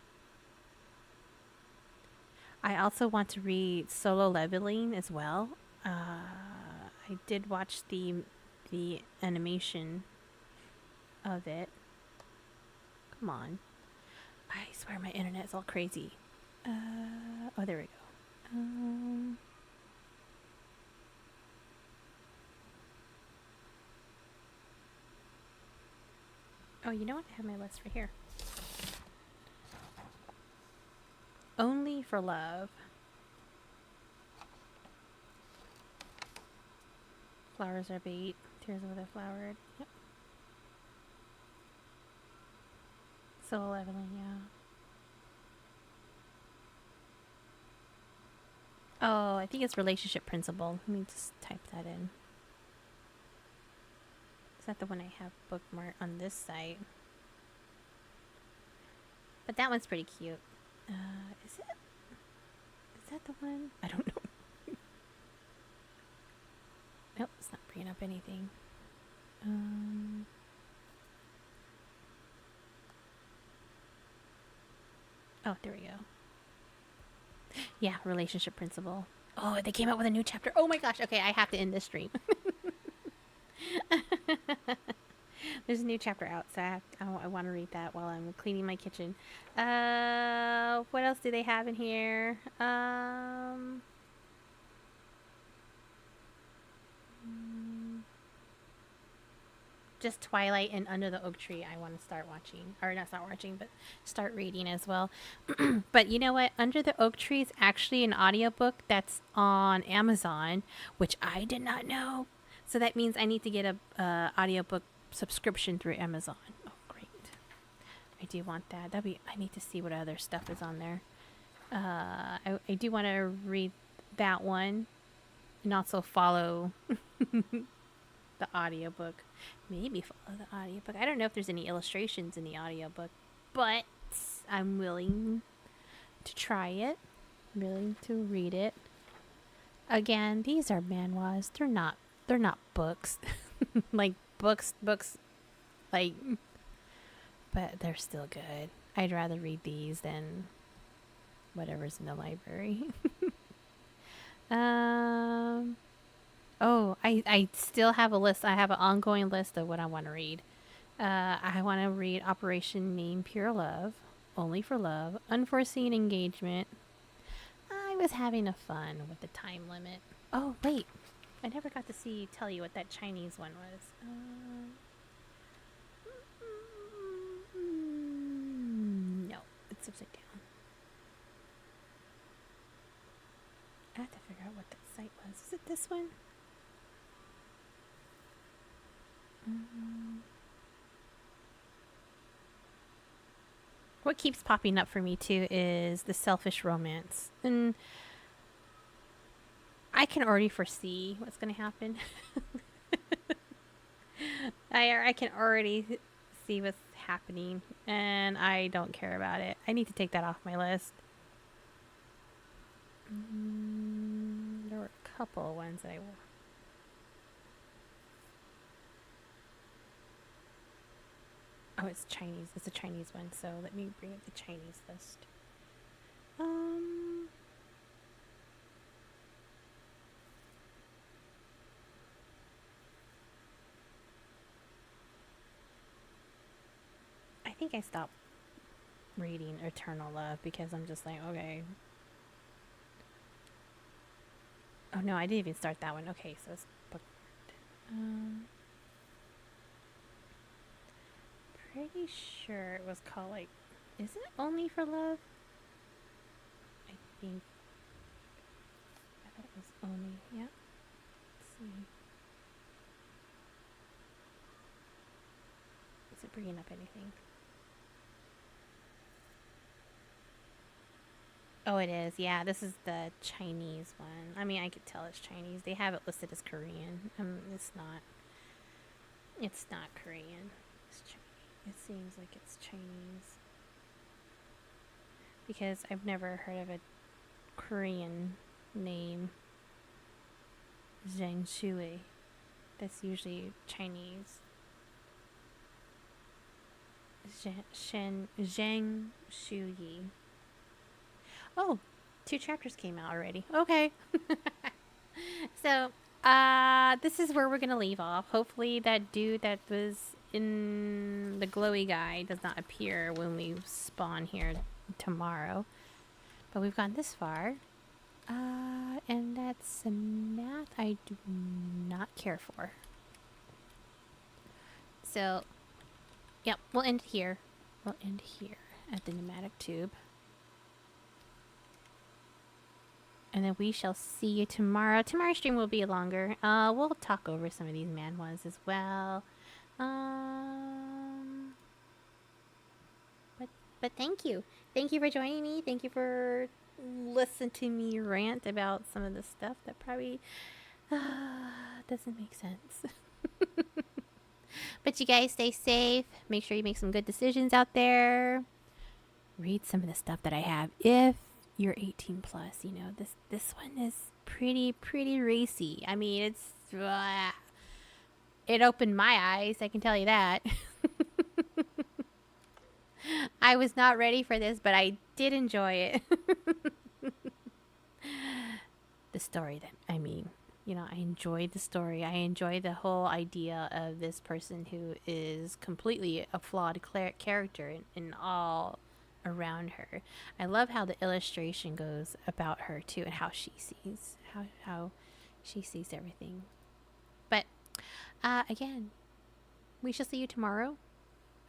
I also want to read Solo Leveling as well. I did watch the animation of it. Come on. I swear my internet's all crazy. Oh, there we go. Oh, you know what? I have my list right here. Only for Love. Flowers Are Bait. Tears of the Flowered. Yep. Solo Leveling, yeah. Oh, I think it's Relationship Principle. Let me just type that in. Is that the one I have bookmarked on this site? But that one's pretty cute. Is it? Is that the one? I don't know. Nope, it's not bringing up anything. Oh, there we go. Yeah, Relationship Principle. Oh, they came out with a new chapter. Oh my gosh. Okay, I have to end this stream. There's a new chapter out, so I want to read that while I'm cleaning my kitchen. What else do they have in here? Just Twilight and Under the Oak Tree I want to start watching. Or not start watching, but start reading as well. But you know what? Under the Oak Tree is actually an audiobook that's on Amazon, which I did not know. So that means I need to get a audiobook subscription through Amazon. Oh, great. I do want that. I need to see what other stuff is on there. I do want to read that one and also follow the audiobook. Maybe follow the audiobook. I don't know if there's any illustrations in the audiobook, but I'm willing to try it. I'm willing to read it. Again, these are manhwas. They're not books. Like books like, but they're still good. I'd rather read these than whatever's in the library. Oh, I still have a list. I have an ongoing list of what I want to read. I want to read Operation Name Pure Love, Only for Love, Unforeseen Engagement. I was having a fun with the time limit. Oh, wait. I never got to tell you what that Chinese one was. No, it's upside down. I have to figure out what that site was. Is it this one? What keeps popping up for me too is the selfish romance, and I can already foresee what's going to happen. I can already see what's happening, and I don't care about it. I need to take that off my list. There were a couple ones that I will. Oh, it's Chinese. It's a Chinese one, so let me bring up the Chinese list. I think I stopped reading Eternal Love because I'm just like, okay. Oh no, I didn't even start that one. Okay, so it's bookmarked. Pretty sure it was called, like, is it Only for Love? I think only. Yeah. Let's see. Is it bringing up anything? Oh, it is. Yeah, this is the Chinese one. I mean, I could tell it's Chinese. They have it listed as Korean. It's not. It's not Korean. It's Chinese. It seems like it's Chinese. Because I've never heard of a Korean name. Zhang Shui. That's usually Chinese. Zhang Shuyi. Oh, 2 chapters came out already. Okay. So, this is where we're gonna leave off. Hopefully that dude that was in the glowy guy does not appear when we spawn here tomorrow. But we've gone this far. And that's a math I do not care for. So, yep, we'll end here. We'll end here at the pneumatic tube. And then we shall see you tomorrow. Tomorrow's stream will be longer. We'll talk over some of these manhwas as well. But thank you. Thank you for joining me. Thank you for listening to me rant about some of the stuff that probably doesn't make sense. But you guys stay safe. Make sure you make some good decisions out there. Read some of the stuff that I have. If you're 18 plus, you know, this one is pretty racy. I mean, it's it opened my eyes, I can tell you that. I was not ready for this, but I did enjoy it. The story, that I mean, you know, I enjoyed the story. I enjoyed the whole idea of this person who is completely a flawed character in all around her. I love how the illustration goes about her too, and how she sees how she sees everything. But again, we shall see you tomorrow.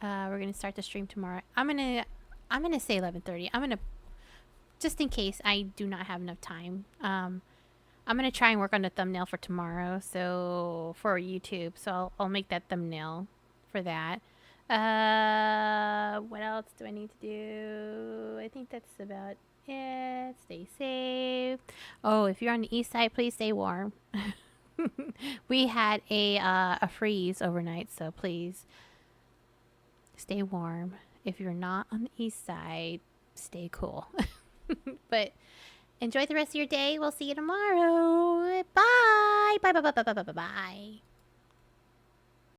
We're gonna start the stream tomorrow. I'm gonna say 11:30. I'm gonna, just in case I do not have enough time. I'm gonna try and work on the thumbnail for tomorrow. So for YouTube, so I'll make that thumbnail for that. What else do I need to do? I think that's about it. Stay safe. Oh, if you're on the east side, please stay warm. We had a freeze overnight, so please stay warm. If you're not on the east side, stay cool. But enjoy the rest of your day. We'll see you tomorrow. Bye. Bye. Bye. Bye. Bye. Bye. Bye. Bye.